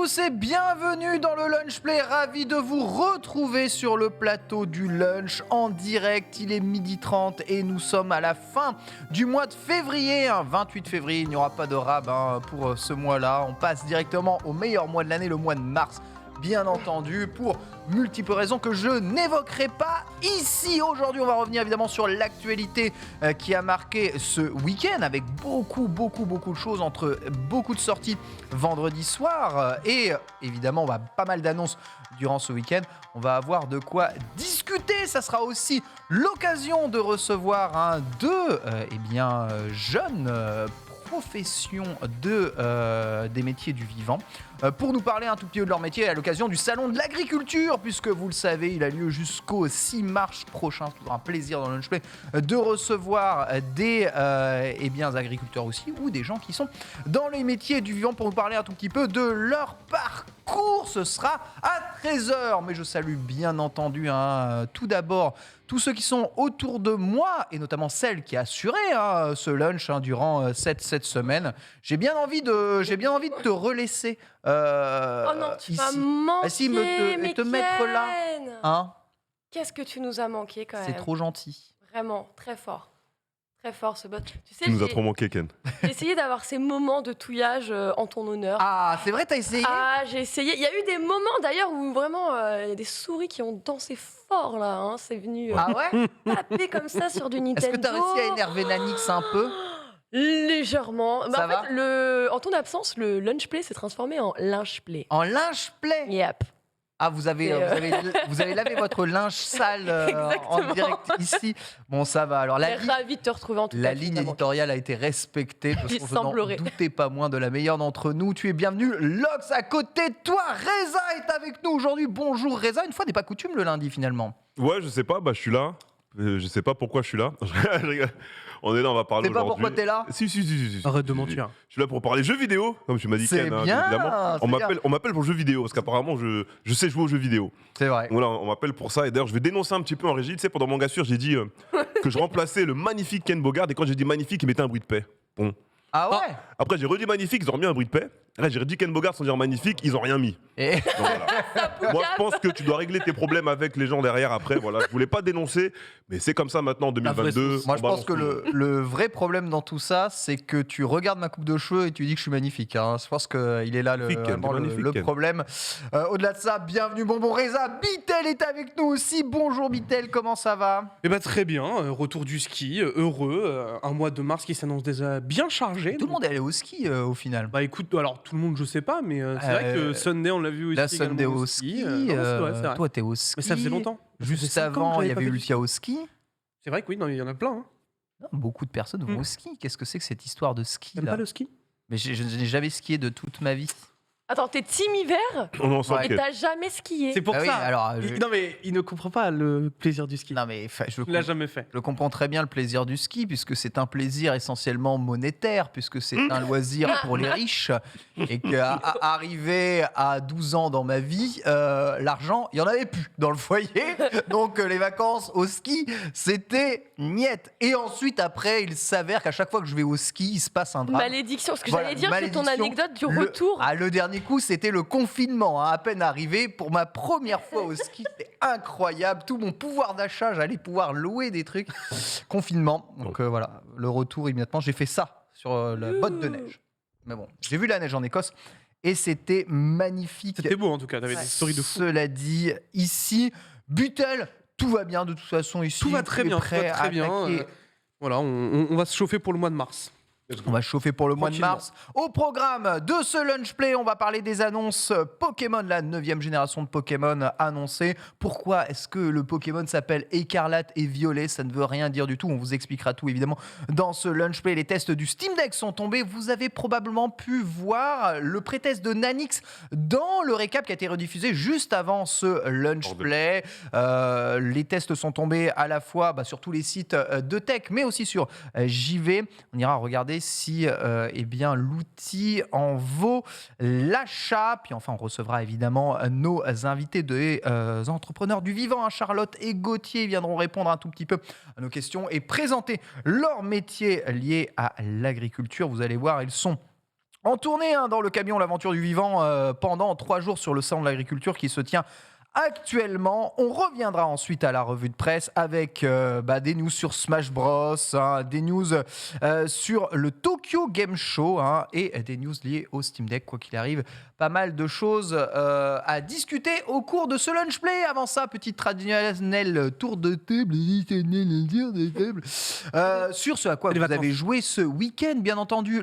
tous et bienvenue dans le Lunch Play. Ravi de vous retrouver sur le plateau du lunch en direct. Il est 12h30 et nous sommes à la fin du mois de février. 28 février, il n'y aura pas de rab pour ce mois-là. On passe directement au meilleur mois de l'année, le mois de mars. Bien entendu, pour multiples raisons que je n'évoquerai pas ici. Aujourd'hui, on va revenir évidemment sur l'actualité qui a marqué ce week-end avec beaucoup de choses, entre beaucoup de sorties vendredi soir et évidemment pas mal d'annonces durant ce week-end. On va avoir de quoi discuter. Ça sera aussi l'occasion de recevoir deux jeunes profession des métiers du vivant pour nous parler un tout petit peu de leur métier à l'occasion du salon de l'agriculture, puisque vous le savez, il a lieu jusqu'au 6 mars prochain. C'est toujours un plaisir dans le Lunch Play de recevoir des agriculteurs aussi, ou des gens qui sont dans les métiers du vivant pour nous parler un tout petit peu de leur parcours. Ce sera à 13h, mais je salue bien entendu tout d'abord tous ceux qui sont autour de moi, et notamment celle qui a assuré ce lunch durant cette semaine. J'ai bien envie de te relaisser. Oh non, tu vas manquer, te mettre là. Qu'est-ce que tu nous as manqué quand même. C'est trop gentil. Vraiment, très fort. Très fort ce bot. Tu sais, Tu nous as trop manqué, Ken. J'ai essayé d'avoir ces moments de touillage en ton honneur. Ah, c'est vrai, t'as essayé? Ah, j'ai essayé. Il y a eu des moments d'ailleurs où vraiment il y a des souris qui ont dansé fort là. C'est venu taper comme ça sur du Nintendo. Est-ce que t'as réussi à énerver Nanix un peu? Légèrement. Ça va? En ton absence, le lunch play s'est transformé en linge play. En linge play? Yep. Ah, vous avez lavé votre linge sale en direct ici. Bon, ça va. Alors, Je suis ravie de te retrouver en tout cas. La ligne éditoriale a été respectée. Il Je n'en doutais pas moins de la meilleure d'entre nous. Tu es bienvenue. Lox, à côté de toi, Reza est avec nous aujourd'hui. Bonjour Reza. Une fois n'est pas coutume le lundi finalement. Ouais, je sais pas, je suis là. Je sais pas pourquoi je suis là. On est là, on va parler aujourd'hui. C'est pas pourquoi t'es là? Si. Arrête de mentir. Je suis là pour parler jeux vidéo, comme tu m'as dit, C'est Ken, bien, évidemment. c'est On m'appelle pour jeux vidéo, parce qu'apparemment, je sais jouer aux jeux vidéo. C'est vrai. Voilà, on m'appelle pour ça. Et d'ailleurs, je vais dénoncer un petit peu en régie. Tu sais, pendant mon gassure, j'ai dit que je remplaçais le magnifique Ken Bogard. Et quand j'ai dit magnifique, il mettait un bruit de paix. Bon. Ah ouais? Après, j'ai redit magnifique, ils ont remis un bruit de paix. Là, j'ai redit Ken Bogard sans dire magnifique, ils ont rien mis. Et... Donc, voilà. Moi, je pense que tu dois régler tes problèmes avec les gens derrière après. Voilà, je voulais pas dénoncer, mais c'est comme ça maintenant en 2022. Moi, je pense que le vrai problème dans tout ça, c'est que tu regardes ma coupe de cheveux et tu dis que je suis magnifique. Je pense qu'il est là le problème. Au-delà de ça, bienvenue Bonbon Reza. Bitel est avec nous aussi. Bonjour Bitel, comment ça va? Eh ben très bien, retour du ski, heureux, un mois de mars qui s'annonce déjà bien chargé. Tout le monde est allé au ski au final. Bah écoute, alors tout le monde je sais pas, mais c'est vrai que Sunday on l'a vu aussi. La Sunday au ski, toi t'es au ski. Mais ça faisait longtemps. Juste avant, il y avait Ultia au ski. C'est vrai que oui, il y en a plein. Non, beaucoup de personnes vont au ski. Qu'est-ce que c'est que cette histoire de ski T'aimes là? pas le ski? Mais je n'ai jamais skié de toute ma vie. Attends, t'es team hiver et t'as jamais skié. C'est pour ça. Oui, alors, Non mais il ne comprend pas le plaisir du ski. Non mais Il l'a jamais fait. Je comprends très bien le plaisir du ski puisque c'est un plaisir essentiellement monétaire, puisque c'est un loisir pour les riches et qu'arrivé à 12 ans dans ma vie, l'argent, il n'y en avait plus dans le foyer. Donc les vacances au ski, c'était niette. Et ensuite après, il s'avère qu'à chaque fois que je vais au ski, il se passe un drame. Malédiction, ce que j'allais dire, c'est ton anecdote du retour. Le dernier coup, c'était le confinement. À peine arrivé, pour ma première fois au ski, c'était incroyable. Tout mon pouvoir d'achat, j'allais pouvoir louer des trucs. Confinement. Donc voilà, le retour immédiatement. J'ai fait ça sur la botte de neige. Mais bon, j'ai vu la neige en Écosse et c'était magnifique. C'était beau en tout cas, t'avais des stories de fou. Cela dit, ici, Butel, tout va bien de toute façon ici. Tout va très bien, voilà, on va se chauffer pour le mois de mars. On va chauffer pour le mois de mars. Au programme de ce Lunch Play, on va parler des annonces Pokémon, la 9e génération de Pokémon annoncée. Pourquoi est-ce que le Pokémon s'appelle Écarlate et Violet? Ça ne veut rien dire du tout. On vous expliquera tout évidemment dans ce Lunch Play. Les tests du Steam Deck sont tombés. Vous avez probablement pu voir le pré-test de Nanix dans le récap qui a été rediffusé juste avant ce Lunch Play. Les tests sont tombés à la fois sur tous les sites de tech, mais aussi sur JV. On ira regarder si l'outil en vaut l'achat. Puis enfin, on recevra évidemment nos invités des entrepreneurs du vivant. Charlotte et Gauthier viendront répondre un tout petit peu à nos questions et présenter leurs métiers liés à l'agriculture. Vous allez voir, ils sont En tournée dans le camion L'Aventure du Vivant pendant 3 jours sur le salon de l'agriculture qui se tient actuellement. On reviendra ensuite à la revue de presse avec des news sur Smash Bros, des news sur le Tokyo Game Show et des news liées au Steam Deck, quoi qu'il arrive. Pas mal de choses à discuter au cours de ce lunch play. Avant ça, petit traditionnel tour de table, sur ce à quoi vous avez joué ce week-end, bien entendu.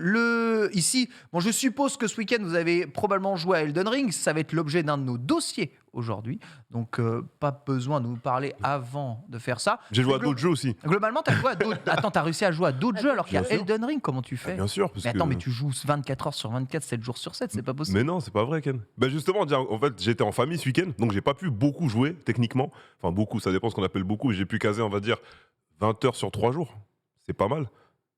Ici, je suppose que ce week-end, vous avez probablement joué à Elden Ring. Ça va être l'objet d'un de nos dossiers aujourd'hui. Donc, pas besoin de nous parler avant de faire ça. J'ai joué à d'autres jeux aussi. Globalement, tu as joué à d'autres... Attends, tu as réussi à jouer à d'autres jeux alors qu'il y a Elden Ring. Comment tu fais? Bien sûr. Mais attends, mais tu joues 24 heures sur 24, 7 jours sur 7, c'est pas possible. Mais non, c'est pas vrai, Ken. Justement, en fait, j'étais en famille ce week-end, donc j'ai pas pu beaucoup jouer, techniquement. Enfin, beaucoup, ça dépend ce qu'on appelle beaucoup. J'ai pu caser, on va dire, 20 heures sur 3 jours. C'est pas mal.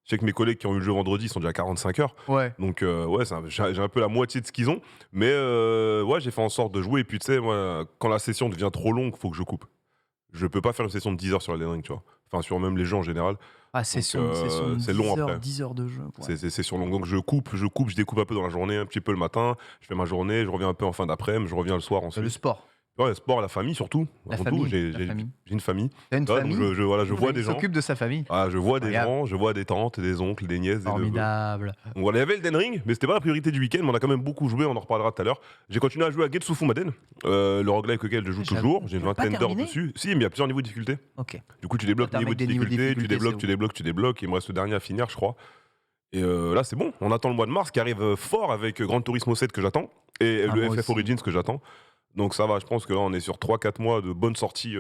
Je sais que mes collègues qui ont eu le jeu vendredi sont déjà à 45 heures. Ouais. Donc, j'ai un peu la moitié de ce qu'ils ont. Mais j'ai fait en sorte de jouer. Et puis, tu sais, moi, quand la session devient trop longue, il faut que je coupe. Je peux pas faire une session de 10 heures sur Elden Ring, tu vois. Enfin, sur même les jeux en général. C'est long après. 10 heures de jeu. Ouais. C'est sur long. Donc, je découpe un peu dans la journée, un petit peu le matin. Je fais ma journée, je reviens un peu en fin d'après-midi, je reviens le soir ensuite. Le sport. Ouais, le sport, la famille surtout. La famille. J'ai une famille. T'as une famille. Donc je vois des gens. S'occupe de sa famille. Je vois des gens, je vois des tantes, des oncles, des nièces, des neveux. Formidable. Donc voilà, il y avait Elden Ring, mais c'était pas la priorité du week-end, mais on a quand même beaucoup joué, on en reparlera tout à l'heure. J'ai continué à jouer à Getsu Fumaden, le roguelike auquel je joue toujours. J'ai une vingtaine d'heures dessus. Si, mais il y a plusieurs niveaux de difficulté. Ok. Du coup, tu débloques le niveau de difficulté, tu débloques, il me reste le dernier à finir, je crois. Et là, c'est bon, on attend le mois de mars qui arrive fort avec Gran Turismo 7 que j'attends, et le FF Origins que j'attends. Donc ça va, je pense que là on est sur 3-4 mois de bonnes sorties.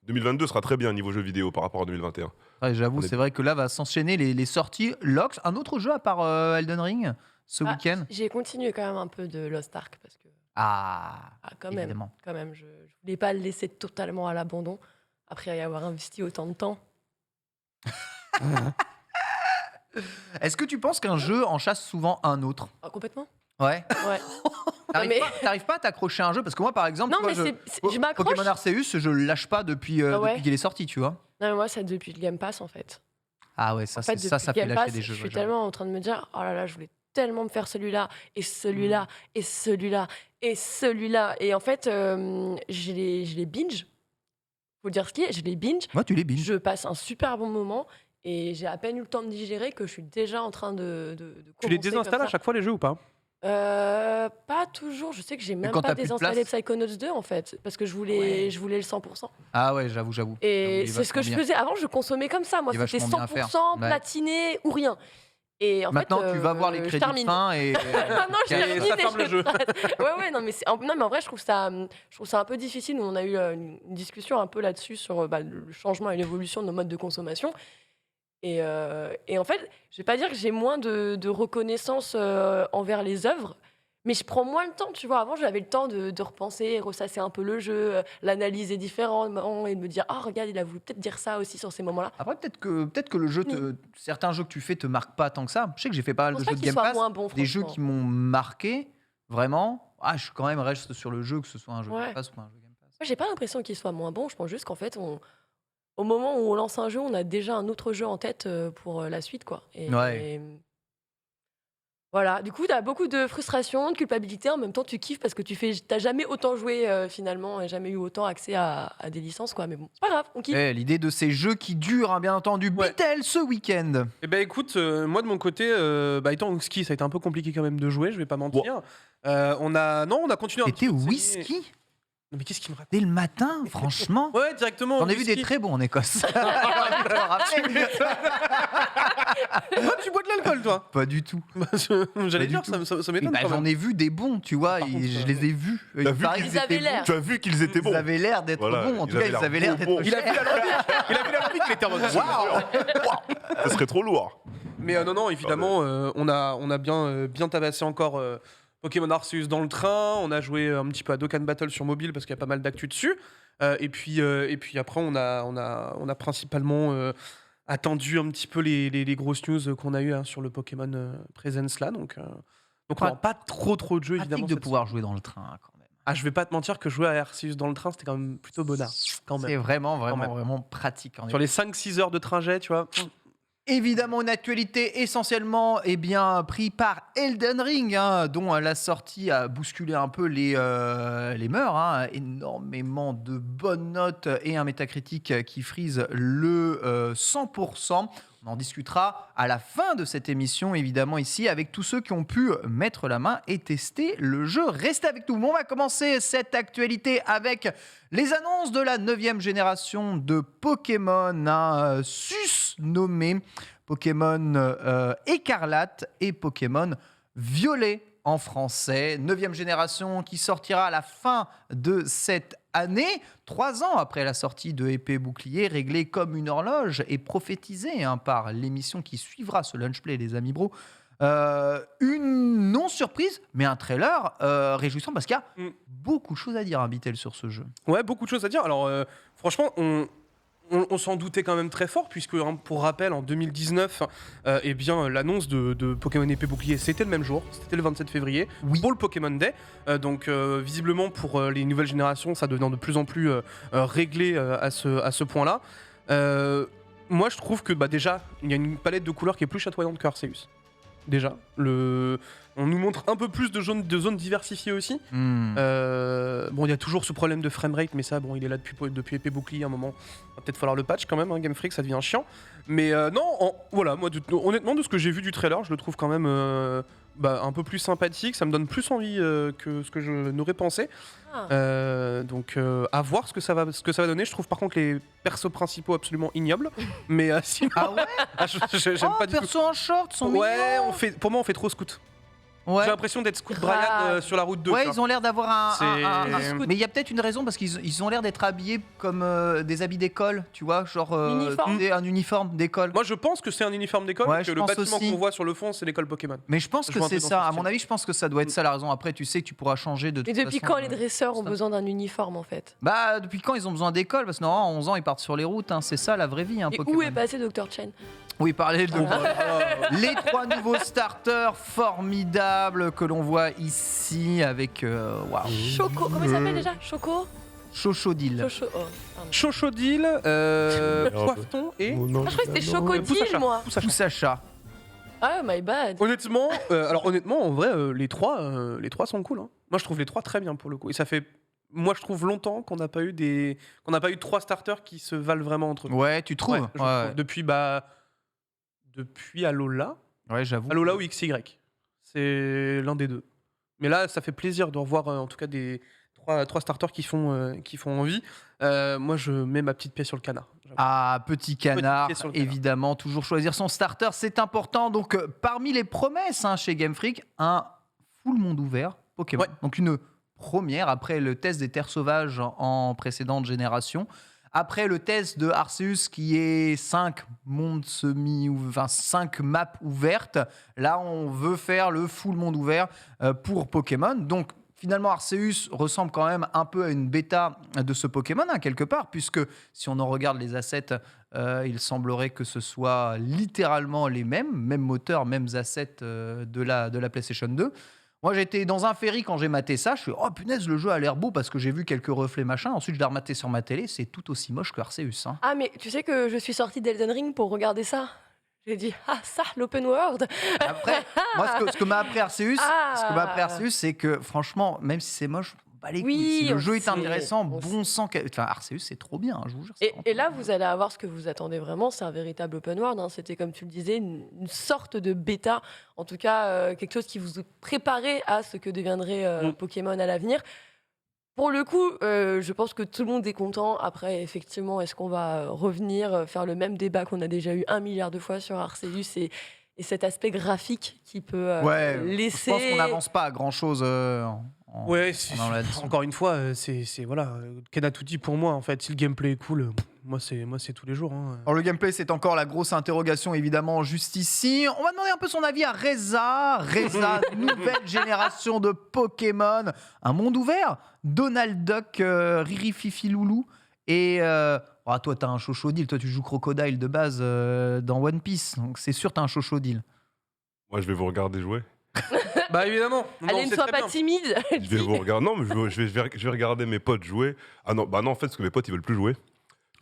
2022 sera très bien niveau jeu vidéo par rapport à 2021. Ouais, j'avoue, c'est vrai que là va s'enchaîner les sorties. Lox, un autre jeu à part Elden Ring ce week-end? J'ai continué quand même un peu de Lost Ark parce que... quand même, je voulais pas le laisser totalement à l'abandon après y avoir investi autant de temps. Est-ce que tu penses qu'un jeu en chasse souvent un autre? Complètement. Ouais. T'arrives pas à t'accrocher à un jeu? Parce que moi, par exemple, je m'accroche. Pokémon Arceus, je le lâche pas depuis qu'il est sorti, tu vois. Non, mais moi, c'est depuis le Game Pass, en fait. Ah ouais, ça fait lâcher des jeux. Je suis tellement en train de me dire, oh là là, je voulais tellement me faire celui-là, et celui-là, et celui-là, et celui-là. Et en fait, je les binge. Faut dire ce qui est, je les binge. Moi, tu les binge. Je passe un super bon moment. Et j'ai à peine eu le temps de digérer que je suis déjà en train de Tu les désinstalles à chaque fois les jeux ou pas? Pas toujours. Je sais que j'ai même pas désinstallé Psychonauts 2 en fait, parce que je voulais le 100%. Ah ouais, j'avoue. Et c'est ce que je faisais avant. Je consommais comme ça. Moi, c'était 100% platiné ou rien. Et en maintenant, fait, tu vas voir les crédits de fin et non, je termine. Ça ferme le jeu. ouais, non, mais en vrai, je trouve ça un peu difficile. On a eu une discussion un peu là-dessus sur le changement et l'évolution de nos modes de consommation. Et en fait, je vais pas dire que j'ai moins de reconnaissance envers les œuvres, mais je prends moins le temps, tu vois. Avant, j'avais le temps de repenser, ressasser un peu le jeu, l'analyser différemment et de me dire, regarde, il a voulu peut-être dire ça aussi sur ces moments-là. Après, peut-être que le jeu, certains jeux que tu fais te marquent pas tant que ça. Je sais que j'ai fait pas mal de jeux de Game Pass, des jeux qui m'ont marqué, vraiment. Je suis quand même reste sur le jeu, que ce soit un jeu Game Pass ou un jeu Game Pass. Moi, j'ai pas l'impression qu'il soit moins bon. Je pense juste qu'en fait, au moment où on lance un jeu, on a déjà un autre jeu en tête pour la suite, quoi. Et voilà, du coup, t'as beaucoup de frustration, de culpabilité. En même temps, tu kiffes parce que t'as jamais autant joué finalement et jamais eu autant accès à des licences, quoi. Mais bon, c'est pas grave, on kiffe. L'idée de ces jeux qui durent, bien entendu. Bitel ce week-end. Eh ben écoute, moi de mon côté, étant au ski, ça a été un peu compliqué quand même de jouer, je vais pas mentir. On a continué un petit peu. T'étais whisky? Non mais qu'est-ce qu'il me raconte? Dès le matin, franchement. Ouais, directement. On a vu des très bons en Écosse. Toi, tu bois de l'alcool, toi? Pas du tout. J'allais dire, ça m'étonne. J'en ai vu des bons, tu vois, je les ai vus. Tu as vu qu'ils étaient bons. Ils avaient l'air d'être bons. En tout cas, ils avaient l'air d'être. Il a vu l'alambic, il était en mode waouh. Ça serait trop lourd. Mais non, évidemment, on a bien tabassé encore Pokémon Arceus dans le train. On a joué un petit peu à Dokkan Battle sur mobile parce qu'il y a pas mal d'actu dessus. Et puis après, on a principalement attendu un petit peu les grosses news qu'on a eues sur le Pokémon Presence là. Donc non, pas trop de jeux évidemment. De pouvoir jouer dans le train quand même. Je vais pas te mentir que jouer à Arceus dans le train, c'était quand même plutôt bonheur. C'est vraiment pratique. Sur les 5-6 heures de trajet, tu vois. Évidemment, une actualité essentiellement pris par Elden Ring, dont la sortie a bousculé un peu les mœurs. Énormément de bonnes notes et un métacritique qui frise le 100%. On en discutera à la fin de cette émission, évidemment, ici, avec tous ceux qui ont pu mettre la main et tester le jeu. Restez avec nous. On va commencer cette actualité avec les annonces de la 9e génération de Pokémon, susnommé Pokémon Écarlate et Pokémon Violet en français. 9e génération qui sortira à la fin de cette année, 3 ans après la sortie de Épée Bouclier, réglée comme une horloge et prophétisée par l'émission qui suivra ce Lunch Play, les amis bros. Une non-surprise, mais un trailer réjouissant parce qu'il y a beaucoup de choses à dire, Bitel, sur ce jeu. Ouais, beaucoup de choses à dire. Alors, franchement, on s'en doutait quand même très fort, puisque, pour rappel, en 2019, l'annonce de Pokémon Épée Bouclier, c'était le même jour, c'était le 27 février, pour le Pokémon Day. Donc, visiblement, pour les nouvelles générations, ça devenant de plus en plus réglé à ce point-là. Moi, je trouve que déjà, il y a une palette de couleurs qui est plus chatoyante que Arceus. Déjà, on nous montre un peu plus de zones diversifiées aussi. Il y a toujours ce problème de framerate, mais ça, il est là depuis Épée Bouclier à un moment. Va peut-être falloir le patch quand même, Game Freak, ça devient chiant. Mais honnêtement, de ce que j'ai vu du trailer, je le trouve quand même un peu plus sympathique. Ça me donne plus envie que ce que je n'aurais pensé. À voir ce que ça va donner. Je trouve par contre les persos principaux absolument ignobles. Mais sinon, j'aime pas du tout. Persos en short sont mignons. Pour moi, on fait trop scout. Ouais. J'ai l'impression d'être Scout Brian sur la route 2. Ouais, ils ont l'air d'avoir un scout. Mais il y a peut-être une raison parce qu'ils ont l'air d'être habillés comme des habits d'école, tu vois, genre un uniforme d'école. Moi, je pense que c'est un uniforme d'école, que le bâtiment qu'on voit sur le fond, c'est l'école Pokémon. Mais je pense que c'est ça. À mon avis, je pense que ça doit être ça la raison. Après, tu sais que tu pourras changer de toute façon. Et depuis quand les dresseurs ont besoin d'un uniforme, en fait? Depuis quand ils ont besoin d'école? Parce que normalement, à 11 ans, ils partent sur les routes. C'est ça la vraie vie. Et Pokémon. où est passé Dr. Chen? Oui, parler de les 3 nouveaux starters formidables que l'on voit ici avec Choco, comment il s'appelle déjà? Chochodil. Chochodil, Poifton et... je crois que c'était Chocodile, moi. Poussacha. Ah, my bad. Honnêtement, en vrai, les trois sont cool. Moi, je trouve les 3 très bien pour le coup. Et ça fait... Moi, je trouve longtemps qu'on n'a pas eu 3 starters qui se valent vraiment entre eux. Ouais, tu trouves? Ouais. Depuis Alola. Ouais, j'avoue. Alola ou XY. C'est l'un des deux. Mais là, ça fait plaisir de revoir en tout cas des 3 starters qui font envie. Moi, je mets ma petite pièce sur le canard. Petit canard, évidemment. Toujours choisir son starter, c'est important. Donc, parmi les promesses chez Game Freak, un full monde ouvert Pokémon. Ouais. Donc, une première après le test des terres sauvages en précédente génération. Après le test de Arceus qui est 5 maps ouvertes, là on veut faire le full monde ouvert pour Pokémon. Donc finalement Arceus ressemble quand même un peu à une bêta de ce Pokémon quelque part, puisque si on en regarde les assets, il semblerait que ce soit littéralement les mêmes moteurs, mêmes assets de la PlayStation 2. Moi, j'étais dans un ferry quand j'ai maté ça. Je suis oh punaise, le jeu a l'air beau parce que j'ai vu quelques reflets machin. Ensuite, je l'ai rematé sur ma télé. C'est tout aussi moche que Arceus. Ah, mais tu sais que je suis sortie d'Elden Ring pour regarder ça. J'ai dit ça, l'open world. Après, moi, ce que m'a appris Arceus, c'est que franchement, même si c'est moche, les couilles. Si le jeu est intéressant, bon sang. Arceus, c'est trop bien, je vous jure. Et là, vous allez avoir ce que vous attendez vraiment. C'est un véritable open world. C'était, comme tu le disais, une sorte de bêta. En tout cas, quelque chose qui vous préparait à ce que deviendrait Pokémon à l'avenir. Pour le coup, je pense que tout le monde est content. Après, effectivement, est-ce qu'on va revenir faire le même débat qu'on a déjà eu 1 milliard de fois sur Arceus et cet aspect graphique qui peut laisser... Je pense qu'on n'avance pas à grand-chose... encore une fois, Ken a tout dit pour moi en fait. Si le gameplay est cool, moi c'est tous les jours. Alors le gameplay, c'est encore la grosse interrogation évidemment juste ici. On va demander un peu son avis à Reza, nouvelle génération de Pokémon, un monde ouvert, Donald Duck, Riri Fifi Loulou et toi t'as un Chochodile, toi tu joues Crocodile de base dans One Piece, donc c'est sûr t'as un Chochodile. Moi je vais vous regarder jouer. Bah évidemment. Allez, ne sois pas timide. Je vais vous regarder. Non, mais je vais regarder mes potes jouer. Ah non, en fait, parce que mes potes ils veulent plus jouer.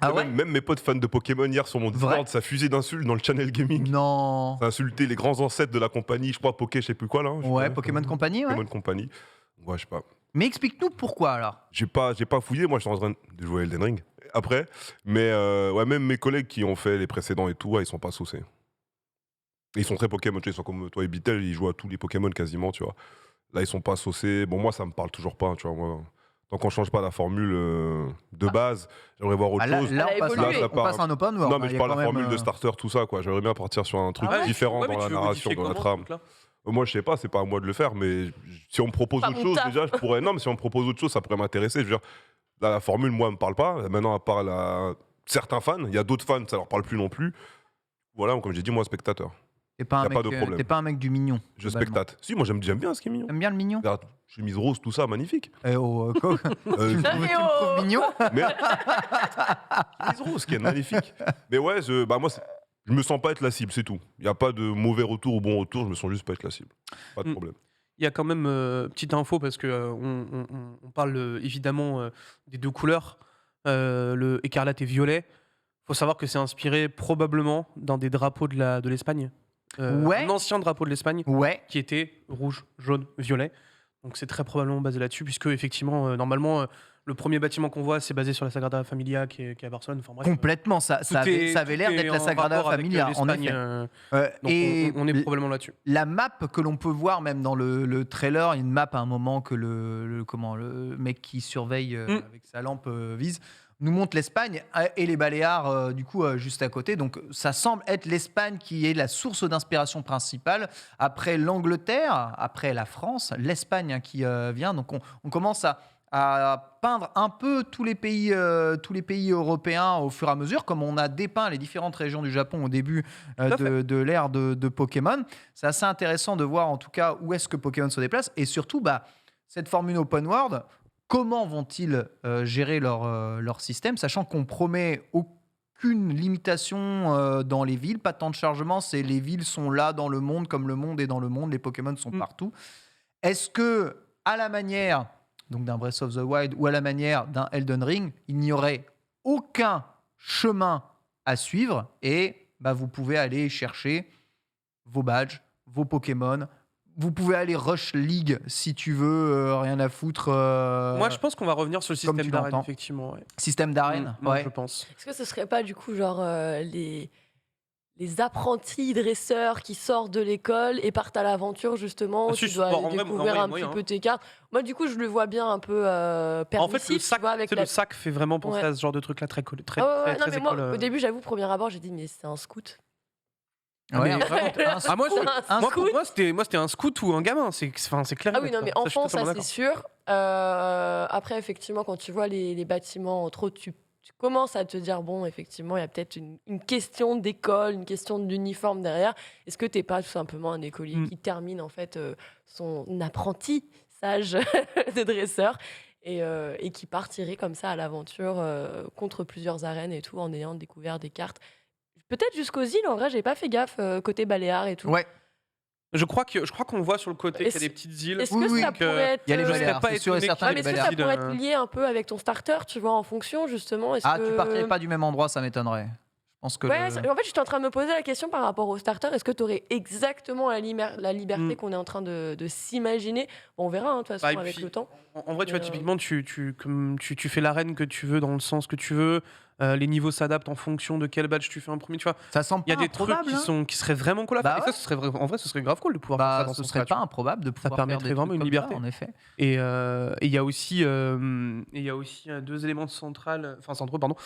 Ah ouais même mes potes fans de Pokémon hier sur mon Discord, ça fusait d'insultes dans le channel gaming. Non. Ça a insulté les grands ancêtres de la compagnie, je crois, je sais plus quoi là. Ouais, Pokémon Company, ouais. Pokémon Company. Ouais, je sais pas. Mais explique-nous pourquoi alors. J'ai pas fouillé, moi j'étais en train de jouer Elden Ring après. Mais ouais, même mes collègues qui ont fait les précédents et tout, ouais, ils sont pas saucés. Et ils sont très Pokémon, tu sais, ils sont comme toi et Bitel, ils jouent à tous les Pokémon quasiment, tu vois. Là, ils sont pas saucés. Bon, moi, ça me parle toujours pas, tu vois. Moi, tant qu'on change pas la formule de base, j'aimerais voir autre chose. Là, on passe un open world. Non, mais je parle de la formule de starter, tout ça, quoi. J'aimerais bien partir sur un truc différent dans la narration, dans la trame. Moi, je sais pas, c'est pas à moi de le faire, mais si on me propose autre chose, déjà, je pourrais. Non, mais si on me propose autre chose, ça pourrait m'intéresser. Je veux dire, là, la formule, moi, elle me parle pas. Maintenant, à part certains fans, il y a d'autres fans, ça leur parle plus non plus. Voilà, comme j'ai dit, moi, spectateur. T'es pas un mec du mignon. Je spectate. Si, moi, j'aime bien ce qui est mignon. T'aimes bien le mignon? Regarde, chemise rose, tout ça, magnifique. Tu me trouves mignon? Merde. Chemise rose, qui est magnifique. Mais ouais, moi, je me sens pas être la cible, c'est tout. Il n'y a pas de mauvais retour ou bon retour, je me sens juste pas être la cible. Pas de problème. Il y a quand même petite info parce que on parle évidemment des deux couleurs, le écarlate et violet. Faut savoir que c'est inspiré probablement d'un des drapeaux de l'Espagne. Un ancien drapeau de l'Espagne qui était rouge, jaune, violet. Donc c'est très probablement basé là-dessus, puisque effectivement, normalement, le premier bâtiment qu'on voit, c'est basé sur la Sagrada Familia qui est à Barcelone. Enfin, bref, complètement, ça avait l'air d'être la Sagrada Familia, en effet. Donc on est probablement là-dessus. La map que l'on peut voir même dans le trailer, une map à un moment que le mec qui surveille avec sa lampe vise, nous montre l'Espagne et les Baléares du coup juste à côté. Donc ça semble être l'Espagne qui est la source d'inspiration principale. Après l'Angleterre, après la France, l'Espagne qui vient. Donc on commence à peindre un peu tous les pays européens au fur et à mesure, comme on a dépeint les différentes régions du Japon au début de l'ère de Pokémon. C'est assez intéressant de voir en tout cas où est-ce que Pokémon se déplace et surtout cette formule open world. Comment vont-ils gérer leur système, sachant qu'on promet aucune limitation dans les villes, pas de temps de chargement, les villes sont là dans le monde comme le monde est dans le monde, les Pokémon sont partout. Est-ce que, à la manière donc d'un Breath of the Wild ou à la manière d'un Elden Ring, il n'y aurait aucun chemin à suivre et vous pouvez aller chercher vos badges, vos Pokémon. Vous pouvez aller Rush League si tu veux, rien à foutre. Moi, je pense qu'on va revenir sur le système d'arène, effectivement. Ouais. Système d'arène, je pense. Est-ce que ce serait pas du coup genre les apprentis dresseurs qui sortent de l'école et partent à l'aventure justement, tu dois aller découvrir un petit peu tes cartes. Moi, du coup, je le vois bien un peu permissif. En fait, le sac fait vraiment penser à ce genre de truc-là, très cool. Moi, au début, j'avoue, premier abord, j'ai dit, mais c'est un scout. Ouais, pour moi, c'était un scout ou un gamin. C'est clair. Ah oui, non, mais enfant, ça c'est sûr. Après, effectivement, quand tu vois les bâtiments trop, tu commences à te dire, bon, effectivement, il y a peut-être une question d'école, une question d'uniforme derrière. Est-ce que t'es pas tout simplement un écolier qui termine en fait son apprentissage de dresseur et qui partirait comme ça à l'aventure contre plusieurs arènes et tout, en ayant découvert des cartes. Peut-être jusqu'aux îles, en vrai, j'ai pas fait gaffe côté Baléares et tout. Ouais. Je crois qu'on voit sur le côté qu'il y a des petites îles. Est-ce que ça pourrait être... Il y a les Baléares, c'est sûr et certain. Mais est-ce que ça pourrait être lié un peu avec ton starter, tu vois, en fonction, justement? Tu partirais pas du même endroit, ça m'étonnerait. Je pense que en fait, j'étais en train de me poser la question par rapport au starter. Est-ce que tu aurais exactement la liberté qu'on est en train de s'imaginer? Bon, on verra, de toute façon, avec le temps. En vrai, tu vois, typiquement, tu fais l'arène que tu veux, dans le sens que tu veux. Les niveaux s'adaptent en fonction de quel badge tu fais en premier, tu vois. Ça semble pas improbable. Il y a des trucs qui seraient vraiment cool à faire. Et ça, en vrai, ce serait grave cool de pouvoir faire ça dans ce serait pas improbable de pouvoir ça permettrait vraiment une liberté. En effet. Et il y a aussi deux éléments centraux, pardon.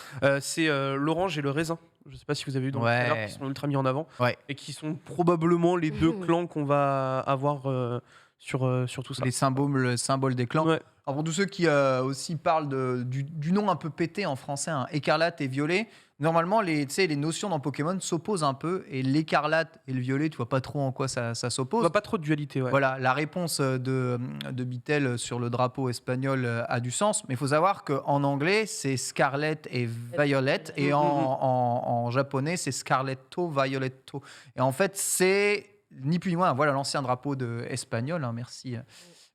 C'est l'orange et le raisin. Je sais pas si vous avez vu dans le trailer, qui sont ultra mis en avant et qui sont probablement les deux clans qu'on va avoir sur tout ça. Les symboles des clans. Ouais. Alors pour tous ceux qui aussi parlent du nom un peu pété en français, écarlate et violet, normalement les notions dans Pokémon s'opposent un peu, et l'écarlate et le violet, tu vois pas trop en quoi ça s'oppose. On voit pas trop de dualité. Ouais. Voilà, la réponse de Bitel sur le drapeau espagnol a du sens, mais il faut savoir qu'en anglais c'est Scarlet et Violet, et en japonais c'est Scarletto, Violetto. Et en fait c'est ni plus ni moins, voilà l'ancien drapeau espagnol, merci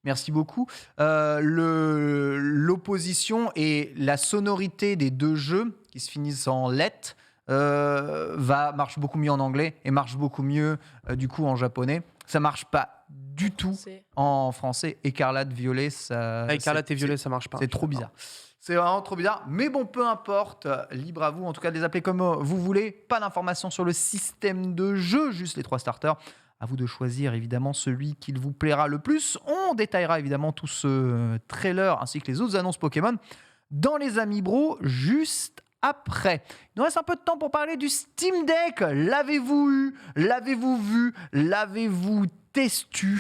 Merci beaucoup. L'opposition et la sonorité des deux jeux qui se finissent en let marche beaucoup mieux en anglais et marche beaucoup mieux du coup en japonais. Ça marche pas du tout en français. Écarlate, violet, ça. Écarlate et violet, ça marche pas. C'est trop bizarre. C'est vraiment trop bizarre. Mais bon, peu importe. Libre à vous, en tout cas, de les appeler comme vous voulez. Pas d'informations sur le système de jeu, juste les 3 starters. À vous de choisir évidemment celui qui vous plaira le plus. On détaillera évidemment tout ce trailer ainsi que les autres annonces Pokémon dans les Amis Bro juste après. Il nous reste un peu de temps pour parler du Steam Deck. L'avez-vous eu? L'avez-vous vu? L'avez-vous testé?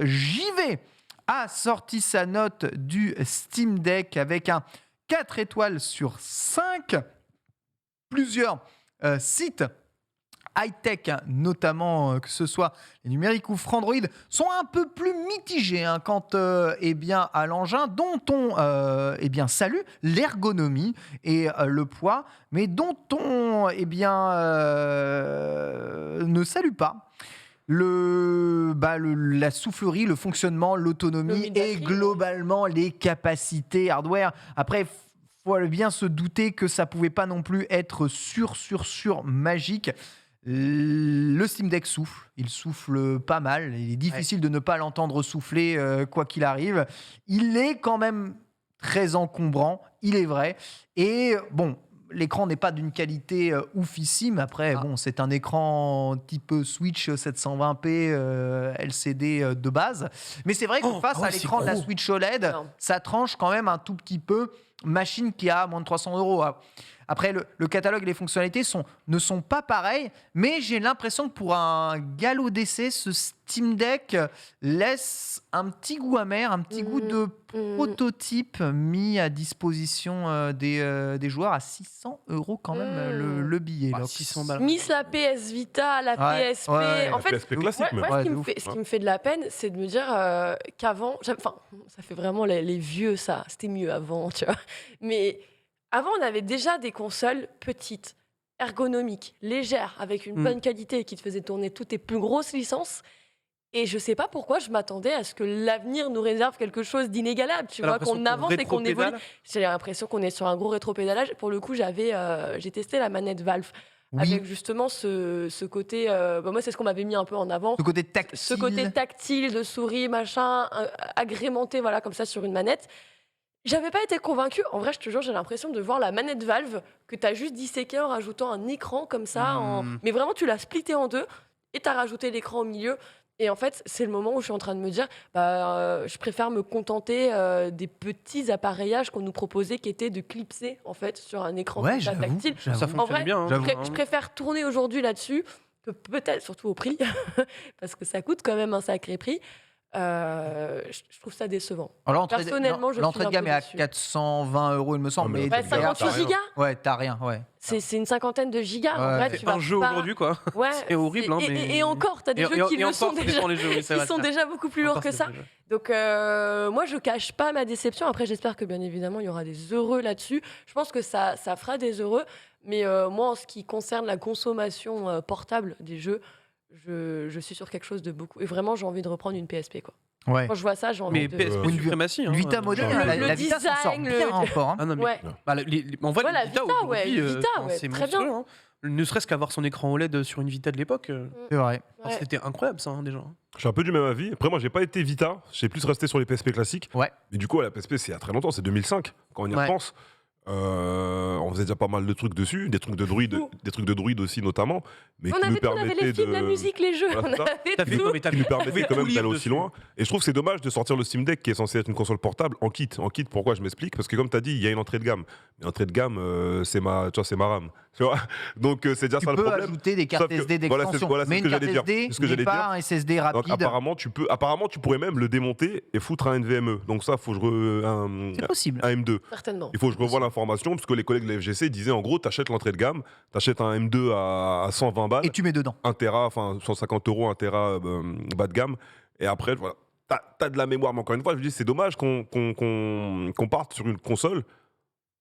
JV a sorti sa note du Steam Deck avec un 4 étoiles sur 5. Plusieurs sites high-tech, notamment que ce soit les numériques ou Frandroid, sont un peu plus mitigés quant à l'engin dont on salue l'ergonomie et le poids, mais dont on ne salue pas la soufflerie, le fonctionnement, l'autonomie et globalement les capacités hardware. Après, faut bien se douter que ça pouvait pas non plus être sur magique. Le Steam Deck souffle, il souffle pas mal, il est difficile de ne pas l'entendre souffler quoi qu'il arrive. Il est quand même très encombrant, il est vrai, et bon, l'écran n'est pas d'une qualité oufissime. Après, c'est un écran type Switch 720p LCD de base, mais c'est vrai que face à l'écran de la Switch OLED, ça tranche quand même un tout petit peu, machine qui a moins de 300 €. Après, le catalogue et les fonctionnalités ne sont pas pareils, mais j'ai l'impression que pour un galop d'essai, ce Steam Deck laisse un petit goût amer, un petit goût de prototype mis à disposition des joueurs à 600 € quand même le billet. 600 balles. Miss la PS Vita, la PSP. En fait, PSP classique, ce qui me fait de la peine, c'est de me dire qu'avant, ça fait vraiment les vieux, ça. C'était mieux avant, tu vois. Mais avant, on avait déjà des consoles petites, ergonomiques, légères, avec une bonne qualité qui te faisait tourner toutes tes plus grosses licences. Et je sais pas pourquoi je m'attendais à ce que l'avenir nous réserve quelque chose d'inégalable, tu vois, qu'on avance et qu'on évolue. J'ai l'impression qu'on est sur un gros rétropédalage. Pour le coup, j'ai testé la manette Valve. Oui. Avec justement ce côté, moi c'est ce qu'on m'avait mis un peu en avant. Ce côté tactile de souris, machin, agrémenté voilà, comme ça sur une manette. J'avais pas été convaincue. En vrai, je te jure, j'ai l'impression de voir la manette Valve que tu as juste disséquée en rajoutant un écran comme ça. Mais vraiment, tu l'as splitté en deux et tu as rajouté l'écran au milieu. Et en fait, c'est le moment où je suis en train de me dire je préfère me contenter des petits appareillages qu'on nous proposait qui étaient de clipser en fait, sur un écran tactile. Ça fonctionne bien. Je préfère tourner aujourd'hui là-dessus, que peut-être, surtout au prix, parce que ça coûte quand même un sacré prix. Je trouve ça décevant. Alors, personnellement, l'entrée de gamme est à 420 €, il me semble. Mais 58 gigas. Ouais, t'as rien. Ouais. C'est une cinquantaine de gigas. Ouais. En vrai, c'est un jeu aujourd'hui, quoi. Ouais, c'est horrible. Et encore, t'as des jeux qui le sont déjà. Ils sont déjà beaucoup plus lourds que ça. Donc, moi, je cache pas ma déception. Après, j'espère que bien évidemment, il y aura des heureux là-dessus. Je pense que ça fera des heureux. Mais moi, en ce qui concerne la consommation portable des jeux, je suis sur quelque chose de beaucoup. Et vraiment, j'ai envie de reprendre une PSP, quoi. Ouais. Quand je vois ça, j'ai envie de. Mais PSP suprématie. Une Vita modèle, la Vita s'en sort bien encore. Ah non, mais... en vrai, la Vita aujourd'hui, c'est très monstrueux. bien. Ne serait-ce qu'avoir son écran OLED sur une Vita de l'époque. C'est vrai. C'était incroyable, ça, déjà. Je suis un peu du même avis. Après, moi, j'ai pas été Vita. J'ai plus resté sur les PSP classiques. Ouais. Mais du coup, la PSP, c'est il y a très longtemps. C'est 2005, quand on y repense. On faisait déjà pas mal de trucs dessus, des trucs de droïdes aussi notamment, mais on qui avait nous permettaient les films, la musique, les jeux, voilà, on avait tout. Qui nous permettaient quand même d'aller aussi loin. Et je trouve que c'est dommage de sortir le Steam Deck qui est censé être une console portable en kit. Pourquoi je m'explique? Parce que comme tu as dit, il y a une entrée de gamme. Mais l'entrée de gamme, c'est ma RAM. Tu vois, donc c'est déjà ça le problème. Tu peux ajouter des cartes SD d'extension, mais une carte SD n'est pas un SSD rapide. Donc, apparemment, tu pourrais même le démonter et foutre un NVMe. Donc ça, faut que c'est possible. Un M2. Certainement. Il faut que je revoie l'information parce que les collègues de la FGC disaient en gros, t'achètes l'entrée de gamme, t'achètes un M2 à 120 balles. Et tu mets dedans. 1 Tera, enfin 150 €, 1 Tera bas de gamme. Et après, voilà, t'as de la mémoire. Mais encore une fois, je dis, c'est dommage qu'on parte sur une console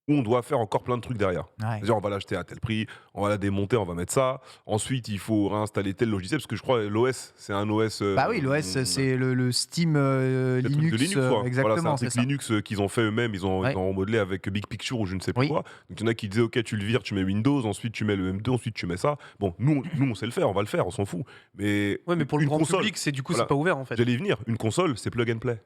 où on doit faire encore plein de trucs derrière. Ouais. C'est-à-dire, on va l'acheter à tel prix, on va la démonter, on va mettre ça. Ensuite, il faut réinstaller tel logiciel, parce que je crois l'OS, c'est un OS. Bah oui, l'OS, c'est le Steam le truc Linux. de Linux, quoi. Exactement, Voilà, c'est c'est ça. un truc Linux qu'ils ont fait eux-mêmes, ils ont remodelé avec Big Picture ou je ne sais plus Oui. quoi. Donc il y en a qui disaient, ok, tu le vires, tu mets Windows, ensuite tu mets le M2, ensuite tu mets ça. Bon, nous on sait le faire, on va le faire, on s'en fout. Mais, Ouais, mais pour le une grand console, public, c'est voilà. pas ouvert en fait. J'allais y venir, une console, c'est plug and play.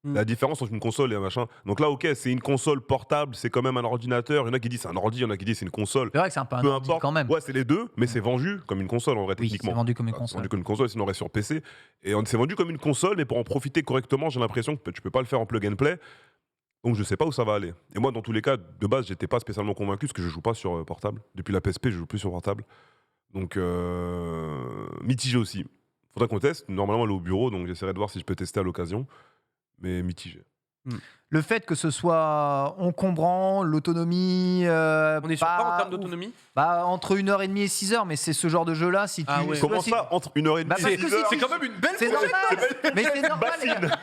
La différence entre une console et un machin. Donc là, ok, c'est une console portable, c'est quand même un ordinateur. Il y en a qui disent c'est un ordi, il y en a qui disent c'est une console. C'est vrai que c'est un peu un Peu ordi importe. quand même. Ouais, c'est les deux, mais c'est vendu comme une console en vrai, Oui, techniquement. c'est vendu comme une C'est console. vendu comme une console, sinon on aurait sur PC. Et c'est vendu comme une console, mais pour en profiter correctement, j'ai l'impression que tu peux pas le faire en plug and play. Donc je sais pas où ça va aller. Et moi, dans tous les cas, de base, j'étais pas spécialement convaincu parce que je joue pas sur portable. Depuis la PSP, je joue plus sur portable. Donc mitigé aussi. Faudrait qu'on teste. Normalement, elle est au bureau, donc j'essaierai de voir si je peux tester à l'occasion. Mais mitigé. Le fait que ce soit encombrant, l'autonomie. On est sur pas quoi en termes ouf. d'autonomie? Bah, entre 1h30 et 6h, mais c'est ce genre de jeu-là. Si tu, Ah ouais. Comment si- ça, entre 1h30 Bah, et parce que 6 si heures tu- C'est quand même une belle C'est fourchette. normal, mais c'est normal.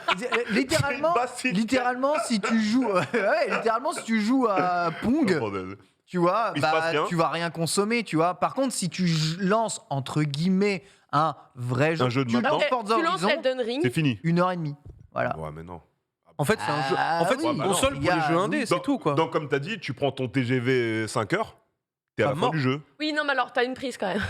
Littéralement, Bassine. littéralement, si tu joues, ouais, littéralement, si tu joues à Pong, Oh, bordel. tu vois, Il se passe bah, rien. tu vas rien consommer, tu vois. Par contre, si tu lances entre guillemets un vrai jeu, Un jeu de tu maintenant. lances Forza Tu lances Horizon, Elden Ring. C'est fini. 1h30. Voilà. Ouais, mais non. En fait, c'est un jeu. En fait, c'est oui, une bah console non, pour les les jeux gars, indés, c'est Donc- tout quoi. Donc, comme tu as dit, tu prends ton TGV 5 heures, t'es à Pas la fin mort. du jeu. Oui, non, mais alors t'as une prise quand même.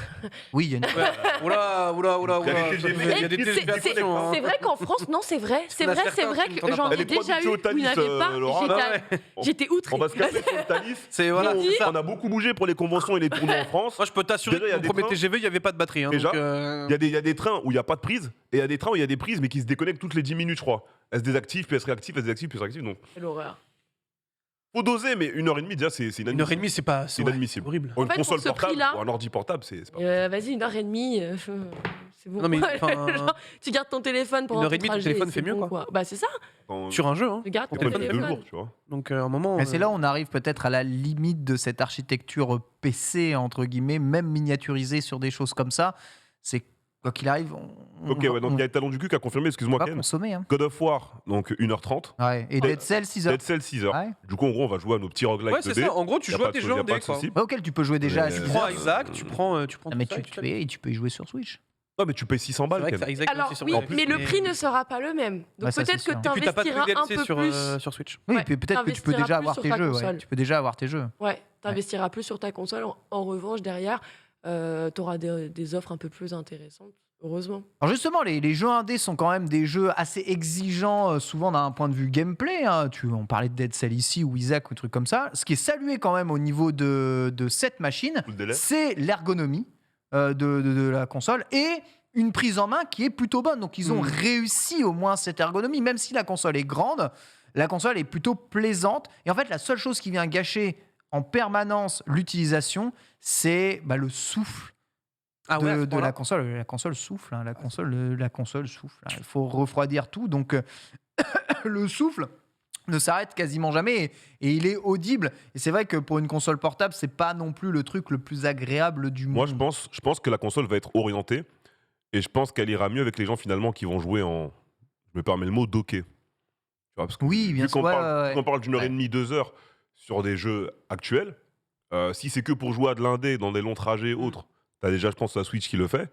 Oui, il y a une... Oula. Il y a des TGV. Il y a des C'est- TGV à C'est côté, hein. c'est vrai qu'en France, non, c'est vrai. C'est qu'on a vrai, c'est certains vrai qui que t'en as j'en pas. ai Elle est trop déjà habituée eu. au Thalys, Vous n'avez pas. Laura. J'étais outrée. On va se casser sur le Thalys. C'est voilà. Nous, c'est ça. on a beaucoup bougé pour les conventions et les tournois en France. Moi, je peux t'assurer Déjà, il y que a mon des premier trains. TGV, il n'y avait pas de batterie. Hein, Déjà, donc, Il y a des trains où il n'y a pas de prise, et il y a des trains où il y a des prises, mais qui se déconnectent toutes les 10 minutes, je crois. Elles se désactivent, puis elles se réactivent, elles se désactivent, puis elles se réactivent. Donc, C'est l'horreur. faut doser, mais 1h30, déjà, c'est inadmissible. 1h30, c'est pas. C'est inadmissible. horrible. Pour une En fait, console pour ce portable, prix-là- pour un ordi portable, c'est pas. Vas-y, 1h30. C'est bon. Non, mais, enfin, Genre, tu gardes ton téléphone pendant 1h30, ton ton trajet, téléphone c'est fait mieux, bon, quoi. Bah c'est ça. Quand- Sur un jeu, hein. Tu gardes ton Après, téléphone. 2 jours, tu vois. Donc, à un moment. Mais c'est là où on arrive peut-être à la limite de cette architecture PC, entre guillemets, même miniaturisée sur des choses comme ça. C'est quoi qu'il arrive, on, Ok, ouais, donc il y a Talon du cul qui a confirmé, excuse-moi, va Ken. consommer. Hein. God of War, donc 1h30. Ouais. Et Dead Cell, 6h. Dead Cell 6h. Ouais. Du coup, en gros, on va jouer à nos petits roguelikes Ouais, c'est 2D. ça. En gros, tu Y a joues à pas des de- jeux y a en pas D, de quoi. souci. Auquel tu peux jouer déjà à Mais- Tu 6 prends heures. Isaac, tu prends. Ah, mais tout ça, tu peux y jouer sur Switch. Non, mais tu payes 600 C'est balles, vrai que Ken. ça, Isaac Alors aussi sur oui, Switch. mais le prix ne sera pas le même. Donc Ouais, ça, peut-être c'est que sûr. tu Et puis t'as pas de investiras un DLC peu plus. sur Switch. Oui, Ouais, puis peut-être que tu peux t'investiras déjà plus avoir sur tes ta jeux. Ouais. console. Tu peux déjà avoir tes jeux. Ouais, t'investiras plus sur ta console. En revanche, derrière, t'auras des offres un peu plus intéressantes. Heureusement. Alors justement, les jeux indés sont quand même des jeux assez exigeants, souvent d'un point de vue gameplay. Hein. On parlait de Dead Cell ici ou Isaac ou trucs comme ça. Ce qui est salué quand même au niveau de cette machine, Tout le délai. c'est l'ergonomie de la console et une prise en main qui est plutôt bonne. Donc ils ont réussi au moins cette ergonomie, même si la console est grande, la console est plutôt plaisante. Et en fait, la seule chose qui vient gâcher en permanence l'utilisation, c'est le souffle Ah ouais, à ce de point-là. la console. La console souffle, hein, la console souffle. Hein. Il faut refroidir tout, donc le souffle ne s'arrête quasiment jamais et il est audible. Et c'est vrai que pour une console portable, c'est pas non plus le truc le plus agréable du monde. Moi, je pense que la console va être orientée et je pense qu'elle ira mieux avec les gens finalement qui vont jouer en, je me permets le mot, docké. Tu vois, parce que Oui, bien vu qu'on sûr. parle, vu qu'on parle d'une heure Ouais. et demie, 2 heures sur des jeux actuels, si c'est que pour jouer à de l'indé dans des longs trajets autres, t'as déjà, je pense, la Switch qui le fait.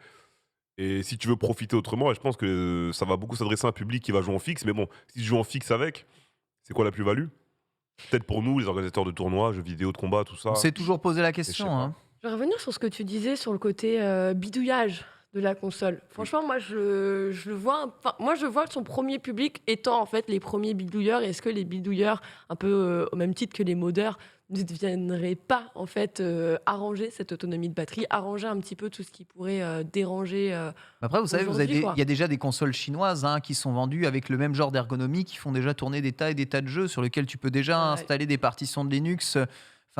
Et si tu veux profiter autrement, et je pense que ça va beaucoup s'adresser à un public qui va jouer en fixe, mais bon, si tu joues en fixe avec, c'est quoi la plus-value? Peut-être pour nous, les organisateurs de tournois, jeux vidéo, de combat, tout ça. On s'est toujours posé la Je sais question. pas. Hein. Je vais revenir sur ce que tu disais sur le côté bidouillage de la console. Franchement, moi, je le vois. Moi, je vois son premier public étant en fait les premiers bidouilleurs. Est-ce que les bidouilleurs, un peu au même titre que les modeurs, ne viendraient pas en fait arranger cette autonomie de batterie, arranger un petit peu tout ce qui pourrait déranger. Après, vous savez, Aujourd'hui, quoi. il y a déjà des consoles chinoises qui sont vendues avec le même genre d'ergonomie, qui font déjà tourner des tas et des tas de jeux sur lesquels tu peux déjà Ouais. installer des partitions de Linux.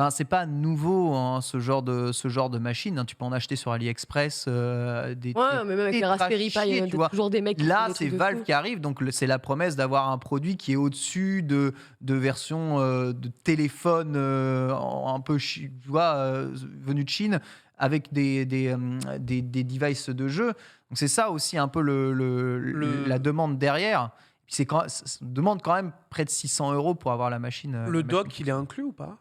Enfin, c'est pas nouveau ce genre de machine. Hein. Tu peux en acheter sur AliExpress. Des Ouais, mais même avec les Raspberry Pi, il y a tu vois. toujours des mecs qui font Là, des c'est trucs de Valve fou. qui arrive, donc c'est la promesse d'avoir un produit qui est au-dessus de versions de téléphone un peu venus de Chine avec des devices de jeu. Donc c'est ça aussi un peu la demande derrière. Puis ça demande quand même près de 600 € pour avoir la machine. Le la machine. dock, il est inclus ou pas?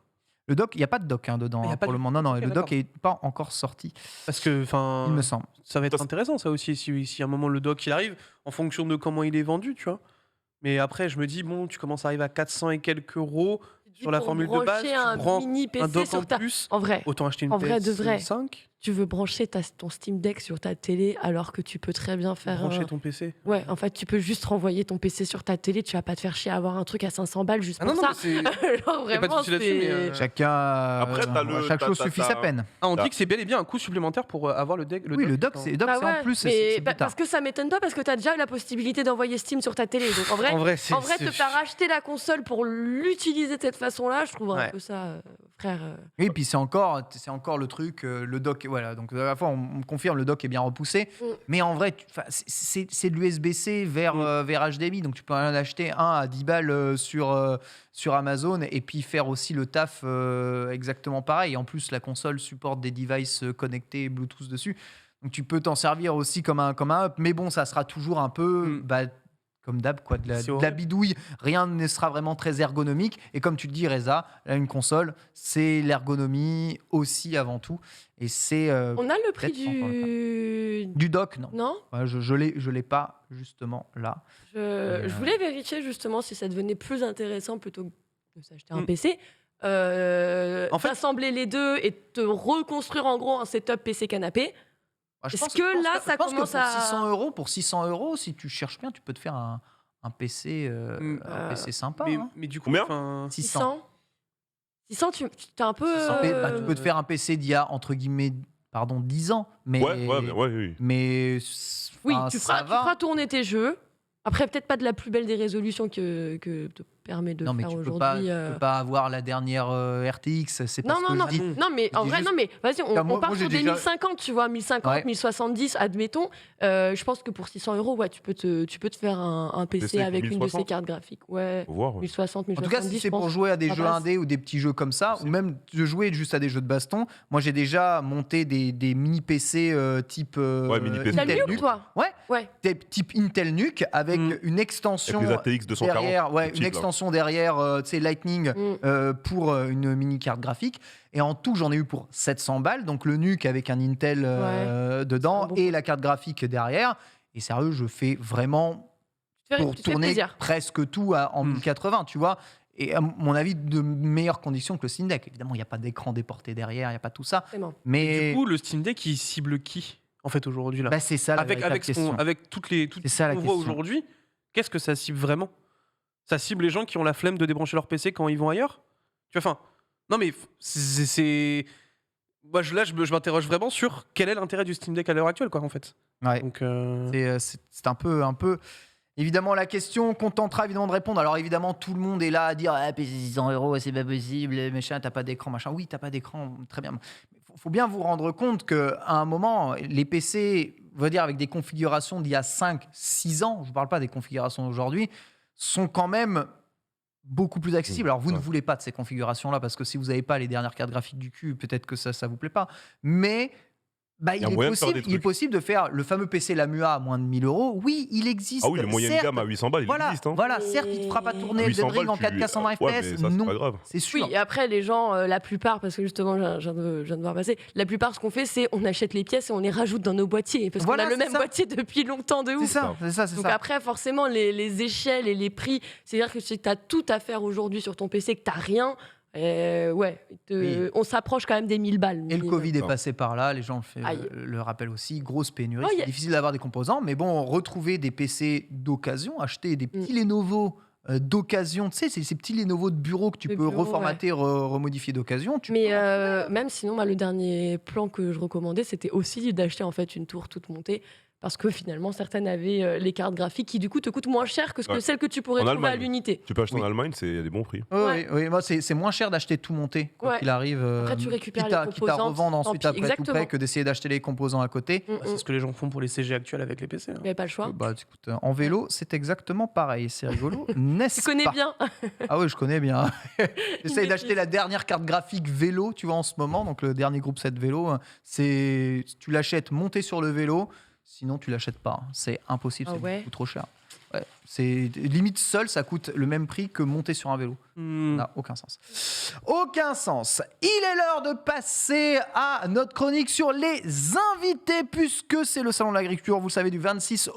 Le dock, il n'y a pas de dock dedans Il y a pas pour de- le moment. Non, Ok, le dock d'accord. n'est pas encore sorti, Parce que, il me semble. ça va être Ça, intéressant, ça aussi, si à un moment le dock il arrive, en fonction de comment il est vendu, tu vois. Mais après, je me dis, bon, tu commences à arriver à 400 et quelques euros sur la Pour formule de base, brancher tu un prends mini un PC dock en sur ta... plus, En vrai, autant acheter une En vrai, de vrai. PS5, tu veux brancher ton Steam Deck sur ta télé alors que tu peux très bien faire... brancher ton PC. Ouais, en fait, tu peux juste renvoyer ton PC sur ta télé, tu vas pas te faire chier à avoir un truc à 500 balles juste Ah pour non, non, ça. mais c'est... Genre, Y a pas de vraiment, souci là-dessus, mais, c'est... Chacun. Après, chaque chose suffit sa peine. Ah, on Ah. dit que c'est bel et bien un coût supplémentaire pour avoir le deck. Oui, le dock, c'est Bah en ouais, plus. mais C'est plus tard. parce que ça m'étonne pas, parce que tu as déjà la possibilité d'envoyer Steam sur ta télé. Donc en vrai, En vrai, te faire acheter la console pour l'utiliser de cette façon-là, je trouve un Ouais. peu ça, frère. Oui, puis c'est encore le truc, le dock. Voilà, donc à la fois, on me confirme, le dock est bien repoussé. Mm. Mais en vrai, c'est de l'USB-C vers HDMI. Donc tu peux en acheter un à 10 balles sur Amazon et puis faire aussi le taf exactement pareil. En plus, la console supporte des devices connectés Bluetooth dessus. Donc tu peux t'en servir aussi comme un up. Mais bon, ça sera toujours un peu comme d'hab, quoi, de C'est la horrible. bidouille. Rien ne sera vraiment très ergonomique. Et comme tu le dis, Reza, là, une console, c'est l'ergonomie aussi avant tout. Et c'est On a le prix peut-être encore le du dock, non. Non, Ouais, je l'ai pas justement là. je voulais vérifier justement si ça devenait plus intéressant plutôt que de s'acheter un Mm. PC. En fait- Assembler les deux et te reconstruire en gros un setup PC canapé. Bah, Est-ce pense que là, je ça pense que commence pour à- 600 €, si tu cherches bien, tu peux te faire un PC, un PC sympa. hein. Mais du coup, Combien enfin, 600. 600, tu as un peu. 600. Bah, tu peux te faire un PC d'il y a entre guillemets, 10 ans, mais Oui. mais Oui, enfin, tu ça feras va. tourner tes jeux. Après, peut-être pas de la plus belle des résolutions que te permet de Non, mais faire tu aujourd'hui. peux pas avoir la dernière RTX. C'est pas Non, ce non, que non, je dis. non, mais en dis vrai, juste- non, mais vas-y, Moi, on part j'ai sur des déjà- 1050, tu vois, 1050, Ouais. 1070, admettons. Je pense que pour 600 €, ouais, tu peux te faire un PC PC avec une de ces 1060. cartes graphiques. Ouais, Faut voir. 1060, En tout 1070. cas, si c'est je pense. pour jouer à des ça jeux passe. indés ou des petits jeux comme ça, ou même de jouer juste à des jeux de baston, moi j'ai déjà monté des mini PC type mini PC. T'as le Intel mieux, NUC. toi Ouais, type Intel NUC avec une extension Avec les ATX 240. derrière, les une petites, là. extension derrière, tu sais, Lightning pour une mini carte graphique. Et en tout, j'en ai eu pour 700 balles, donc le NUC avec un Intel dedans C'est un bon et la carte graphique derrière. Et sérieux, je fais vraiment pour Tu te fais tourner plaisir. presque tout en 1080, tu vois. Et à mon avis, de meilleures conditions que le Steam Deck. Évidemment, il n'y a pas d'écran déporté derrière, il n'y a pas tout ça. C'est bon. Mais du coup, le Steam Deck, il cible qui, en fait, aujourd'hui là bah, c'est ça la véritable question. avec toutes les C'est ça, la qu'on voit question. aujourd'hui, qu'est-ce que ça cible vraiment? Ça cible les gens qui ont la flemme de débrancher leur PC quand ils vont ailleurs? Tu vois, enfin, non mais c'est... Moi, je m'interroge vraiment sur quel est l'intérêt du Steam Deck à l'heure actuelle, quoi, en fait. Ouais. Donc, C'est un peu. Évidemment, la question qu'on tentera évidemment de répondre. Alors évidemment, tout le monde est là à dire PC 600 €, c'est pas possible, machin, t'as pas d'écran, machin. Oui, t'as pas d'écran, très bien. Faut bien vous rendre compte qu'à un moment, les PC, on va dire avec des configurations d'il y a 5-6 ans, je ne parle pas des configurations d'aujourd'hui, sont quand même beaucoup plus accessibles. Alors vous ne voulez pas de ces configurations-là parce que si vous n'avez pas les dernières cartes graphiques du cul, peut-être que ça ne vous plaît pas. Mais il y a moyen de faire des il est trucs. possible de faire le fameux PC Lamua à moins de 1000 €. Oui, il existe. Ah oui, le moyen de certes. gamme à 800 balles, il Voilà, existe. Hein. voilà, certes, il ne te fera pas tourner Elden 800 Ring en balles, 4K 120 ouais, mais FPS. ça, c'est Non, pas grave. c'est sûr. Oui, et après, les gens, la plupart, parce que justement, je viens de voir passer, la plupart, ce qu'on fait, c'est on achète les pièces et on les rajoute dans nos boîtiers. Parce Voilà, qu'on a le c'est même ça. boîtier depuis longtemps de C'est ouf. ça, c'est ça, c'est Donc ça. après, forcément, les échelles et les prix, c'est-à-dire que si tu as tout à faire aujourd'hui sur ton PC, que tu n'as rien, Oui. on s'approche quand même des 1000 balles. Et le Mais, Covid est passé par là, les gens Aïe. le rappellent aussi, grosse pénurie, Oh, c'est yeah. difficile d'avoir des composants, mais bon, retrouver des PC d'occasion, acheter des petits Lenovo d'occasion, tu sais, c'est ces petits Lenovo de bureau que tu De peux bureau, reformater, remodifier d'occasion. Tu Mais peux en trouver. même sinon, moi, le dernier plan que je recommandais, c'était aussi d'acheter en fait une tour toute montée. Parce que finalement, certaines avaient les cartes graphiques qui, du coup, te coûtent moins cher que celles que tu pourrais En trouver à Allemagne. l'unité. Tu peux acheter Oui. en Allemagne, il y a des bons prix. Oui, Ouais. oui, moi, c'est moins cher d'acheter tout monté, quoi Ouais. qu'il arrive. Après, tu récupères quitte à les composantes, revendre tant ensuite pis. après tout Exactement. près que d'essayer d'acheter les composants à côté. c'est ce que les gens font pour les CG actuels avec les PC. hein. Il n'y avait pas le choix. Bah, écoute, en vélo, c'est exactement pareil. C'est rigolo, n'est-ce Tu connais pas bien. Ah oui, je connais bien. J'essaye Il d'acheter maîtrise. la dernière carte graphique vélo, tu vois, en ce moment. Donc, le dernier groupe 7 vélo, tu l'achètes monté sur le vélo. Sinon, tu l'achètes pas. C'est impossible, Ah c'est ouais. beaucoup trop cher. Ouais, c'est limite seul, ça coûte le même prix que monter sur un vélo. Ça n'a aucun sens. Aucun sens. Il est l'heure de passer à notre chronique sur les invités, puisque c'est le Salon de l'Agriculture, vous le savez, du 26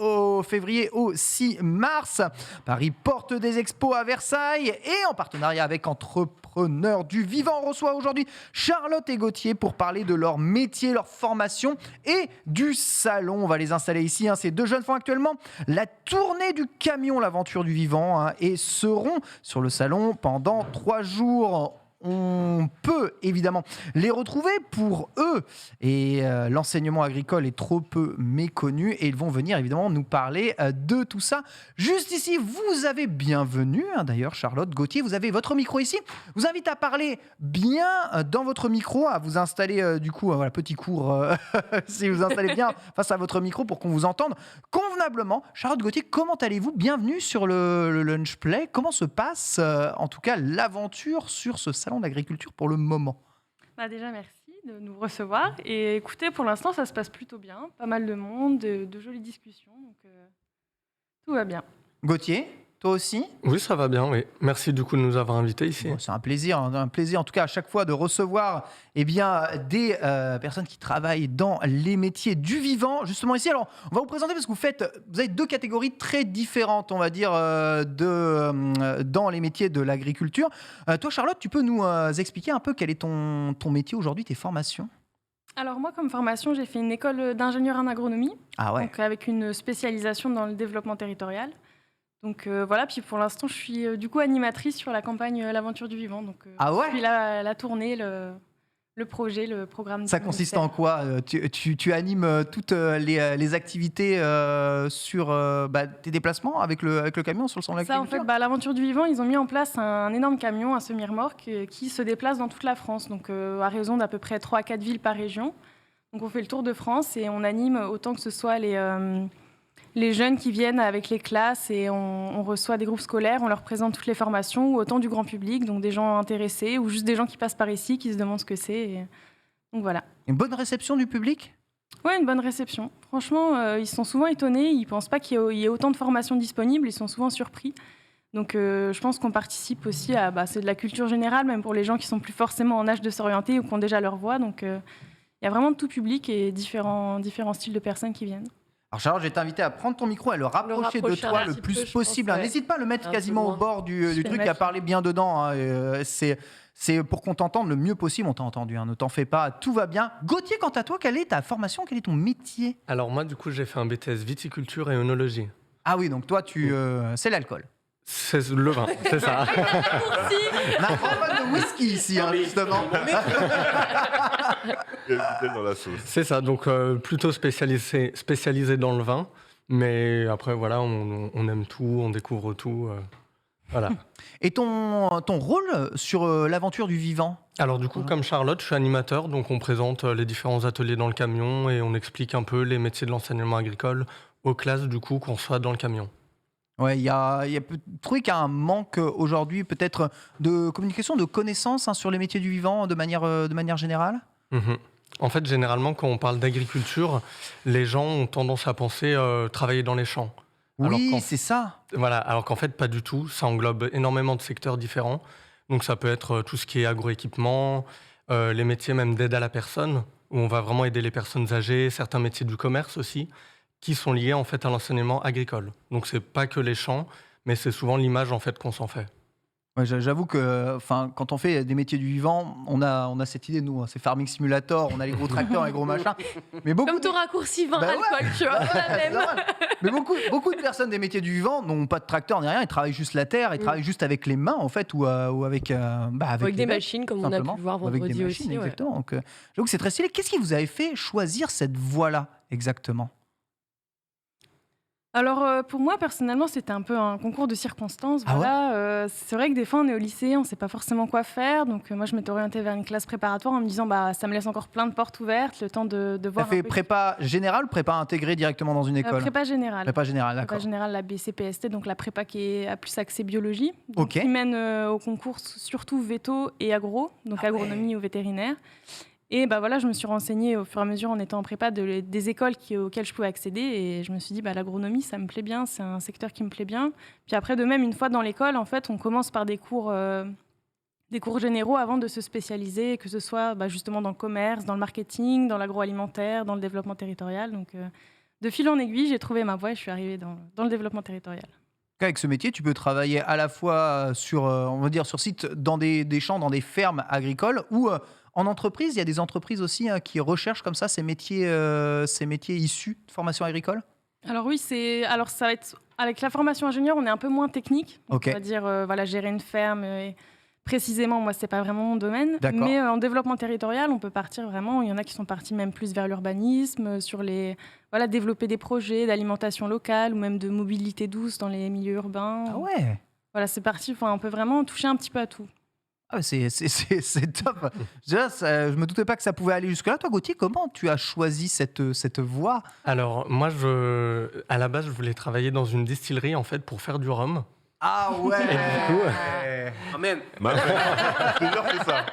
février au 6 mars. Paris porte des expos à Versailles et en partenariat avec Entrepreneurs du Vivant, on reçoit aujourd'hui Charlotte et Gauthier pour parler de leur métier, leur formation et du salon. On va les installer ici. Ces deux jeunes font actuellement la tournée du camion, l'aventure du vivant, et seront sur le salon pendant 3 jours. On peut évidemment les retrouver pour eux. Et l'enseignement agricole est trop peu méconnu et ils vont venir évidemment nous parler de tout ça. Juste ici, vous avez bienvenue. D'ailleurs, Charlotte, Gauthier, vous avez votre micro ici. Je vous invite à parler bien dans votre micro, à vous installer du coup, voilà, petit cours, si vous installez bien face à votre micro pour qu'on vous entende convenablement. Charlotte, Gauthier, comment allez-vous? Bienvenue sur le Lunch Play. Comment se passe en tout cas l'aventure sur ce salon d'agriculture pour le moment? Déjà, merci de nous recevoir. Et écoutez, pour l'instant, ça se passe plutôt bien. Pas mal de monde, de jolies discussions. Donc, tout va bien. Gauthier, toi aussi? Oui, ça va bien, oui. Merci du coup de nous avoir invités ici. Bon, c'est un plaisir en tout cas à chaque fois de recevoir des personnes qui travaillent dans les métiers du vivant, justement ici. Alors, on va vous présenter parce que vous avez 2 catégories très différentes, on va dire, dans les métiers de l'agriculture. Toi, Charlotte, tu peux nous expliquer un peu quel est ton métier aujourd'hui, tes formations? Alors moi, comme formation, j'ai fait une école d'ingénieur en agronomie, donc avec une spécialisation dans le développement territorial. Donc voilà, puis pour l'instant, je suis du coup animatrice sur la campagne L'Aventure du Vivant. Donc je suis la tournée, le projet, le programme. Ça consiste en quoi? Tu animes toutes les activités sur tes déplacements avec le camion sur le salon de l'agriculture? Ça, en fait, l'Aventure du Vivant, ils ont mis en place un énorme camion, un semi-remorque, qui se déplace dans toute la France, donc à raison d'à peu près 3 à 4 villes par région. Donc on fait le tour de France et on anime autant que ce soit les jeunes qui viennent avec les classes et on reçoit des groupes scolaires, on leur présente toutes les formations, ou autant du grand public, donc des gens intéressés, ou juste des gens qui passent par ici, qui se demandent ce que c'est. Donc voilà. Une bonne réception du public? Oui, une bonne réception. Franchement, ils sont souvent étonnés, ils ne pensent pas qu'il y ait autant de formations disponibles, ils sont souvent surpris. Donc je pense qu'on participe aussi à... c'est de la culture générale, même pour les gens qui ne sont plus forcément en âge de s'orienter ou qui ont déjà leur voix. Donc il y a vraiment de tout public et différents styles de personnes qui viennent. Alors Charlotte, je vais t'inviter à prendre ton micro et le rapprocher de toi le plus possible. N'hésite pas à le mettre quasiment au bord du truc et à parler bien dedans. C'est pour qu'on t'entende le mieux possible. On t'a entendu, ne t'en fais pas, tout va bien. Gauthier, quant à toi, quelle est ta formation? Quel est ton métier? Alors moi, du coup, j'ai fait un BTS viticulture et œnologie. Ah oui, donc toi, c'est l'alcool. C'est le vin, c'est ça. On a un grand fan de whisky ici, justement. Dans la sauce. C'est ça, donc plutôt spécialisé dans le vin. Mais après, voilà, on aime tout, on découvre tout. Voilà. Et ton rôle sur l'aventure du vivant? Alors du coup, comme Charlotte, je suis animateur, donc on présente les différents ateliers dans le camion et on explique un peu les métiers de l'enseignement agricole aux classes du coup qu'on soit dans le camion. Ouais, il y a trouvé qu'il y a un manque aujourd'hui peut-être de communication, de connaissances sur les métiers du vivant de manière générale. En fait, généralement, quand on parle d'agriculture, les gens ont tendance à penser travailler dans les champs. Oui, c'est ça. Voilà, alors qu'en fait, pas du tout. Ça englobe énormément de secteurs différents. Donc ça peut être tout ce qui est agroéquipement, les métiers même d'aide à la personne, où on va vraiment aider les personnes âgées, certains métiers du commerce aussi, qui sont liés en fait à l'enseignement agricole. Donc c'est pas que les champs, mais c'est souvent l'image en fait qu'on s'en fait. Ouais, j'avoue que quand on fait des métiers du vivant, on a cette idée, nous, c'est Farming Simulator, on a les gros tracteurs, les gros machins. Mais Comme ton raccourci vin alcool, tu vois, la même. Mais beaucoup de personnes des métiers du vivant n'ont pas de tracteur ni rien, ils travaillent juste la terre, ils travaillent juste avec les mains en fait, ou avec des machines, comme on a pu le voir vendredi avec des machines, aussi. Exactement. Donc, j'avoue que c'est très stylé. Qu'est-ce qui vous avait fait choisir cette voie-là exactement? Alors, pour moi, personnellement, c'était un peu un concours de circonstances. Voilà. C'est vrai que des fois, on est au lycée, on ne sait pas forcément quoi faire. Donc, moi, je m'étais orientée vers une classe préparatoire en me disant ça me laisse encore plein de portes ouvertes, le temps de voir. Tu as fait prépa générale ou prépa intégrée directement dans une école? Prépa générale. Prépa générale, d'accord. Prépa générale, la BCPST, donc la prépa qui est à plus axée biologie. Donc, qui mène au concours surtout véto et agro, donc agronomie ou vétérinaire. Et voilà, je me suis renseignée au fur et à mesure en étant en prépa des écoles auxquelles je pouvais accéder. Et je me suis dit, l'agronomie, ça me plaît bien, c'est un secteur qui me plaît bien. Puis après, de même, une fois dans l'école, en fait, on commence par des cours généraux avant de se spécialiser, que ce soit justement dans le commerce, dans le marketing, dans l'agroalimentaire, dans le développement territorial. Donc, de fil en aiguille, j'ai trouvé ma voie et je suis arrivée dans le développement territorial. Avec ce métier, tu peux travailler à la fois sur site, dans des champs, dans des fermes agricoles ou en entreprise. Il y a des entreprises aussi qui recherchent comme ça ces métiers issus de formation agricole. Alors oui, ça va être avec la formation ingénieur, on est un peu moins technique. Donc on va dire gérer une ferme. Précisément, moi, c'est pas vraiment mon domaine. D'accord. Mais en développement territorial, on peut partir vraiment. Il y en a qui sont partis même plus vers l'urbanisme, sur développer des projets d'alimentation locale ou même de mobilité douce dans les milieux urbains. Ah ouais. Voilà, c'est parti. On peut vraiment toucher un petit peu à tout. Ah, c'est top. Je me doutais pas que ça pouvait aller jusque-là. Toi, Gauthier, comment tu as choisi cette voie ? Alors, moi, à la base, je voulais travailler dans une distillerie, en fait, pour faire du rhum. Ah ouais. Et du coup, Amen. C'est ça.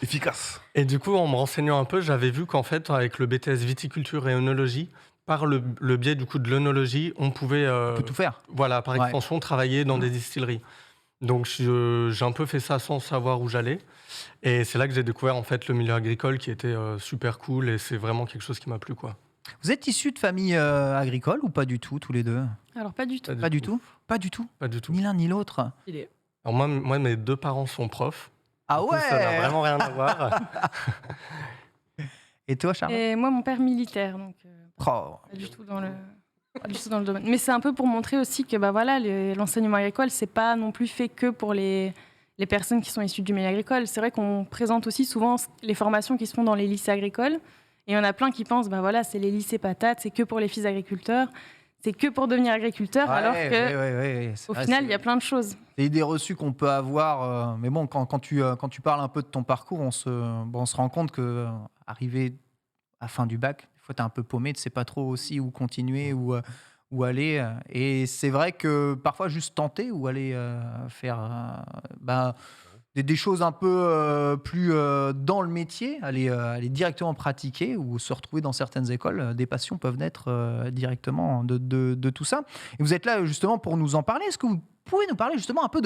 Efficace. Et du coup, en me renseignant un peu, j'avais vu qu'en fait, avec le BTS viticulture et œnologie, par le biais du coup de l'œnologie, on pouvait On peut tout faire. Voilà, par extension, travailler dans des distilleries. Donc j'ai un peu fait ça sans savoir où j'allais. Et c'est là que j'ai découvert en fait le milieu agricole qui était super cool et c'est vraiment quelque chose qui m'a plu, quoi. Vous êtes issus de famille agricole ou pas du tout, tous les deux ? Alors, pas du tout. Pas du tout. Pas du tout. Ni l'un ni l'autre. Alors moi, mes deux parents sont profs. Ah Du coup, ouais. ça n'a vraiment rien à voir. Et toi, Charles ? Et moi, mon père militaire, donc pas du tout dans le domaine. Mais c'est un peu pour montrer aussi que l'enseignement agricole, c'est pas non plus fait que pour les personnes qui sont issues du milieu agricole. C'est vrai qu'on présente aussi souvent les formations qui se font dans les lycées agricoles. Et il y en a plein qui pensent, c'est les lycées patates, c'est que pour les fils agriculteurs, c'est que pour devenir agriculteur, alors qu'au final, il y a plein de choses. C'est l'idée reçue qu'on peut avoir. Mais bon, quand tu parles un peu de ton parcours, on se rend compte que arrivé à la fin du bac, des fois, tu es un peu paumé, tu ne sais pas trop aussi où continuer, où aller. Et c'est vrai que parfois, juste tenter ou aller faire des choses un peu plus dans le métier, aller directement pratiquer ou se retrouver dans certaines écoles, des passions peuvent naître directement de tout ça. Et vous êtes là justement pour nous en parler. Est-ce que vous pouvez nous parler justement un peu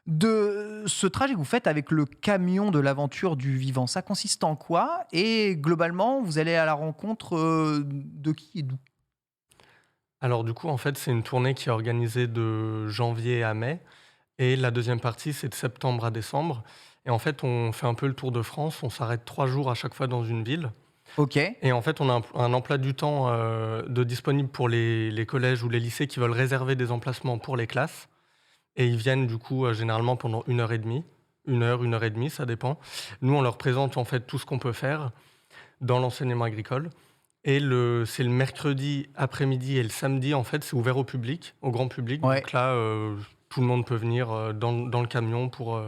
de ce trajet que vous faites avec le camion de l'aventure du vivant ? Ça consiste en quoi ? Et globalement, vous allez à la rencontre de qui et d'où ? Alors du coup, en fait, c'est une tournée qui est organisée de janvier à mai. Et la deuxième partie, c'est de septembre à décembre. Et en fait, on fait un peu le tour de France. On s'arrête 3 jours à chaque fois dans une ville. Ok. Et en fait, on a un emploi du temps disponible pour les collèges ou les lycées qui veulent réserver des emplacements pour les classes. Et ils viennent du coup généralement pendant 1h30. 1h et demie, ça dépend. Nous, on leur présente en fait tout ce qu'on peut faire dans l'enseignement agricole. Et c'est le mercredi après-midi et le samedi, en fait, c'est ouvert au public, au grand public. Ouais. Donc là, tout le monde peut venir dans le camion pour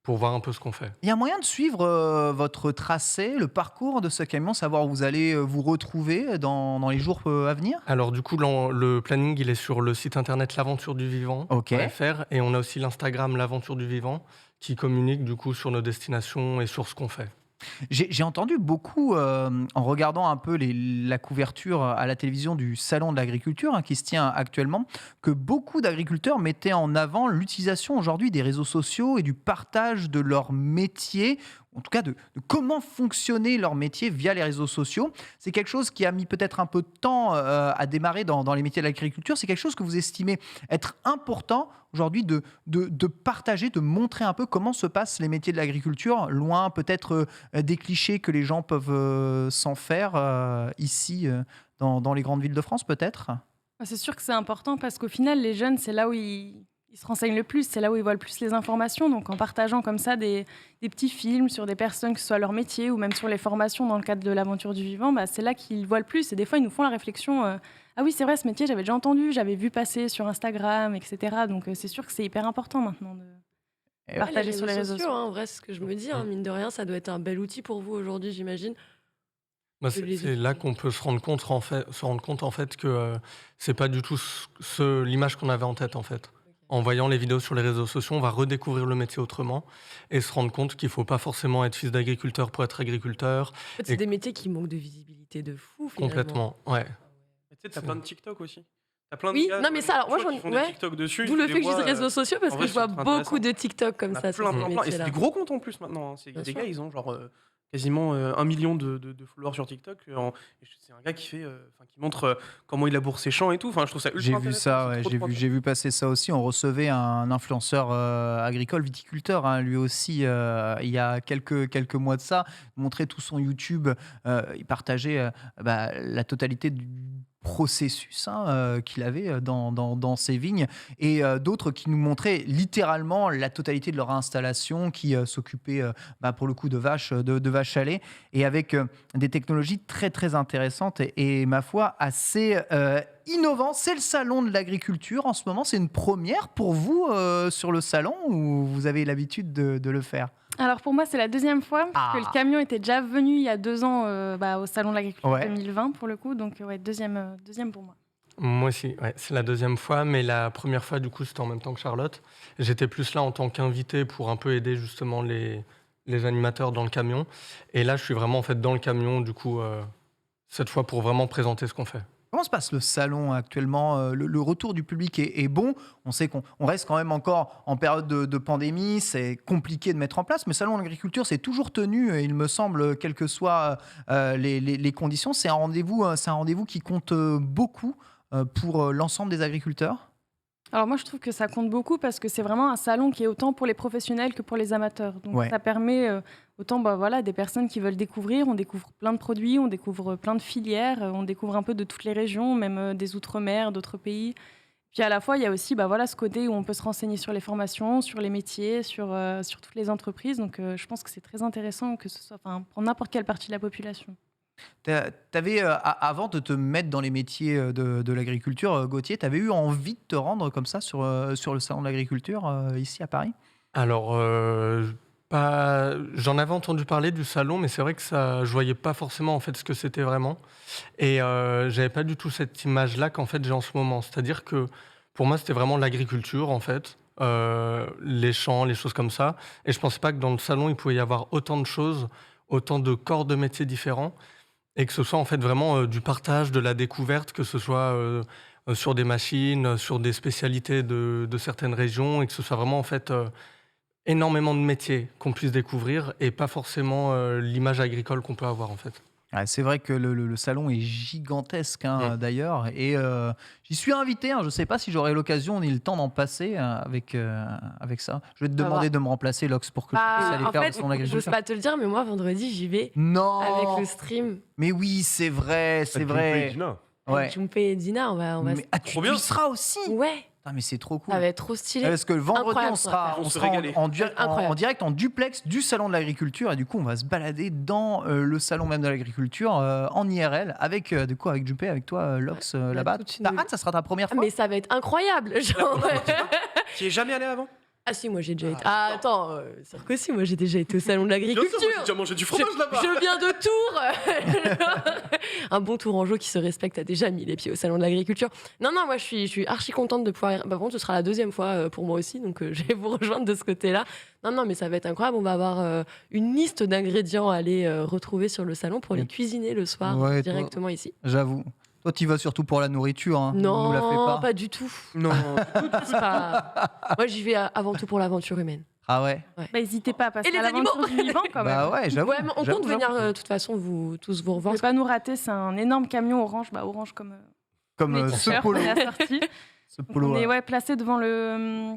voir un peu ce qu'on fait. Il y a moyen de suivre votre tracé, le parcours de ce camion, savoir où vous allez vous retrouver dans les jours à venir ? Alors du coup, le planning, il est sur le site internet l'aventureduvivant.fr et on a aussi l'Instagram L'Aventure du Vivant qui communique du coup sur nos destinations et sur ce qu'on fait. J'ai entendu beaucoup, en regardant un peu la couverture à la télévision du Salon de l'agriculture qui se tient actuellement, que beaucoup d'agriculteurs mettaient en avant l'utilisation aujourd'hui des réseaux sociaux et du partage de leur métier, en tout cas de comment fonctionnait leur métier via les réseaux sociaux. C'est quelque chose qui a mis peut-être un peu de temps à démarrer dans les métiers de l'agriculture. C'est quelque chose que vous estimez être important aujourd'hui de partager, de montrer un peu comment se passent les métiers de l'agriculture, loin peut-être des clichés que les gens peuvent s'en faire ici dans les grandes villes de France peut-être ? C'est sûr que c'est important parce qu'au final, les jeunes, c'est là où ils se renseignent le plus, c'est là où ils voient le plus les informations. Donc en partageant comme ça des petits films sur des personnes, que ce soit leur métier ou même sur les formations dans le cadre de l'aventure du vivant, c'est là qu'ils voient le plus. Et des fois, ils nous font la réflexion ah oui, c'est vrai, ce métier, j'avais déjà entendu, j'avais vu passer sur Instagram, etc. Donc c'est sûr que c'est hyper important maintenant de partager sur les réseaux sociaux. En vrai, c'est ce que je me dis. Mine de rien, ça doit être un bel outil pour vous aujourd'hui, j'imagine. C'est là qu'on peut se rendre compte en fait que c'est pas du tout l'image qu'on avait en tête en fait. En voyant les vidéos sur les réseaux sociaux, on va redécouvrir le métier autrement et se rendre compte qu'il ne faut pas forcément être fils d'agriculteur pour être agriculteur. En fait, c'est des métiers qui manquent de visibilité de fou, finalement. Complètement, ouais. Tu sais, t'as plein de TikTok aussi. T'as plein de Oui, gars, non, mais ça, alors moi, qui font des TikTok dessus. D'où le fait que je dise réseaux sociaux, parce en que vrai, je vois c'est très beaucoup intéressant. de TikTok comme ça sur ces Et c'est métiers-là. des gros comptes en plus maintenant. Il y a Bien des sûr. gars, ils ont genre quasiment 1 million de followers sur TikTok. C'est un gars qui montre comment il laboure ses champs et tout. Enfin, je trouve ça ultra J'ai vu intéressant, ça, c'est ouais, trop j'ai vu passer ça aussi. On recevait un influenceur agricole, viticulteur, hein, lui aussi, il y a quelques mois de ça, montrait tout son YouTube. Il partageait la totalité du processus qu'il avait dans ses vignes, et d'autres qui nous montraient littéralement la totalité de leur installation, qui s'occupaient pour le coup de vaches à lait, et avec des technologies très très intéressantes et ma foi assez innovant. C'est le salon de l'agriculture en ce moment. C'est une première pour vous sur le salon, ou vous avez l'habitude de le faire? Alors pour moi, c'est la deuxième fois, parce que le camion était déjà venu il y a 2 ans au Salon de l'Agriculture 2020 pour le coup, donc deuxième pour moi. Moi aussi, ouais, c'est la deuxième fois, mais la première fois, du coup, c'était en même temps que Charlotte. J'étais plus là en tant qu'invité pour un peu aider justement les animateurs dans le camion. Et là, je suis vraiment en fait dans le camion, du coup, cette fois pour vraiment présenter ce qu'on fait. Comment se passe le salon actuellement? Le retour du public est bon. On sait qu'on reste quand même encore en période de pandémie. C'est compliqué de mettre en place. Mais le salon de l'agriculture, c'est toujours tenu, il me semble, quelles que soient les conditions. C'est un rendez-vous qui compte beaucoup pour l'ensemble des agriculteurs. Alors moi, je trouve que ça compte beaucoup parce que c'est vraiment un salon qui est autant pour les professionnels que pour les amateurs. Donc ça permet autant des personnes qui veulent découvrir. On découvre plein de produits, on découvre plein de filières, on découvre un peu de toutes les régions, même des outre-mer, d'autres pays. Puis à la fois, il y a aussi ce côté où on peut se renseigner sur les formations, sur les métiers, sur toutes les entreprises. Donc je pense que c'est très intéressant que ce soit pour n'importe quelle partie de la population. T'avais, avant de te mettre dans les métiers de l'agriculture, Gauthier, tu avais eu envie de te rendre comme ça sur le salon de l'agriculture ici à Paris? Alors, j'en avais entendu parler du salon, mais c'est vrai que je voyais pas forcément en fait ce que c'était vraiment. Et j'avais pas du tout cette image-là qu'en fait j'ai en ce moment. C'est-à-dire que pour moi, c'était vraiment l'agriculture en fait, les champs, les choses comme ça. Et je pensais pas que dans le salon, il pouvait y avoir autant de choses, autant de corps de métiers différents. Et que ce soit en fait vraiment du partage, de la découverte, que ce soit sur des machines, sur des spécialités de certaines régions, et que ce soit vraiment en fait énormément de métiers qu'on puisse découvrir, et pas forcément l'image agricole qu'on peut avoir en fait. C'est vrai que le salon est gigantesque d'ailleurs, et j'y suis invité. Je ne sais pas si j'aurai l'occasion ni le temps d'en passer avec ça. Je vais te demander de me remplacer, Lox, pour que je puisse aller faire le salon de l'agriculture. Je n'ose pas te le dire, mais moi, vendredi, j'y vais Non. avec le stream. Mais oui, c'est vrai, c'est vrai. Avec Jumpé et Dina, on va mais, tu y seras aussi? Ouais. Ah, mais c'est trop cool. Ça va être trop stylé. Parce que le vendredi, Incroyable, on sera en direct, en duplex du salon de l'agriculture, et du coup, on va se balader dans le salon même de l'agriculture en IRL avec Jumpé, avec toi, Lox, là-bas. T'as hâte, ça sera ta première fois? Mais ça va être incroyable. Genre... Tu es jamais allé avant? Ah si, moi j'ai déjà été. Ah attends, c'est que si, moi j'ai déjà été au salon de l'agriculture. J'ai déjà mangé du fromage là-bas. Je viens de Tours. Un bon Tourangeau qui se respecte a déjà mis les pieds au salon de l'agriculture. Non, moi je suis archi contente de pouvoir. Par contre, ce sera la deuxième fois pour moi aussi, donc je vais vous rejoindre de ce côté-là. Non, mais ça va être incroyable. On va avoir une liste d'ingrédients à aller retrouver sur le salon pour les cuisiner le soir directement ici. J'avoue. Toi, tu vas surtout pour la nourriture, hein. Non, nous la fais pas. Du tout. Non. Moi, j'y vais avant tout pour l'aventure humaine. Ah ouais? N'hésitez pas à passer à l'aventure du vivant quand même. Bah ouais, j'avoue. Ouais, mais on compte venir de toute façon tous vous revoir. Ne pas nous rater, c'est un énorme camion orange, orange comme ce polo. Ce polo. On est placé devant le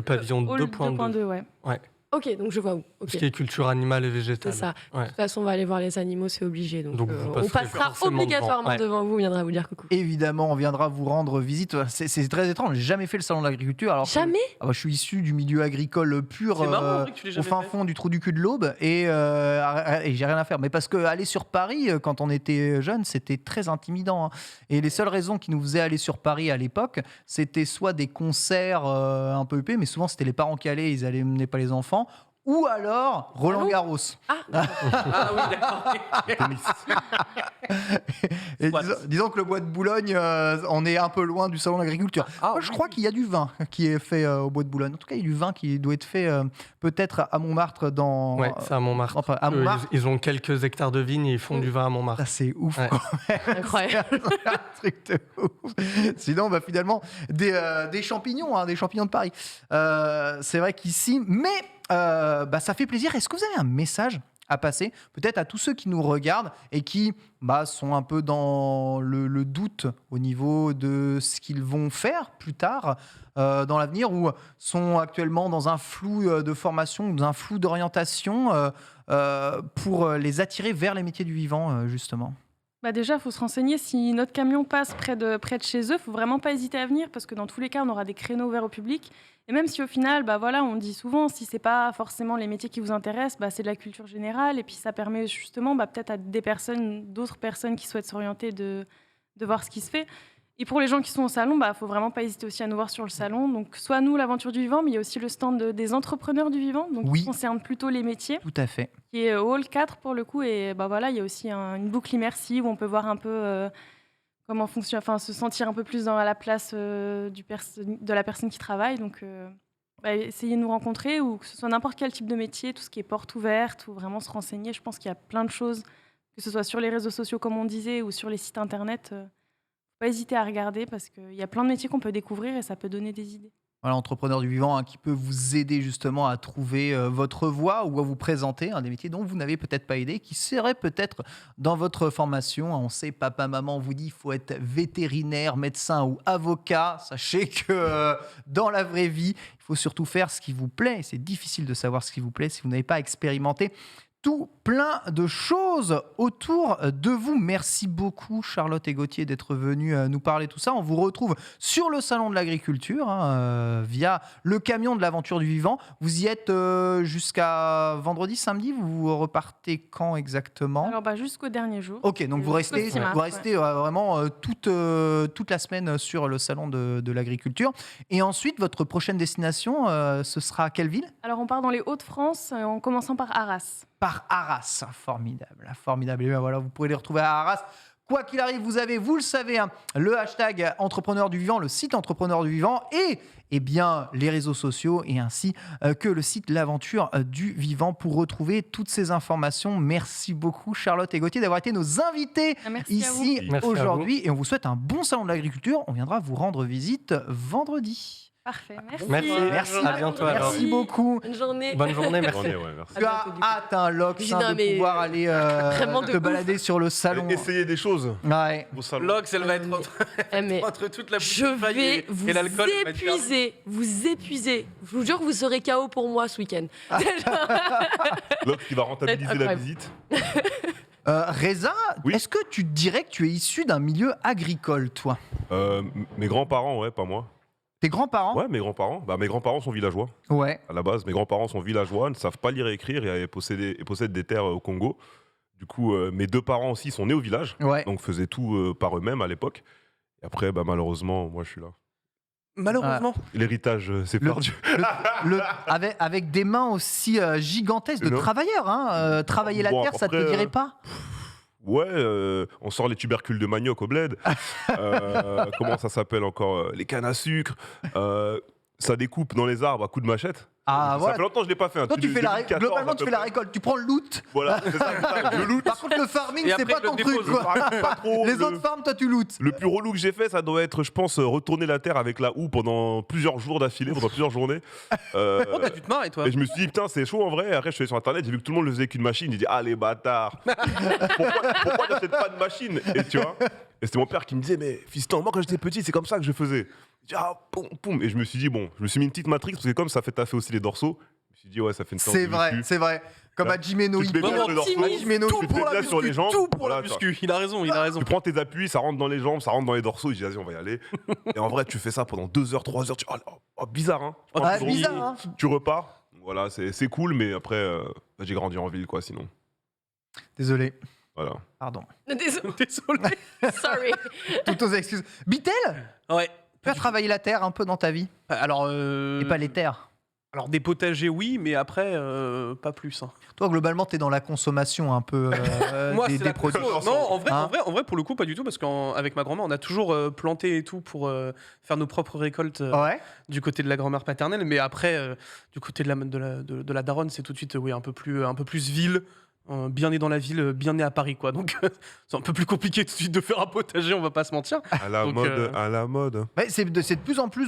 pavillon 2.2. Ouais. Ok, donc je vois où. Okay. Ce qui est culture animale et végétale. C'est ça. De toute façon, on va aller voir les animaux, c'est obligé. Donc on passera forcément obligatoirement devant vous, on viendra vous dire coucou. Évidemment, on viendra vous rendre visite. C'est très étrange, j'ai jamais fait le salon de l'agriculture. Alors jamais je suis issu du milieu agricole pur, au fin fond du trou du cul de l'Aube, et j'ai rien à faire. Mais parce qu'aller sur Paris, quand on était jeune, c'était très intimidant. Et les seules raisons qui nous faisaient aller sur Paris à l'époque, c'était soit des concerts un peu huppés, mais souvent c'était les parents qui allaient, ils n'amenaient pas les enfants, ou alors Roland Garros. Ah oui, d'accord. Et disons que le bois de Boulogne, on est un peu loin du salon de l'agriculture. Moi, je crois qu'il y a du vin qui est fait au bois de Boulogne. En tout cas, il y a du vin qui doit être fait peut-être à Montmartre. Ouais, c'est à Montmartre. Enfin, à Montmartre. Ils ont quelques hectares de vignes et ils font du vin à Montmartre. Ça, c'est ouf. Ouais. Quand même. Incroyable. C'est un truc de ouf. Sinon, finalement, des champignons, des champignons de Paris. C'est vrai qu'ici, mais ça fait plaisir. Est-ce que vous avez un message à passer, peut-être à tous ceux qui nous regardent et qui sont un peu dans le doute au niveau de ce qu'ils vont faire plus tard dans l'avenir, ou sont actuellement dans un flou de formation, dans un flou d'orientation, pour les attirer vers les métiers du vivant, justement? Déjà, il faut se renseigner. Si notre camion passe près de chez eux, il ne faut vraiment pas hésiter à venir parce que dans tous les cas, on aura des créneaux ouverts au public. Et même si au final, on dit souvent, si ce n'est pas forcément les métiers qui vous intéressent, c'est de la culture générale. Et puis ça permet justement peut-être à d'autres personnes qui souhaitent s'orienter de voir ce qui se fait. Et pour les gens qui sont au salon, faut vraiment pas hésiter aussi à nous voir sur le salon. Donc, soit nous, l'aventure du vivant, mais il y a aussi le stand des entrepreneurs du vivant, donc qui concerne plutôt les métiers. Tout à fait. Qui est au hall 4 pour le coup. Et il y a aussi une boucle immersive où on peut voir un peu comment fonctionne, se sentir un peu plus dans la place de la personne qui travaille. Donc, essayez de nous rencontrer, ou que ce soit n'importe quel type de métier, tout ce qui est porte ouverte, ou vraiment se renseigner. Je pense qu'il y a plein de choses, que ce soit sur les réseaux sociaux, comme on disait, ou sur les sites internet. Pas hésiter à regarder parce qu'il y a plein de métiers qu'on peut découvrir et ça peut donner des idées. Voilà, entrepreneur du vivant, qui peut vous aider justement à trouver votre voie ou à vous présenter des métiers dont vous n'avez peut-être pas idée, qui seraient peut-être dans votre formation. On sait, papa, maman vous dit il faut être vétérinaire, médecin ou avocat. Sachez que dans la vraie vie, il faut surtout faire ce qui vous plaît. C'est difficile de savoir ce qui vous plaît si vous n'avez pas expérimenté tout plein de choses autour de vous. Merci beaucoup Charlotte et Gauthier d'être venus nous parler de tout ça. On vous retrouve sur le salon de l'agriculture via le camion de l'aventure du vivant. Vous y êtes jusqu'à vendredi, samedi. Vous repartez quand exactement? Alors jusqu'au dernier jour. Ok, donc vous restez vraiment toute la semaine sur le salon de l'agriculture. Et ensuite, votre prochaine destination, ce sera quelle ville? Alors on part dans les Hauts-de-France en commençant par Arras. Par Arras, formidable. Et bien voilà, vous pourrez les retrouver à Arras. Quoi qu'il arrive, vous avez, vous le savez, le hashtag Entrepreneur du Vivant, le site Entrepreneur du Vivant et bien les réseaux sociaux, et ainsi que le site L'Aventure du Vivant pour retrouver toutes ces informations. Merci beaucoup Charlotte et Gauthier d'avoir été nos invités ici aujourd'hui, et on vous souhaite un bon salon de l'agriculture. On viendra vous rendre visite vendredi. Parfait, merci. À bientôt alors. Merci beaucoup. Bonne journée. Bonne journée, merci. Tu as hâte, Lox, de pouvoir aller te balader sur le salon. Essayer des choses. Ouais. Lox, elle va être entre toute la je vais vous épuiser. Je vous jure que vous serez KO pour moi ce week-end. Lox qui va rentabiliser la visite. Reza, est-ce que tu dirais que tu es issu d'un milieu agricole, toi? Mes grands-parents, ouais, pas moi. Tes grands-parents? Ouais, mes grands-parents. Mes grands-parents sont villageois. Ouais. À la base, mes grands-parents sont villageois, ne savent pas lire et écrire et possèdent des terres au Congo. Du coup, mes deux parents aussi sont nés au village, donc faisaient tout par eux-mêmes à l'époque. Et après, malheureusement, moi, je suis là. Malheureusement. L'héritage, c'est perdu. Avec des mains aussi gigantesques de travailleurs. Travailler la terre, ça te dirait pas? Ouais, on sort les tubercules de manioc au bled. Comment ça s'appelle encore? Les cannes à sucre. Ça découpe dans les arbres à coups de machette. Ça fait longtemps que je l'ai pas fait. Toi, globalement, tu fais la récolte. Tu prends le loot. Voilà, c'est ça, je loot. Par contre, le farming, c'est pas ton truc. Pas trop. Les autres farms, toi, tu lootes. Le plus relou que j'ai fait, ça doit être, je pense, retourner la terre avec la houe pendant plusieurs jours d'affilée, pendant plusieurs journées. Tu te marres, et toi? Et je me suis dit, putain, c'est chaud en vrai. Après, je suis allé sur internet, j'ai vu que tout le monde le faisait avec une machine. J'ai dit, ah, les bâtards. Pourquoi n'achètes pas de machine? Et tu vois, et c'était mon père qui me disait, mais fiston, moi, quand j'étais petit, c'est comme ça que je faisais. Je dis, poum. Et je me suis dit, je me suis mis une petite matrix parce que comme ça fait taffer aussi les dorsaux. Je me suis dit, ouais, ça fait une séance de muscu. C'est vrai. Comme à Jimeno, tout pour la muscu, les jambes. Tout pour la muscu. Il a raison. Tu prends tes appuis, ça rentre dans les jambes, ça rentre dans les dorsaux. Je dis, vas-y, on va y aller. Et en vrai, tu fais ça pendant 2 heures, 3 heures. Bizarre, hein. Bizarre, hein. Tu repars. Voilà, c'est cool, mais après, j'ai grandi en ville, quoi, sinon. Désolé. Voilà. Pardon. Désolé. Sorry. Toutes nos excuses. Bitel? Ouais. Tu as travaillé la terre un peu dans ta vie? Alors. Et pas les terres. Alors des potagers, oui, mais après, pas plus. Hein. Toi, globalement, t'es dans la consommation un peu Moi, c'est des la produits. Non, Hein en vrai, pour le coup, pas du tout, parce qu'avec ma grand-mère, on a toujours planté et tout pour faire nos propres récoltes Ouais. du côté de la grand-mère paternelle. Mais après, du côté de la daronne, c'est tout de suite oui, un peu plus ville. Bien né dans la ville, bien né à Paris, quoi. Donc, c'est un peu plus compliqué tout de suite de faire un potager, on va pas se mentir. À la Donc, mode, à la mode. Ouais, c'est de plus en plus,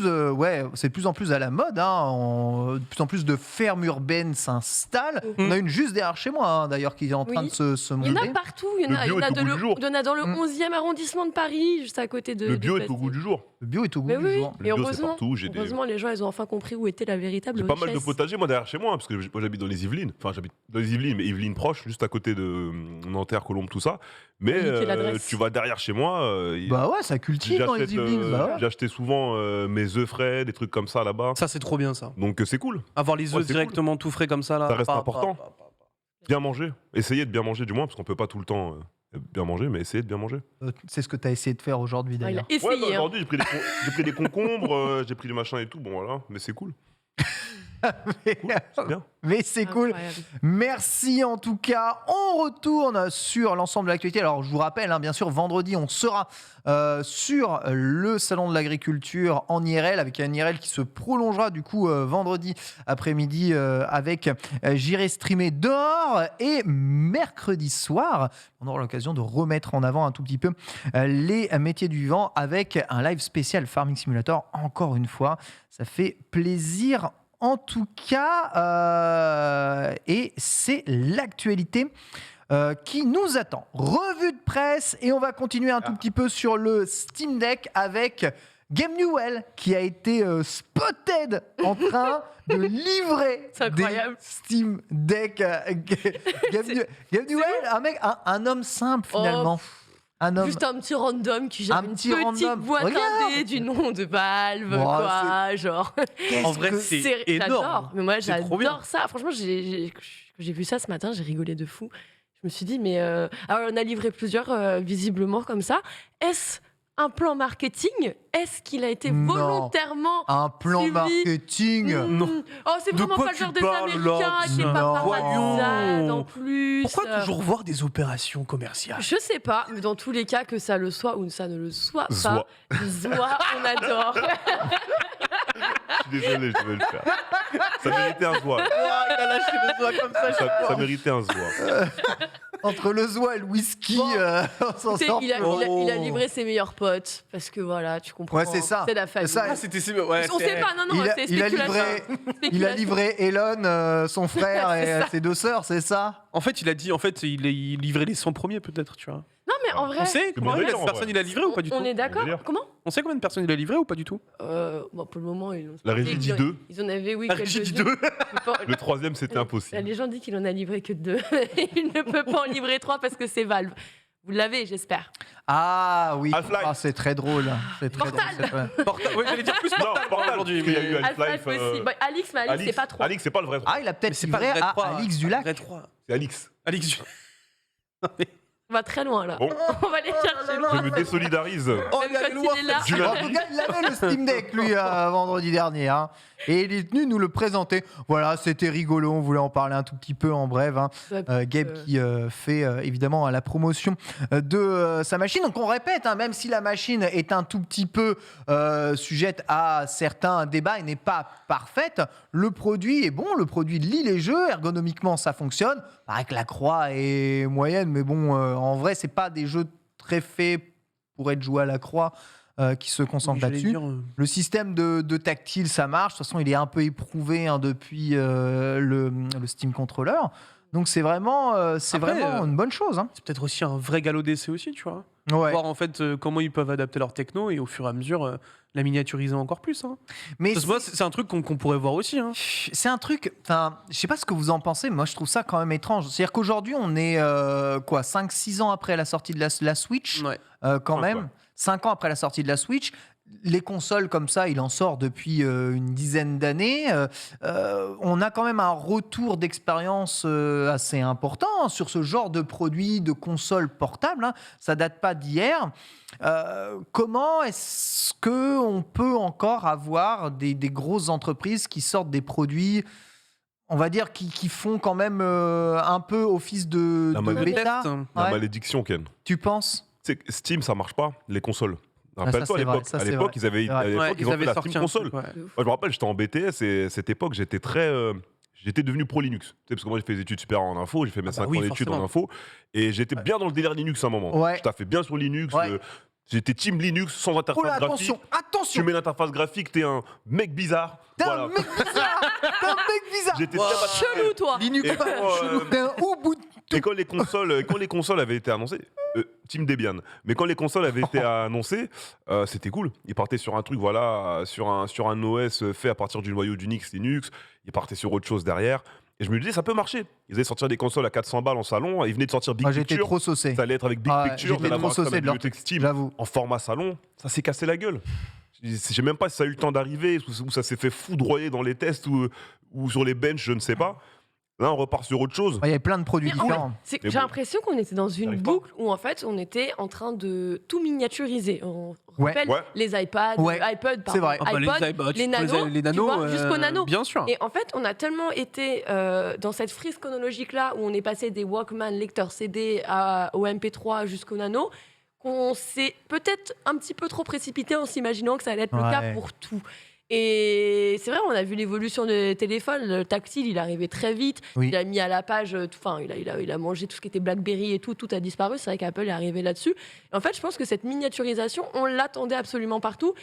c'est de plus en plus à la mode. De plus en plus de fermes urbaines s'installent. On a une juste derrière chez moi, d'ailleurs, qui est en train de se Il y en monter. a partout. Il y en Le a, bio il y en a est au goût du jour. il y en a dans le 11e arrondissement de Paris, juste à côté de. Le bio de est au goût du jour. Le bio est au goût Mais du oui, jour. Le et bio, c'est heureusement, partout. heureusement, les gens, ils ont enfin compris où était la véritable J'ai pas mal de richesse. potagers, moi, derrière chez moi, parce que moi, j'habite dans les Yvelines. Enfin, j'habite dans les Yvelines, mais Yvelines proches, juste à côté de Nanterre, Colombes, tout ça. Mais Indiquez l'adresse. tu vas derrière chez moi. Bah ouais, ça cultive dans les j'achète, Yvelines. Bah ouais. j'ai acheté souvent mes œufs frais, des trucs comme ça là-bas. Ça, c'est trop bien, ça. Donc, c'est cool. Avoir les Ouais, œufs c'est directement tout frais comme ça, là. Ça reste important. pas. Bien manger. Essayez de bien manger, du moins, parce qu'on peut pas tout le temps bien manger, mais essayez de bien manger. C'est ce que tu as essayé de faire aujourd'hui, Ah, il d'ailleurs. a essayé. hein. Aujourd'hui, j'ai pris des concombres, j'ai pris du machin et tout. Bon, voilà, mais c'est cool. C'est bien. Mais c'est cool. Incroyable. Merci en tout cas. On retourne sur l'ensemble de l'actualité. Alors je vous rappelle, bien sûr, vendredi, on sera sur le salon de l'agriculture en IRL, avec un IRL qui se prolongera du coup vendredi après-midi avec J'irai streamer dehors. Et mercredi soir, on aura l'occasion de remettre en avant un tout petit peu les métiers du vivant avec un live spécial Farming Simulator. Encore une fois, ça fait plaisir. En tout cas, et c'est l'actualité qui nous attend. Revue de presse, et on va continuer un tout petit peu sur le Steam Deck avec Game Newell qui a été spotted en train de livrer C'est des incroyable. Steam Deck. Game Newell, un homme simple finalement. Un homme. Juste un petit random qui gère Un une petit petite random. boîte Regarde. indé du nom de Valve, Bon, quoi, genre. En vrai, c'est énorme. J'adore. Mais moi, C'est trop bien. j'adore ça. Franchement, quand j'ai vu ça ce matin, j'ai rigolé de fou. Je me suis dit, mais alors on a livré plusieurs visiblement comme ça. Est-ce un plan marketing? Est-ce qu'il a été Non. volontairement Un plan suivi? marketing. Non. Oh, c'est De vraiment quoi pas le tu genre des parles, Américains Lance? qui est Non. pas Voyons. partisane en plus. Pourquoi toujours voir des opérations commerciales? Je sais pas, mais dans tous les cas, que ça le soit ou ça ne le soit pas, Zoie. Zoie, on adore. Je suis désolé, je devais le faire. Ça méritait un zoa. Il a lâché le doigt comme ça. Ça méritait un zoa. Entre le zoa et le whisky, Bon. on s'en Tu sais, sort. il a livré ses meilleurs potes, parce que voilà, tu comprends. Ouais, c'est ça. C'est la famille. C'est ça. Ah, c'était ouais, On sait pas, non, non, c'est Il a spéculation. livré, Spéculation. Elon, son frère C'est et ça. ses deux sœurs, c'est ça? En fait, il livrait les 100 premiers, peut-être, tu vois. Non, mais en vrai, On sait combien mon de délire, en personnes vrai. il a livré ou pas du tout? on est d'accord. délire. Comment On sait combien de personnes il a livré ou pas du tout? Bon, pour le moment, ils ont. La régie dit 2. Ils en avaient, oui, La régie dit quelques-uns. 2. Le troisième, c'était La impossible. légende dit qu'il en a livré que 2. Il ne peut pas en livrer 3 parce que c'est Valve. Vous l'avez, j'espère. Ah oui, Half-Life. Ah, c'est très drôle. C'est très Portal. drôle, c'est vrai. Ouais, j'allais dire plus Non, Portal Portal, aujourd'hui. parce qu'il y a eu Half-Life Half-Life. aussi. Bon, Alix, mais Alix, c'est pas 3. Alix, c'est pas le vrai 3. Ah, il a Mais peut-être c'est pas livré le vrai à 3. Alix Dulac. Vrai 3. C'est Alix. Alix du... On va très loin là. Bon. On va les chercher Je loin. me désolidarise. Oh, Même quand il est là. Du En lundi. tout cas, il avait le Steam Deck, lui, vendredi dernier. Hein. Et il est venu nous le présenter. Voilà, c'était rigolo. On voulait en parler un tout petit peu en bref. Hein. Gabe qui fait évidemment la promotion de sa machine. Donc on répète, hein, même si la machine est un tout petit peu sujette à certains débats et n'est pas parfaite, le produit est bon. Le produit lit les jeux. Ergonomiquement, ça fonctionne. Paraît que la croix est moyenne, mais bon, en vrai, c'est pas des jeux très faits pour être joués à la croix. Qui se concentre J'allais là-dessus. dire, Le système de tactile, ça marche. De toute façon, il est un peu éprouvé depuis le Steam Controller. Donc, c'est vraiment, Après, une bonne chose. Hein. c'est peut-être aussi un vrai galop d'essai aussi, tu vois. Ouais. Voir en fait comment ils peuvent adapter leur techno et au fur et à mesure la miniaturiser encore plus. Hein. Mais Parce que moi, c'est un truc qu'on pourrait voir aussi. Hein. c'est un truc, je sais pas ce que vous en pensez, mais moi je trouve ça quand même étrange. C'est-à-dire qu'aujourd'hui, on est 5-6 ans après la sortie de la Switch, Ouais. quand Cinq, même. ouais. 5 ans après la sortie de la Switch. les consoles comme ça, il en sort depuis une dizaine d'années. On a quand même un retour d'expérience assez important sur ce genre de produit, de console portable. Hein. Ça date pas d'hier. Comment est-ce qu'on peut encore avoir des grosses entreprises qui sortent des produits, on va dire, qui font quand même un peu office de bêta? La malédiction, Ken. Tu penses? Steam, ça marche pas, les consoles. Rappelle-toi, à l'époque, ils avaient fait la Steam console. Moi, je me rappelle, j'étais en BTS et cette époque, j'étais devenu pro Linux. Tu sais, parce que moi, j'ai fait des études supérieures en info, j'ai fait mes 5 ans d'études en info, et j'étais bien dans le délire Linux à un moment. Je taffais bien sur Linux. J'étais team Linux sans interface graphique. Attention. Tu mets l'interface graphique, t'es un mec bizarre. T'es un mec bizarre. J'étais très chelou, toi. Linux, t'es un Ubuntu. Et quand les consoles avaient été annoncées, Team Debian, mais quand les consoles avaient été annoncées, c'était cool. Ils partaient sur un truc, sur un OS fait à partir du noyau d'Unix Linux. Ils partaient sur autre chose derrière. Et je me disais, ça peut marcher. Ils allaient sortir des consoles à 400 balles en salon. Ils venaient de sortir Big Picture. J'étais trop saucé. Ça allait être avec Big Picture. J'étais trop saucé de leur Steam, j'avoue. en format salon. Ça s'est cassé la gueule. Je sais même pas si ça a eu le temps d'arriver, ou ça s'est fait foudroyer dans les tests, ou sur les benches, je ne sais pas. Là, on repart sur autre chose. Il y avait plein de produits différents. J'ai l'impression qu'on était dans une boucle où en fait on était en train de tout miniaturiser. On rappelle les iPads, iPod, les nanos, jusqu'aux nanos. Bien sûr. Et en fait, on a tellement été dans cette frise chronologique là où on est passé des Walkman, lecteurs CD au MP3 jusqu'au nano, qu'on s'est peut-être un petit peu trop précipité en s'imaginant que ça allait être le cas pour tout. Et c'est vrai, on a vu l'évolution des téléphones. Le tactile, il arrivait très vite. Il a mis à la page, il a mangé tout ce qui était BlackBerry et tout a disparu. C'est vrai qu'Apple est arrivé là-dessus. Et en fait, je pense que cette miniaturisation, on l'attendait absolument partout,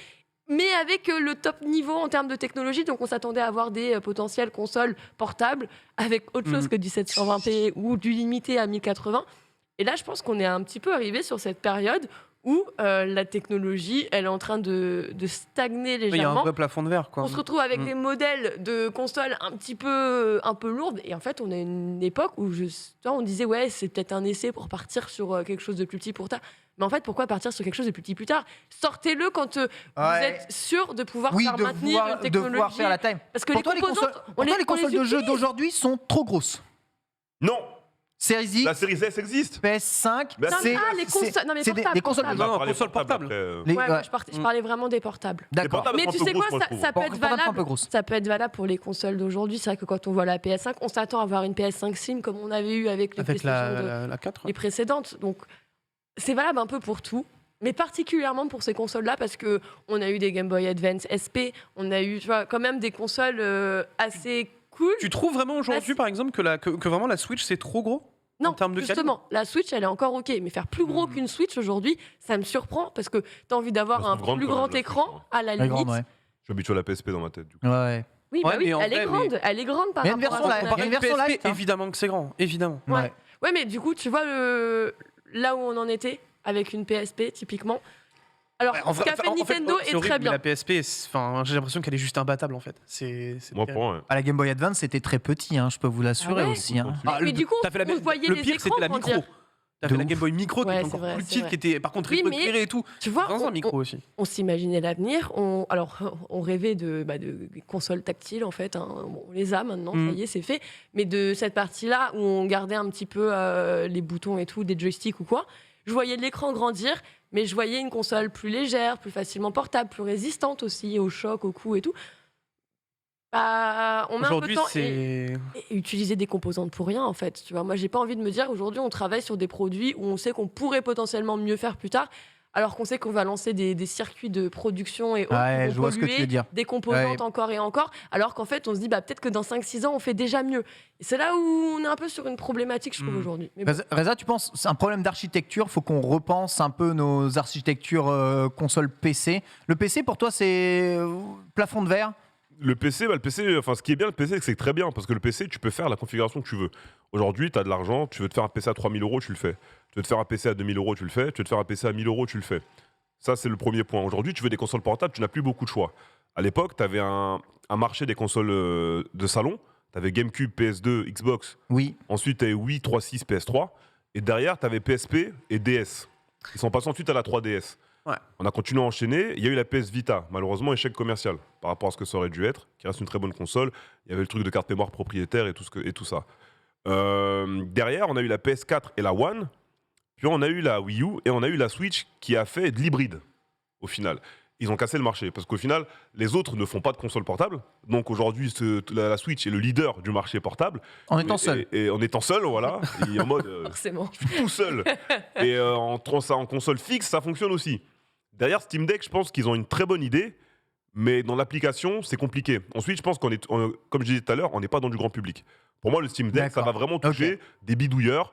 mais avec le top niveau en termes de technologie. Donc, on s'attendait à avoir des potentielles consoles portables avec autre chose que du 720p ou du limité à 1080. Et là, je pense qu'on est un petit peu arrivé sur cette période où la technologie, elle est en train de stagner légèrement. Il y a un vrai plafond de verre, quoi. On se retrouve avec des modèles de consoles un peu lourdes. Et en fait, on a une époque où on disait, ouais, c'est peut-être un essai pour partir sur quelque chose de plus petit pour tard. Mais en fait, pourquoi partir sur quelque chose de plus petit plus tard? Sortez-le quand vous êtes sûr de pouvoir faire maintenir une technologie. De pouvoir faire la time. Parce que pour les consoles de jeux d'aujourd'hui sont trop grosses. Non. Series X, la série S existe. PS5, c'est des consoles portables. Je parlais vraiment des portables. D'accord. Mais tu sais quoi, ça peut être valable. Ça peut être valable pour les consoles d'aujourd'hui. C'est vrai que quand on voit la PS5, on s'attend à avoir une PS5 Slim comme on avait eu avec les PlayStation la 4, les précédentes. Donc c'est valable un peu pour tout. Mais particulièrement pour ces consoles-là, parce qu'on a eu des Game Boy Advance SP, on a eu quand même des consoles assez cool. Tu trouves vraiment aujourd'hui, par exemple, que vraiment la Switch, c'est trop gros? Non, en termes de justement, la Switch, elle est encore OK. Mais faire plus gros qu'une Switch aujourd'hui, ça me surprend, parce que tu as envie d'avoir un plus grand écran, à la limite. Je suis habitué à la PSP dans ma tête, du coup. Oui, elle est grande. Elle est grande par rapport à une version light. Évidemment que c'est grand, évidemment. Ouais, mais du coup, tu vois là où on en était avec une PSP, typiquement. Alors, ce qu'a fait Nintendo est très bien. La PSP, j'ai l'impression qu'elle est juste imbattable, en fait. Moi, pour à la Game Boy Advance, c'était très petit, je peux vous l'assurer aussi. Mais du coup, on voyait les écrans grandir. T'avais la Game Boy Micro qui était encore plus petite, qui était par contre récupérée et tout. Tu vois, on s'imaginait l'avenir. On rêvait de consoles tactiles, en fait. On les a maintenant, ça y est, c'est fait. Mais de cette partie-là, où on gardait un petit peu les boutons et tout, des joysticks ou quoi, je voyais l'écran grandir, mais je voyais une console plus légère, plus facilement portable, plus résistante aussi au choc, au coup et tout. On met un peu de temps et utiliser des composantes pour rien, en fait. Tu vois, moi, j'ai pas envie de me dire aujourd'hui, on travaille sur des produits où on sait qu'on pourrait potentiellement mieux faire plus tard, alors qu'on sait qu'on va lancer des circuits de production et autres, je vois ce que tu veux dire. des composantes encore et encore, alors qu'en fait, on se dit peut-être que dans 5-6 ans, on fait déjà mieux. Et c'est là où on est un peu sur une problématique, je trouve, aujourd'hui. Mais bon. Reza, tu penses c'est un problème d'architecture? Il faut qu'on repense un peu nos architectures console PC. Le PC, pour toi, c'est plafond de verre? Le PC, ce qui est bien, le PC, c'est que c'est très bien, parce que le PC, tu peux faire la configuration que tu veux. Aujourd'hui, tu as de l'argent, tu veux te faire un PC à 3 000 €, tu le fais. Tu veux te faire un PC à 2 000 €, tu le fais. Tu veux te faire un PC à 1 000 €, tu le fais. Ça, c'est le premier point. Aujourd'hui, tu veux des consoles portables, tu n'as plus beaucoup de choix. À l'époque, tu avais un marché des consoles de salon. Tu avais GameCube, PS2, Xbox. Oui. Ensuite, tu avais Wii, 3.6, PS3. Et derrière, tu avais PSP et DS. Ils sont passés ensuite à la 3DS. Ouais. On a continué à enchaîner. Il y a eu la PS Vita, malheureusement échec commercial par rapport à ce que ça aurait dû être, qui reste une très bonne console. Il y avait le truc de carte mémoire propriétaire et tout ça. Derrière, on a eu la PS4 et la One. Puis on a eu la Wii U et on a eu la Switch qui a fait de l'hybride au final. Ils ont cassé le marché parce qu'au final, les autres ne font pas de console portable. Donc aujourd'hui, la Switch est le leader du marché portable. En étant seul. Et en étant seul, voilà. Et en mode, Forcément. je suis tout seul. Et en console fixe, ça fonctionne aussi. Derrière Steam Deck, je pense qu'ils ont une très bonne idée, mais dans l'application, c'est compliqué. Ensuite, je pense comme je disais tout à l'heure, on n'est pas dans du grand public. Pour moi, le Steam Deck, ça va vraiment toucher des bidouilleurs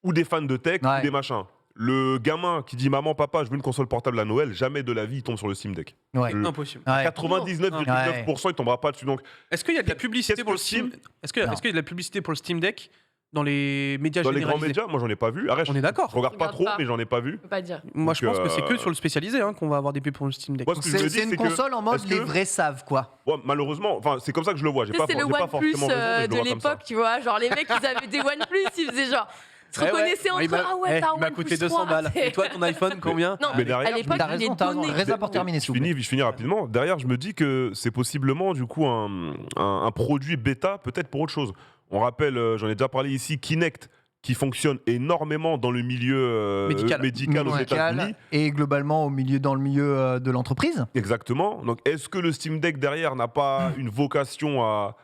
ou des fans de tech ou des machins. Le gamin qui dit maman, papa, je veux une console portable à Noël, jamais de la vie il tombe sur le Steam Deck. Impossible. 99,9% il tombera pas dessus. Donc, est-ce qu'il y a de la publicité pour le Steam Est-ce qu'il y a de la publicité pour le Steam Deck dans les médias généralisés? Dans les grands médias, moi j'en ai pas vu. Arrête, on est d'accord. Je regarde pas trop, mais j'en ai pas vu. Je peux pas dire. Moi je pense que c'est que sur le spécialisé qu'on va avoir des pubs pour le Steam Deck. C'est une console en mode les vrais savent quoi. Ouais, malheureusement, c'est comme ça que je le vois. C'est le OnePlus de l'époque, tu vois. Genre les mecs, ils avaient des OnePlus, ils faisaient genre. Se reconnaissaient entre eux. Ah ouais, t'as un il m'a coûté 200 balles. Et toi, ton iPhone, combien? Non, mais derrière, à l'époque, t'as raison. Reza pour terminer, s'il vous plaît. Je finis rapidement. Derrière, je me dis que c'est possiblement du coup un produit bêta, peut-être pour autre chose. On rappelle, j'en ai déjà parlé ici, Kinect, qui fonctionne énormément dans le milieu médical aux États-Unis. Et globalement dans le milieu de l'entreprise. Exactement. Donc, est-ce que le Steam Deck derrière n'a pas une vocation à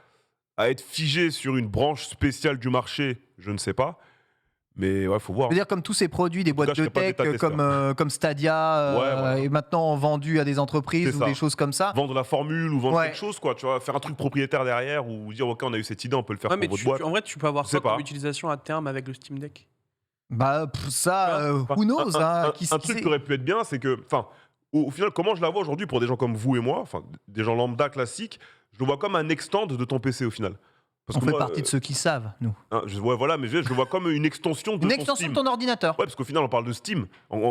être figé sur une branche spéciale du marché? Je ne sais pas. Mais ouais, faut voir. Je veux dire, comme tous ces produits, des boîtes de tech comme Stadia, et maintenant vendus à des entreprises ou des choses comme ça. Vendre la formule ou vendre quelque chose, quoi. Tu vois, faire un truc propriétaire derrière ou dire, ok, on a eu cette idée, on peut le faire pour votre boîte. En vrai, tu peux avoir ça comme utilisation à terme avec le Steam Deck. Bah, ça, who knows, un truc qui aurait pu être bien, c'est que, au final, comment je la vois aujourd'hui pour des gens comme vous et moi, des gens lambda classiques, je le vois comme un extend de ton PC au final. Parce on fait partie de ceux qui savent, nous. Mais je le vois comme une extension de ton ordinateur. Ouais, parce qu'au final, on parle de Steam.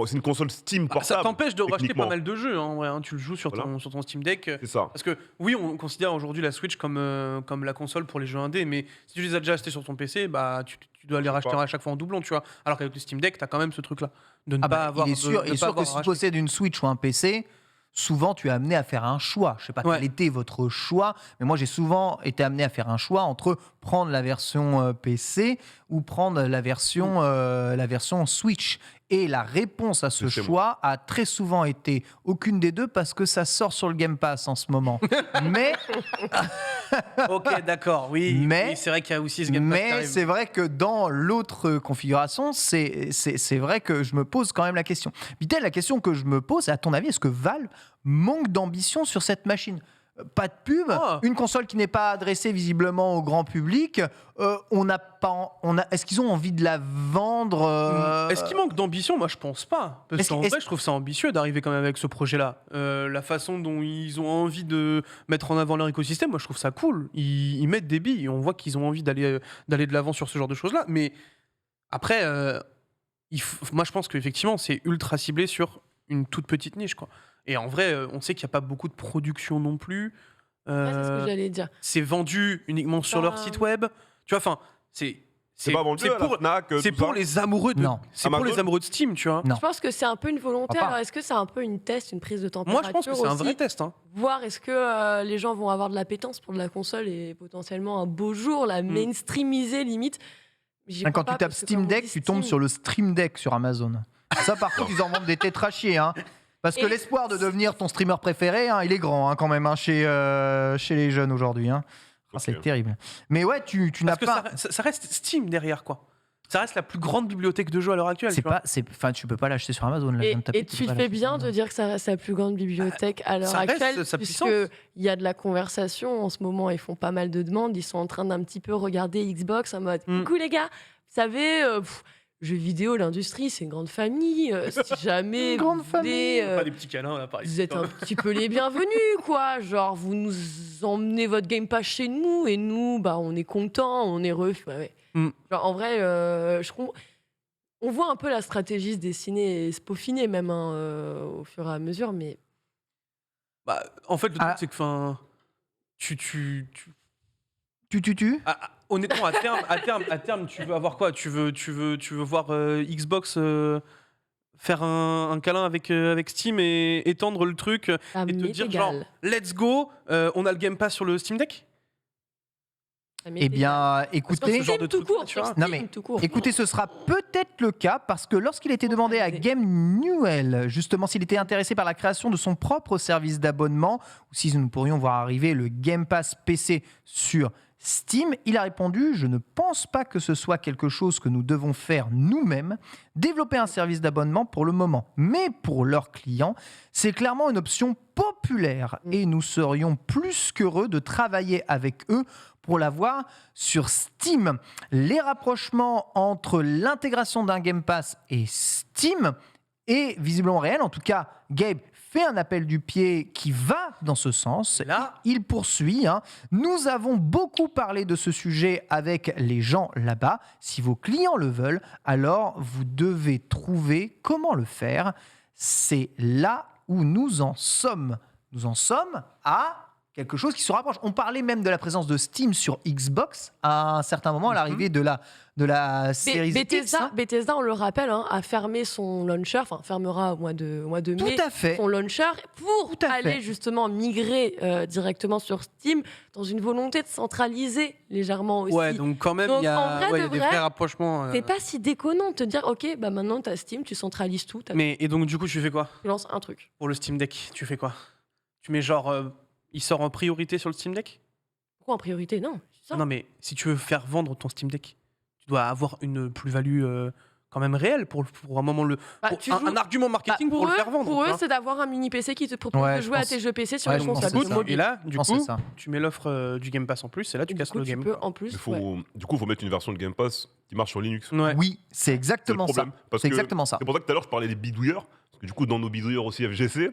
C'est une console Steam portable. Ça t'empêche de racheter pas mal de jeux. Tu le joues sur ton Steam Deck. C'est ça. Parce que oui, on considère aujourd'hui la Switch comme la console pour les jeux indés, mais si tu les as déjà achetés sur ton PC, bah tu dois les racheter à chaque fois en doublon, tu vois. Alors qu'avec le Steam Deck, t'as quand même ce truc-là de ne pas avoir. Il est sûr que si tu possèdes une Switch ou un PC. Souvent, tu es amené à faire un choix. Je ne sais pas quel était votre choix, mais moi, j'ai souvent été amené à faire un choix entre prendre la version PC ou prendre la version Switch. Et la réponse à ce choix a très souvent été aucune des deux parce que ça sort sur le Game Pass en ce moment. Mais ok, d'accord, oui, c'est vrai qu'il y a aussi ce Game Pass qui arrive. Mais c'est vrai que dans l'autre configuration, c'est vrai que je me pose quand même la question. Bitel, la question que je me pose, c'est à ton avis, est-ce que Valve manque d'ambition sur cette machine ? Pas de pub, une console qui n'est pas adressée visiblement au grand public. Est-ce qu'ils ont envie de la vendre Est-ce qu'il manque d'ambition ? Moi, je pense pas. Parce qu'en vrai, je trouve ça ambitieux d'arriver quand même avec ce projet-là. La façon dont ils ont envie de mettre en avant leur écosystème, moi, je trouve ça cool. Ils mettent des billes. On voit qu'ils ont envie d'aller de l'avant sur ce genre de choses-là. Mais après, moi, je pense qu'effectivement, c'est ultra ciblé sur une toute petite niche, quoi. Et en vrai, on sait qu'il n'y a pas beaucoup de production non plus. C'est ce que j'allais dire. C'est vendu uniquement sur leur site web. Tu vois, c'est pas vendu à la Fnac, c'est pour les amoureux de pour les amoureux de Steam, tu vois. Je pense que c'est un peu une volonté. Alors est-ce que c'est un peu une prise de température? Moi, je pense que c'est un vrai test. Voir est-ce que les gens vont avoir de l'appétence pour de la console et potentiellement un beau jour la mainstreamiser limite. Quand tu tapes Steam Deck, tu tombes sur le Stream Deck sur Amazon. Ça, par contre, ils en vendent des tétrachiers, hein. Parce que l'espoir de devenir ton streamer préféré, il est grand quand même chez les jeunes aujourd'hui. C'est terrible. Mais ouais, tu n'as pas... Ça reste Steam derrière, quoi. Ça reste la plus grande bibliothèque de jeux à l'heure actuelle. Tu peux pas l'acheter sur Amazon. Là, et tu fais bien de dire que ça reste la plus grande bibliothèque à l'heure actuelle, puisqu'il y a de la conversation en ce moment. Ils font pas mal de demandes. Ils sont en train d'un petit peu regarder Xbox en mode coucou les gars, vous savez... jeux vidéo, l'industrie, c'est une grande famille. Si jamais pas des petits câlins, là, par vous êtes un petit peu les bienvenus, quoi. Genre, vous nous emmenez votre Game Pass chez nous et nous, on est contents, on est heureux. Genre, en vrai, on voit un peu la stratégie se dessiner et se peaufiner même au fur et à mesure, mais... en fait, le truc, c'est que honnêtement, à terme, tu veux avoir quoi ? Tu veux voir Xbox faire un câlin avec Steam et étendre le truc Ça et te m'est dire genre égal. let's go, on a le Game Pass sur le Steam Deck. Ça m'est Eh égal. bien, Parce écoutez, que ce genre de Steam tout truc, court, tu sur vois. Steam Non, mais tout court. écoutez, ce sera peut-être le cas parce que lorsqu'il était demandé à Game Newell, justement, s'il était intéressé par la création de son propre service d'abonnement ou si nous pourrions voir arriver le Game Pass PC sur Steam, il a répondu « Je ne pense pas que ce soit quelque chose que nous devons faire nous-mêmes, développer un service d'abonnement pour le moment. Mais pour leurs clients, c'est clairement une option populaire et nous serions plus qu'heureux de travailler avec eux pour l'avoir sur Steam. » Les rapprochements entre l'intégration d'un Game Pass et Steam est visiblement réel. En tout cas, Gabe fait un appel du pied qui va dans ce sens. Là. Il poursuit. Nous avons beaucoup parlé de ce sujet avec les gens là-bas. Si vos clients le veulent, alors vous devez trouver comment le faire. C'est là où nous en sommes. Nous en sommes à quelque chose qui se rapproche. On parlait même de la présence de Steam sur Xbox à un certain moment, à l'arrivée de la série X. Bethesda, on le rappelle, a fermé son launcher, enfin fermera au mois de mai Tout à fait. son launcher pour Tout à aller fait. justement migrer directement sur Steam dans une volonté de centraliser légèrement aussi. Ouais, donc quand même Donc, il y en a, vrai de il y a des vrai, vrais rapprochements. C'est pas si déconnant de te dire, ok, bah maintenant t'as Steam, tu centralises tout, Mais et donc du coup tu fais quoi tu lances un truc. pour le Steam Deck? Tu fais quoi? Tu mets genre il sort en priorité sur le Steam Deck? Pourquoi en priorité? Non, c'est ça. Non mais si tu veux faire vendre ton Steam Deck, tu dois avoir une plus-value quand même réelle pour un moment Bah, pour tu un, joues- un argument marketing pour le faire vendre. Pour tu eux, vois. c'est d'avoir un mini PC qui te propose Ouais, de je jouer à pense- tes jeux PC sur Ouais, les je pense consoles que c'est ça. mobiles. Et là, du Je pense que coup, c'est ça. tu mets l'offre du Game Pass en plus, et là tu Et casses du coup, le tu game. peux quoi. en plus. Il faut, ouais. Du coup, il faut mettre une version de Game Pass qui marche sur Linux. Ouais. Oui, c'est C'est le exactement ça. problème. Parce C'est que exactement ça. C'est pour ça que tout à l'heure, je parlais des bidouilleurs. Parce que du coup, dans nos bidouilleurs aussi FGC,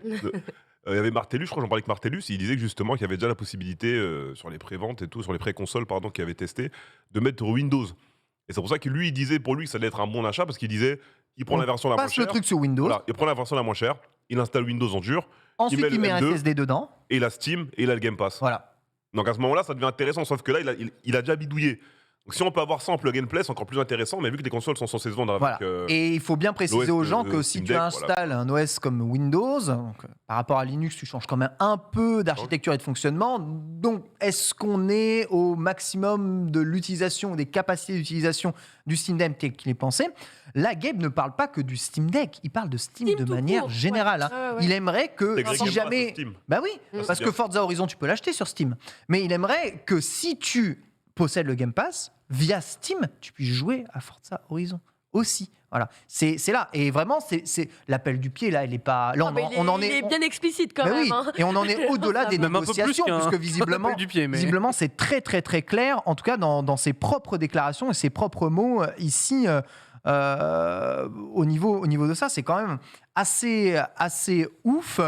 il y avait Martellus, je crois que j'en parlais avec Martellus, il disait que justement qu'il y avait déjà la possibilité sur les préventes et tout, sur les pré-consoles, pardon, qu'il avait testé, de mettre Windows. Et c'est pour ça que lui, il disait pour lui que ça allait être un bon achat parce qu'il disait il prend On la version la moins Passe chère. le truc sur Windows. Voilà, il prend la version la moins chère, il installe Windows en dur, Ensuite, met le il met un M2. SSD dedans. et il a Steam et il a le Game Pass. Voilà. Donc à ce moment-là, ça devient intéressant, sauf que là, il a déjà bidouillé. Donc si on peut avoir ça en plug and play, c'est encore plus intéressant, mais vu que les consoles sont censées se vendre avec. Voilà. Et il faut bien préciser l'OS aux gens de que si Steam tu Deck, installes un OS comme Windows, donc, par rapport à Linux, tu changes quand même un peu d'architecture et de fonctionnement. Donc, est-ce qu'on est au maximum de l'utilisation, des capacités d'utilisation du Steam Deck tel qu'il est pensé? Là, Gabe ne parle pas que du Steam Deck, il parle de Steam Steam de tout manière court, générale. ouais. Ouais, ouais. Il aimerait que Intégrer si Game Pass jamais... sur Steam. Bah oui, Mm. parce c'est que bien. Forza Horizon, tu peux l'acheter sur Steam. Mais il aimerait que si tu possèdes le Game Pass, via Steam, tu puisses jouer à Forza Horizon aussi. Voilà, c'est là. Et vraiment, c'est l'appel du pied, là, il est pas... Là, Ah, mais on en il est... est bien explicite quand Mais même. oui, hein. et on en est au-delà des Même un peu plus négociations, qu'un- puisque visiblement, appel du pied, mais- visiblement, c'est très, très, très clair, en tout cas dans ses propres déclarations et ses propres mots ici, au niveau de ça. C'est quand même assez ouf.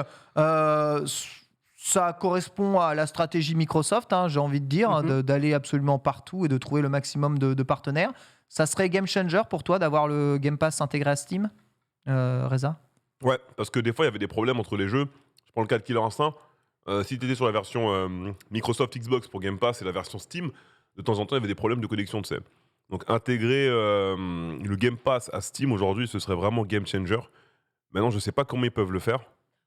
Ça correspond à la stratégie Microsoft, j'ai envie de dire, d'aller absolument partout et de trouver le maximum de partenaires. Ça serait game changer pour toi d'avoir le Game Pass intégré à Steam, Reza? Ouais, parce que des fois, il y avait des problèmes entre les jeux. Je prends le cas de Killer Instinct. Si tu étais sur la version Microsoft Xbox pour Game Pass et la version Steam, de temps en temps, il y avait des problèmes de connexion, tu sais. Donc, intégrer le Game Pass à Steam aujourd'hui, ce serait vraiment game changer. Maintenant, je sais pas comment ils peuvent le faire.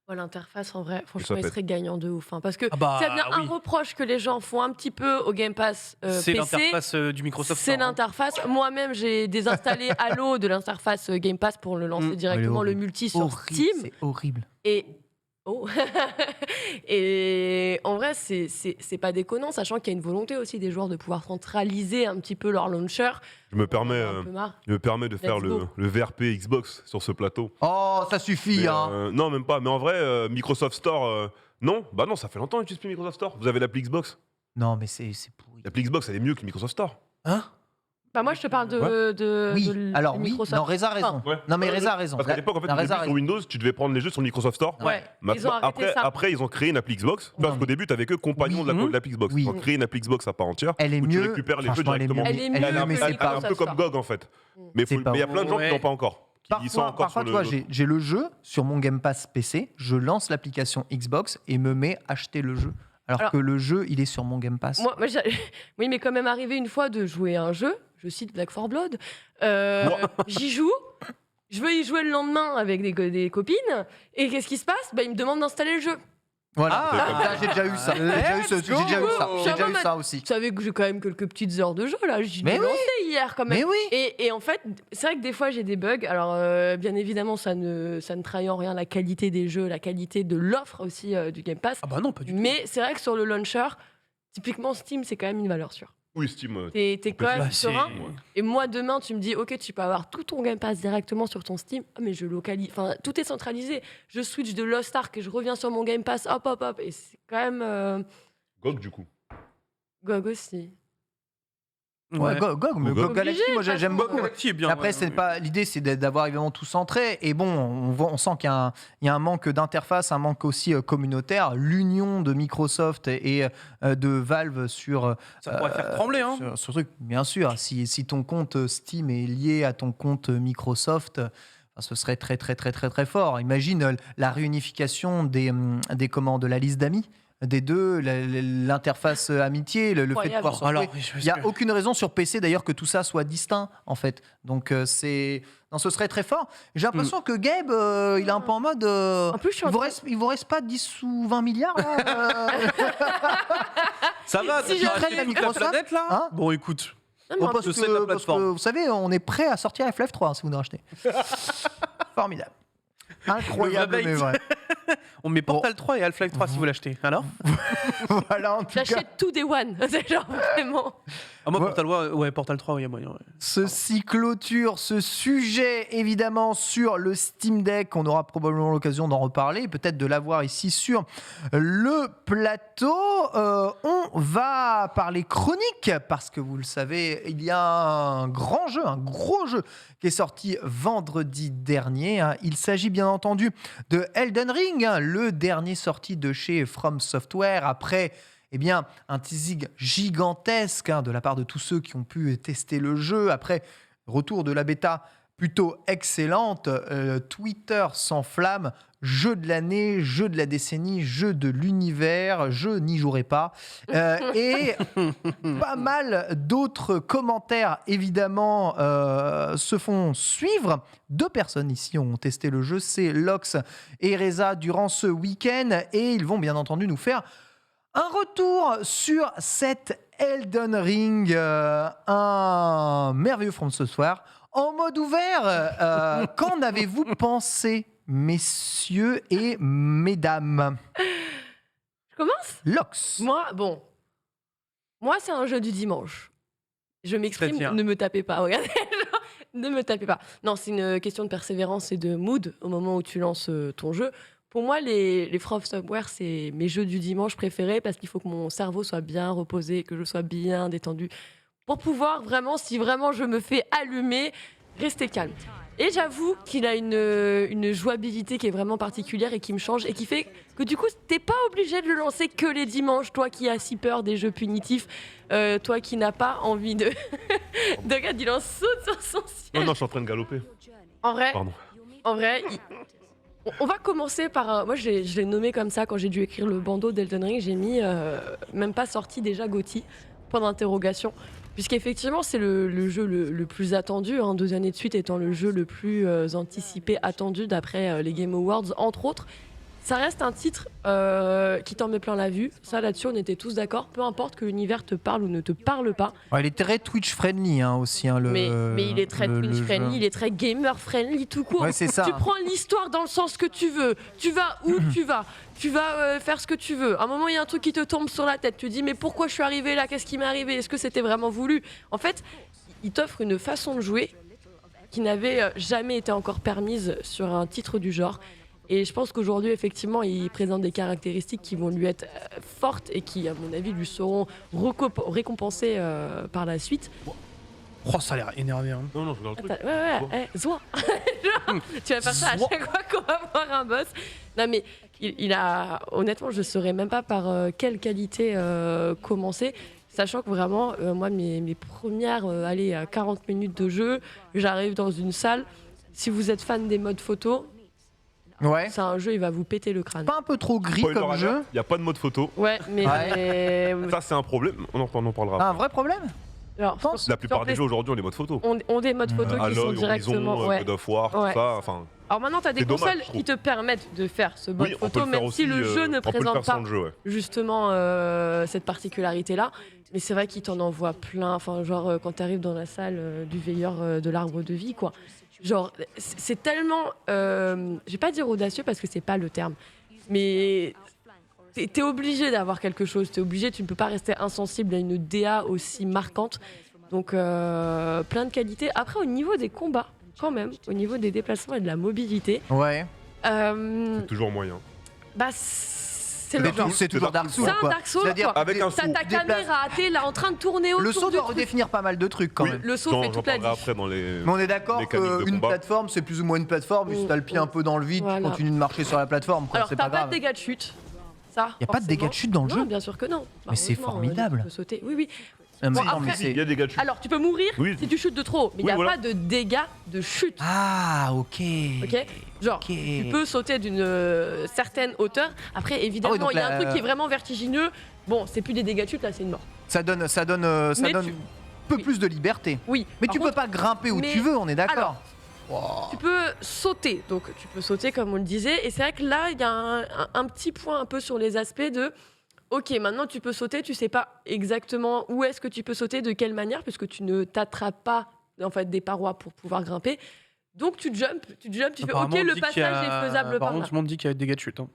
Ouais, l'interface, en vrai, ça franchement, il pète. serait gagnant de ouf. Parce que Ah bah, s'il y a bien un oui. reproche que les gens font un petit peu au Game Pass C'est PC, l'interface du Microsoft c'est Store, hein. l'interface. Moi-même, j'ai désinstallé Halo de l'interface Game Pass pour le lancer directement le multi sur Steam. C'est horrible. Et oh. Et en vrai, c'est pas déconnant, sachant qu'il y a une volonté aussi des joueurs de pouvoir centraliser un petit peu leur launcher. Je me permets, Un peu marre. de faire Let's go. le VRP Xbox sur ce plateau. Oh, ça suffit, Mais, non, même pas. Mais en vrai, Microsoft Store, non. Bah non, ça fait longtemps que j'utilise plus Microsoft Store. Vous avez l'appli Xbox. Non, mais c'est pourri. L'appli Xbox, elle est mieux que Microsoft Store. Hein? Bah moi, je te parle de, Ouais. de Alors de oui, Microsoft. non, Reza a raison. Ouais. Non, mais Ouais, Reza a raison. Parce qu'à l'époque, en fait, Non, au début, Reza a sur raison. Windows, tu devais prendre les jeux sur Microsoft Store. Ouais. Maintenant, Ils ont arrêté ça. après, ils ont créé une appli Xbox. Non, Parce qu'au début, tu n'avais que compagnon Oui. de l'appli Xbox. Oui. Ils ont créé une appli Xbox à part entière. Elle est où mieux. Tu récupères les jeux Franchement, elle est directement. mieux. Elle est Elle mieux est Elle est mieux, un mais que c'est pas. peu Microsoft comme Store. GOG en fait. Mais C'est pas il y a vrai. plein de gens qui Ouais. n'ont pas encore. Qui sont encore Parfois, sur tu vois, le. j'ai le jeu sur mon Game Pass PC, je lance l'application Xbox et me mets acheter le jeu. Alors que le jeu, il est sur mon Game Pass. Moi, oui, mais quand même arrivé une fois de jouer à un jeu, je cite Black 4 Blood, j'y joue, Je veux y jouer le lendemain avec des copines. Et qu'est-ce qui se passe? Ils me demandent d'installer le jeu. Voilà, Ah, j'ai déjà eu ça. J'ai déjà eu ça aussi. Vous savez que j'ai quand même quelques petites heures de jeu là. J'ai Mais lancé hier quand même. Mais oui. Et en fait, c'est vrai que des fois j'ai des bugs. Alors bien évidemment, ça ne trahit en rien la qualité des jeux, la qualité de l'offre aussi du Game Pass. Ah bah non, pas du tout. Mais c'est vrai que sur le launcher, typiquement Steam, c'est quand même une valeur sûre. Oui, Steam. T'es quand même serein. Ouais. Et moi, demain, tu me dis, ok, tu peux avoir tout ton Game Pass directement sur ton Steam. Ah, mais je localise. Enfin, tout est centralisé. Je switch de Lost Ark et je reviens sur mon Game Pass. Hop, hop, hop. Et c'est quand même. GOG, du coup. GOG aussi. Ouais, GOG, mais GOG Galaxy, moi j'aime beaucoup. Galaxy est bien. Après, ouais, c'est ouais. pas l'idée, c'est d'avoir évidemment tout centré. Et bon, on sent qu'il y a un manque d'interface, un manque aussi communautaire. L'union de Microsoft et de Valve sur Ça pourrait faire trembler, hein. sur ce truc. Bien sûr, si ton compte Steam est lié à ton compte Microsoft, ce serait très très très très très fort. Imagine la réunification de la liste d'amis. Des deux, l'interface amitié, le fait de pouvoir se retrouver. Alors, Il n'y a aucune raison sur PC d'ailleurs que tout ça soit distinct en fait. Donc non, ce serait très fort. J'ai l'impression que Gabe, il est un peu en mode. En plus, il vous reste pas 10 ou 20 milliards là ça va, Si tu je as traite racheté toute la Microsoft, planète là. hein Bon, écoute. Non, mais en parce je sais de la que, plateforme. vous savez, on est prêt à sortir FF3 si vous nous rachetez. Formidable. Incroyable, Le vrai mais vrai. On met Portal 3 et Half-Life 3 si vous l'achetez. Alors Voilà, en tout cas. J'achète tout Day One. C'est genre vraiment. Ah, moi, Ouais. Portal 3, il y a moyen. Ouais. Ceci clôture ce sujet, évidemment, sur le Steam Deck. On aura probablement l'occasion d'en reparler, peut-être de l'avoir ici sur le plateau. On va parler chronique, parce que vous le savez, il y a un grand jeu, un gros jeu qui est sorti vendredi dernier. Il s'agit bien entendu de Elden Ring, le dernier sorti de chez From Software, après un teasing gigantesque de la part de tous ceux qui ont pu tester le jeu. Après, retour de la bêta plutôt excellente. Twitter s'enflamme. Jeu de l'année, jeu de la décennie, jeu de l'univers, je n'y jouerai pas. Et pas mal d'autres commentaires, évidemment, se font suivre. 2 personnes ici ont testé le jeu, c'est Lox et Reza durant ce week-end. Et ils vont bien entendu nous faire un retour sur cet Elden Ring, un merveilleux From Software en mode ouvert. Qu'en avez-vous pensé, messieurs et mesdames? Je commence? Lox. Moi, c'est un jeu du dimanche. Je m'exprime, C'est-à-dire ne me tapez pas, regardez. Ne me tapez pas. Non, c'est une question de persévérance et de mood au moment où tu lances ton jeu. Pour moi, les From Software, c'est mes jeux du dimanche préférés parce qu'il faut que mon cerveau soit bien reposé, que je sois bien détendu pour pouvoir vraiment, si vraiment je me fais allumer, rester calme. Et j'avoue qu'il a une jouabilité qui est vraiment particulière et qui me change et qui fait que du coup, t'es pas obligé de le lancer que les dimanches, toi qui as si peur des jeux punitifs, toi qui n'as pas envie de... de regarde, il en saute sur son siège. Non, je suis en train de galoper. En vrai, Pardon. On va commencer par... moi, je l'ai nommé comme ça quand j'ai dû écrire le bandeau d'Elden Ring. J'ai mis même pas sorti déjà GOTY, point d'interrogation. Puisqu'effectivement, c'est le jeu le plus attendu, 2 années de suite étant le jeu le plus anticipé, attendu d'après les Game Awards, entre autres. Ça reste un titre qui t'en met plein la vue. Ça, là-dessus, on était tous d'accord. Peu importe que l'univers te parle ou ne te parle pas. Il est très Twitch-friendly aussi. Mais il est très Twitch-friendly, il est très gamer-friendly tout court. Ouais, c'est ça. Tu prends l'histoire dans le sens que tu veux. Tu vas où tu vas. Tu vas faire ce que tu veux. À un moment, il y a un truc qui te tombe sur la tête. Tu te dis, mais pourquoi je suis arrivé là? Qu'est-ce qui m'est arrivé? Est-ce que c'était vraiment voulu? En fait, il t'offre une façon de jouer qui n'avait jamais été encore permise sur un titre du genre. Et je pense qu'aujourd'hui, effectivement, il présente des caractéristiques qui vont lui être fortes et qui, à mon avis, lui seront récompensées par la suite. Oh, ça a l'air énervé. Hein. Non, je regarde le truc. Ouais, Zoua. Tu vas faire ça à chaque fois qu'on va voir un boss. Non, mais il a... Honnêtement, je ne saurais même pas par quelle qualité commencer. Sachant que vraiment, moi, mes premières 40 minutes de jeu, j'arrive dans une salle. Si vous êtes fan des modes photo, Ouais. c'est un jeu, il va vous péter le crâne. Pas un peu trop gris Spoiler comme alert, jeu? il n'y a pas de mode photo. Ouais, mais... Ça, c'est un problème. On en parlera. Un vrai problème? Alors, pense. La plupart des jeux aujourd'hui ont des modes photo. ont des modes photos qui sont Aloy, directement. Horizon, God of War, Ouais. tout ça. Enfin, Alors maintenant, tu as des c'est dommage, consoles je trouve. qui te permettent de faire ce mode oui, on peut photo, le faire même aussi. si le jeu ne on peut le présente faire sans pas le jeu, ouais. justement cette particularité-là. Mais c'est vrai qu'il t'en envoie plein. Enfin, genre, quand tu arrives dans la salle du veilleur de l'arbre de vie, quoi. Genre, c'est tellement. Je vais pas dire audacieux parce que c'est pas le terme. Mais t'es obligé d'avoir quelque chose. T'es obligé, tu ne peux pas rester insensible à une DA aussi marquante. Donc, plein de qualités. Après, au niveau des combats, quand même, au niveau des déplacements et de la mobilité, Ouais. C'est toujours moyen. bah, c'est le Mais genre. c'est toujours Dark Souls, C'est un quoi. Dark Souls, C'est-à-dire, quoi. Avec un T'as saut. ta caméra, t'es là en train de tourner autour le saut du doit truc. redéfinir pas mal de trucs quand Oui. même. Le saut J'en fait toute la parlerai diff. après dans les. Mais on est d'accord mécanique de qu'une combat. plateforme, c'est plus ou moins une plateforme. Si t'as le pied un peu dans le vide, Voilà. tu continues de marcher sur la plateforme. Quoi. Alors, C'est t'as pas pas grave. de dégâts de chute. Ça, Y a pas de dégâts de chute dans le non, jeu. bien sûr que non. Mais c'est Heureusement, formidable. tu peux sauter. Oui, oui. Non, mais Bon, non, mais après- c'est- Il y a des gars de chute. Alors, tu peux mourir Oui. si tu chutes de trop, mais il n'y Oui, a voilà. pas de dégâts de chute. Ah, ok. Ok. Genre, Ok. tu peux sauter d'une certaine hauteur. Après, évidemment, donc il y a la- un truc qui est vraiment vertigineux. Bon, c'est plus des dégâts de chute, là, c'est une mort. Ça donne Mais un tu- peu oui. plus de liberté. Oui. Mais Par tu peux contre, pas grimper où mais- tu veux, on est d'accord. Alors, tu peux sauter. Donc, tu peux sauter, comme on le disait. Et c'est vrai que là, il y a un petit point un peu sur les aspects de. Ok, maintenant tu peux sauter, tu sais pas exactement où est-ce que tu peux sauter, de quelle manière, puisque tu ne t'attrapes pas en fait des parois pour pouvoir grimper. Donc tu jumps, tu fais Apparemment, ok, on le dit passage qu'il y a- est faisable par apparemment, là. tout le monde dit qu'il y a des dégâts de chute. Hein.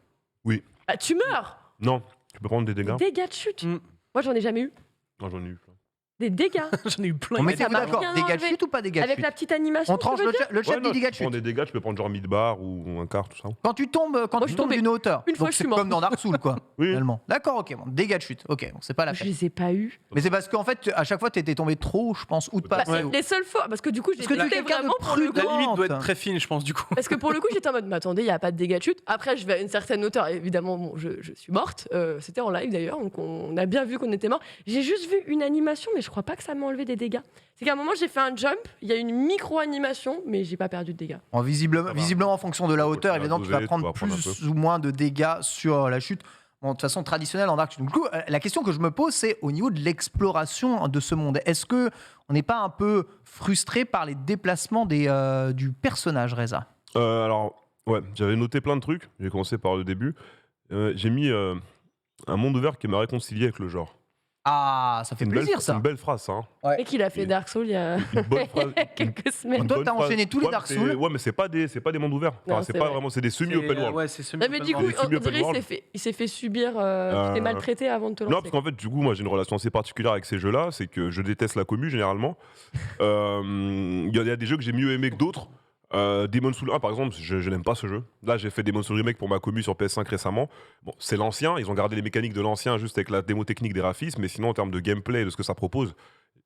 Bah, tu meurs. Non, tu peux prendre des dégâts. Des dégâts de chute. Mm. Moi j'en ai jamais eu. Non, j'en ai eu plein. Des dégâts. J'en ai eu plein. On mais mettez-vous ça m'a d'accord. rien Dégâts de enlevé. chute ou pas dégâts de Avec chute la petite animation. On tranche tu veux dire le chat Ouais, non, dit dégâts de tu prends chute. des dégâts, tu peux prendre genre mid-bar ou un quart, tout ça. Quand tu tombes, Moi, je suis tombée d'une hauteur. une fois, Donc je c'est suis morte. comme dans Dark Souls, quoi. Oui. Finalement. D'accord, ok. Bon, dégâts de chute. Ok, bon, c'est pas la Je peine. les ai pas eu. Mais c'est parce qu'en fait, à chaque fois, t'étais tombé trop, je pense, ou de pas Bah, assez haut. les seules fois, parce que du coup j'ai Parce que t'es testé quelqu'un de vraiment pour le prudent. coup. La limite doit Plante. être très fine, je pense, du coup. Parce que pour le coup, j'étais en mode, mais attendez, il n'y a pas de dégâts de chute. Après, je vais à une certaine hauteur. Évidemment, bon, je suis morte. C'était en live d'ailleurs, donc on a bien vu qu'on était mort. J'ai juste vu une animation, mais je crois pas que ça m'a enlevé des dégâts. C'est qu'à un moment, j'ai fait un jump, il y a une micro-animation, mais j'ai pas perdu de dégâts. Bon, visiblement, en fonction de la hauteur, tu vas évidemment, tu vas doser, prendre tu vas prendre plus ou moins de dégâts sur la chute. Bon, de toute façon, traditionnelle en Dark Souls. Du coup, la question que je me pose, c'est au niveau de l'exploration de ce monde. Est-ce que on n'est pas un peu frustré par les déplacements du personnage, Reza? Alors, ouais, j'avais noté plein de trucs. J'ai commencé par le début. J'ai mis un monde ouvert qui m'a réconcilié avec le genre. Ah, ça fait C'est plaisir, c'est ça. une belle phrase, ça. Hein. Ouais. Et qu'il a fait Dark Souls il y a Une bonne phrase. quelques semaines. une Toi, bonne t'as phrase. enchaîné tous les Ouais, Dark mais Souls. Ouais, mais c'est pas des mondes ouverts. Enfin, Non, c'est c'est pas vrai. vraiment, c'est des semi-open world. Ouais, c'est semi Non, mais du coup, C'est on semi-open dirait world. il s'est fait subir. Tu t'es maltraité avant de te Non, lancer. parce qu'en fait, du coup, moi, j'ai une relation assez particulière avec ces jeux-là. C'est que je déteste la commu, généralement. Il y a des jeux que j'ai mieux aimé que d'autres. Demon's Souls 1, par exemple, je n'aime pas ce jeu. Là, j'ai fait Demon's Souls Remake pour ma commu sur PS5 récemment. Bon, c'est l'ancien. Ils ont gardé les mécaniques de l'ancien juste avec la démo technique des graphismes. Mais sinon, en termes de gameplay et de ce que ça propose,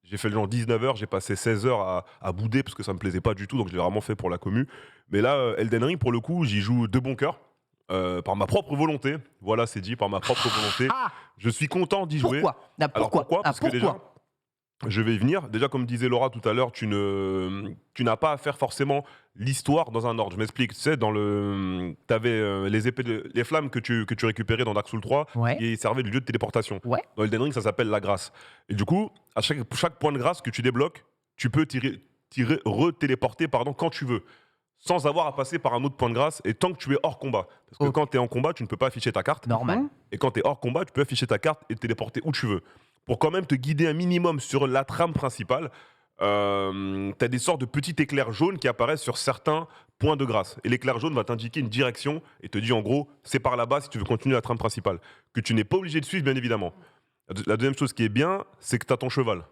j'ai fait le genre 19 heures. J'ai passé 16 heures à bouder parce que ça me plaisait pas du tout. Donc, je l'ai vraiment fait pour la commu. Mais là, Elden Ring, pour le coup, j'y joue de bon cœur. Par ma propre volonté. Voilà, c'est dit, par ma propre volonté. Ah, Je suis content d'y jouer. pourquoi? Ah, Alors pourquoi Parce que déjà, je vais y venir. Déjà, comme disait Laura tout à l'heure, tu n'as pas à faire forcément l'histoire dans un ordre. Je m'explique. Tu sais, t'avais les flammes que tu récupérais dans Dark Souls 3 Ouais. et servaient de lieu de téléportation. Ouais. Dans Elden Ring, ça s'appelle la grâce. Et du coup, à chaque point de grâce que tu débloques, tu peux re-téléporter quand tu veux, sans avoir à passer par un autre point de grâce et tant que tu es hors combat. Parce que Ok. quand tu es en combat, tu ne peux pas afficher ta carte. Normal. Et quand tu es hors combat, tu peux afficher ta carte et te téléporter où tu veux. Pour quand même te guider un minimum sur la trame principale, tu as des sortes de petits éclairs jaunes qui apparaissent sur certains points de grâce. Et l'éclair jaune va t'indiquer une direction et te dit en gros, c'est par là-bas si tu veux continuer la trame principale. Que tu n'es pas obligé de suivre, bien évidemment. La deuxième chose qui est bien, c'est que tu as ton cheval.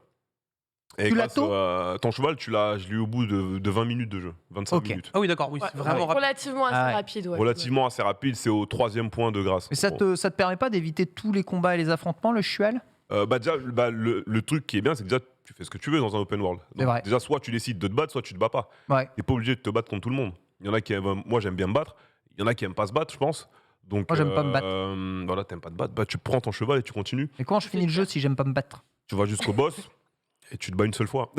Et Tu l'as grâce ton cheval, je l'ai eu au bout de 20 minutes de jeu. 25 Ok. minutes. Ah oui, d'accord, oui, Ouais, c'est vraiment rapide. relativement assez Ah ouais. rapide. Ouais. Relativement assez rapide, c'est au 3e point de grâce. Mais ça te permet pas d'éviter tous les combats et les affrontements, le chuel? Déjà, le truc qui est bien, c'est que déjà, tu fais ce que tu veux dans un open world. C'est vrai. Déjà, soit tu décides de te battre, soit tu te bats pas. Ouais. T'es pas obligé de te battre contre tout le monde. Il y en a qui aiment, moi, j'aime bien me battre. Il y en a qui aiment pas se battre, je pense. Donc, Moi, j'aime pas me battre. Voilà, t'aimes pas te battre. Bah, tu prends ton cheval et tu continues. Mais comment je finis le jeu si j'aime pas me battre? Tu vas jusqu'au boss et tu te bats une seule fois.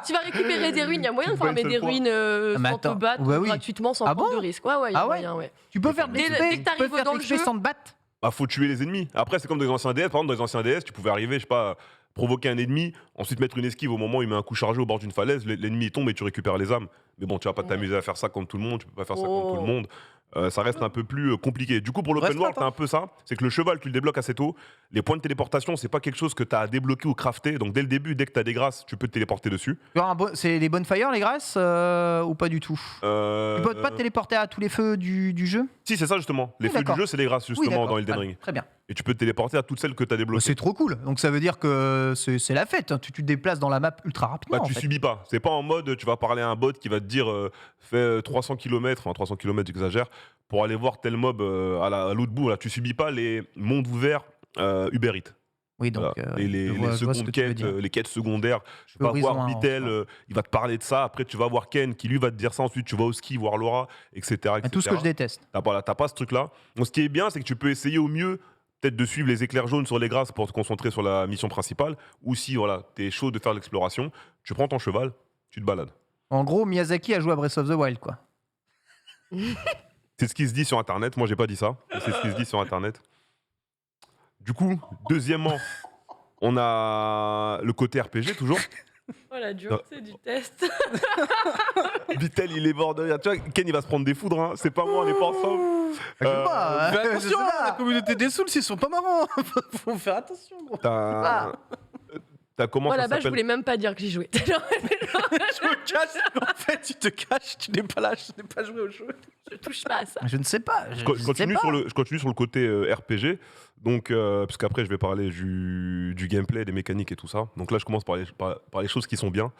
Tu vas récupérer des ruines. Il y a moyen de Tu te bats farmer une des seule fois. ruines Mais sans attends. te battre Bah oui. gratuitement, sans Ah prendre bon de risque. Ouais, il y a Ah ouais moyen, ouais. Tu peux faire de Dès- l'XP, dès que tu t'arrives peux faire de dans le l'XP jeu- sans te battre? Bah, faut tuer les ennemis. Après, c'est comme dans les anciens DS. Par exemple, dans les anciens DS, tu pouvais arriver, je sais pas, provoquer un ennemi, ensuite mettre une esquive au moment où il met un coup chargé au bord d'une falaise, l'ennemi tombe et tu récupères les âmes. Mais bon, tu vas pas t'amuser à faire ça contre tout le monde, tu peux pas faire ça contre tout le monde. Ça reste un peu plus compliqué. Du coup, pour l'open world, t'as un peu ça. C'est que le cheval, tu le débloques assez tôt. Les points de téléportation, c'est pas quelque chose que t'as à débloquer ou crafter. Donc dès le début, dès que t'as des grâces, tu peux te téléporter dessus. C'est les bonfires, les grâces ou pas du tout Tu peux pas te téléporter à tous les feux du jeu? Si, c'est ça justement. Les feux du jeu, c'est les grâces justement dans Elden Ring. Très bien. Et tu peux te téléporter à toutes celles que t'as débloquées. C'est trop cool. Donc ça veut dire que c'est la fête. Tu te déplaces dans la map ultra rapidement. Bah, tu subis pas. C'est pas en mode tu vas parler à un bot qui va te dire fais 300 km, enfin 300 km, j'exagère, pour aller voir tel mob à l'autre bout. Là, tu subis pas les mondes ouverts Uber Eats. Oui, donc voilà. Et les secondes quêtes, les quêtes secondaires. Tu vas voir Vitel, il va te parler de ça. Après, tu vas voir Ken qui lui va te dire ça. Ensuite, tu vas au ski voir Laura, etc. Tout ce que je déteste. T'as pas ce truc-là. Donc, ce qui est bien, c'est que tu peux essayer au mieux peut-être de suivre les éclairs jaunes sur les grâces pour te concentrer sur la mission principale. Ou si voilà, t'es chaud de faire l'exploration, tu prends ton cheval, tu te balades. En gros, Miyazaki a joué à Breath of the Wild, quoi. C'est ce qui se dit sur Internet. Moi, j'ai pas dit ça. C'est ce qui se dit sur Internet. Du coup, deuxièmement, on a le côté RPG toujours. Oh la dureté du test. Vitel, il est mort de rire. Tu vois, Ken, il va se prendre des foudres. Hein. C'est pas moi, on n'est pas ensemble. Mais attention, la communauté des Souls, ils sont pas marrants. Faut faire attention, gros. T'as comment ça là-bas, je s'appelle voulais même pas dire que j'y jouais. Je me cache. En fait, tu te caches, tu n'es pas là, je n'ai pas joué au jeu. Je touche pas à ça. Je ne sais pas. Je continue sur le côté RPG. Donc, puisqu'après, je vais parler du gameplay, des mécaniques et tout ça. Donc là, je commence par les choses qui sont bien.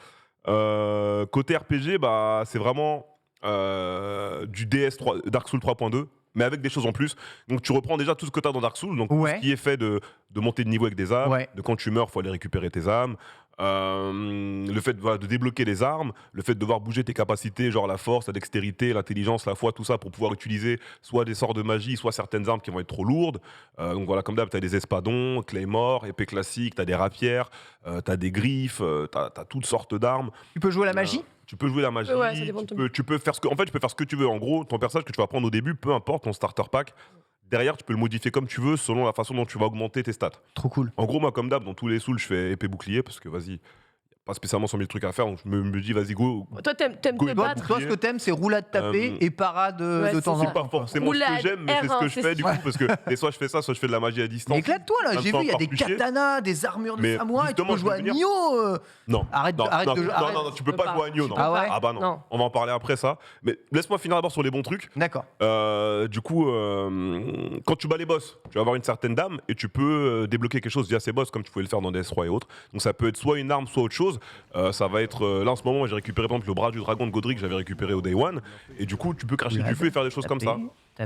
Côté RPG, bah, c'est vraiment du DS3, Dark Souls 3.2. Mais avec des choses en plus. Donc tu reprends déjà tout ce que tu as dans Dark Souls, donc tout ce qui est fait de monter de niveau avec des âmes, de quand tu meurs, il faut aller récupérer tes âmes, le fait de débloquer les armes, le fait de devoir bouger tes capacités, genre la force, la dextérité, l'intelligence, la foi, tout ça pour pouvoir utiliser soit des sorts de magie, soit certaines armes qui vont être trop lourdes. Donc voilà, comme d'hab, tu as des espadons, claymore, épée classique, tu as des rapières, tu as des griffes, tu as toutes sortes d'armes. Tu peux jouer la magie Tu peux jouer la magie, tu peux faire ce que tu veux. En gros, ton personnage que tu vas prendre au début, peu importe, ton starter pack, derrière, tu peux le modifier comme tu veux selon la façon dont tu vas augmenter tes stats. Trop cool. En gros, moi, comme d'hab, dans tous les souls, je fais épée bouclier parce que vas-y, pas spécialement 100 000 trucs à faire, donc je me dis vas-y go. Toi t'aimes te battre. Toi ce que t'aimes c'est roulade taper et parade de temps en temps. C'est pas forcément ce que j'aime, mais c'est ce que je fais du coup parce que soit je fais ça, soit je fais de la magie à distance. Éclate-toi là, j'ai vu il y a des katanas, des armures de samouraï, tu peux jouer à Nioh. Non. Arrête non, tu peux pas jouer à Nioh, non. Ah bah non. On va en parler après ça. Mais laisse-moi finir d'abord sur les bons trucs. D'accord. Du coup, quand tu bats les boss, tu vas avoir une certaine dame et tu peux débloquer quelque chose via ces boss comme tu pouvais le faire dans DS3 et autres. Donc ça peut être soit une arme, soit autre chose. Ça va être là en ce moment, j'ai récupéré par exemple le bras du dragon de Godric, j'avais récupéré au Day One. Et du coup, tu peux cracher du feu et faire des choses comme ça.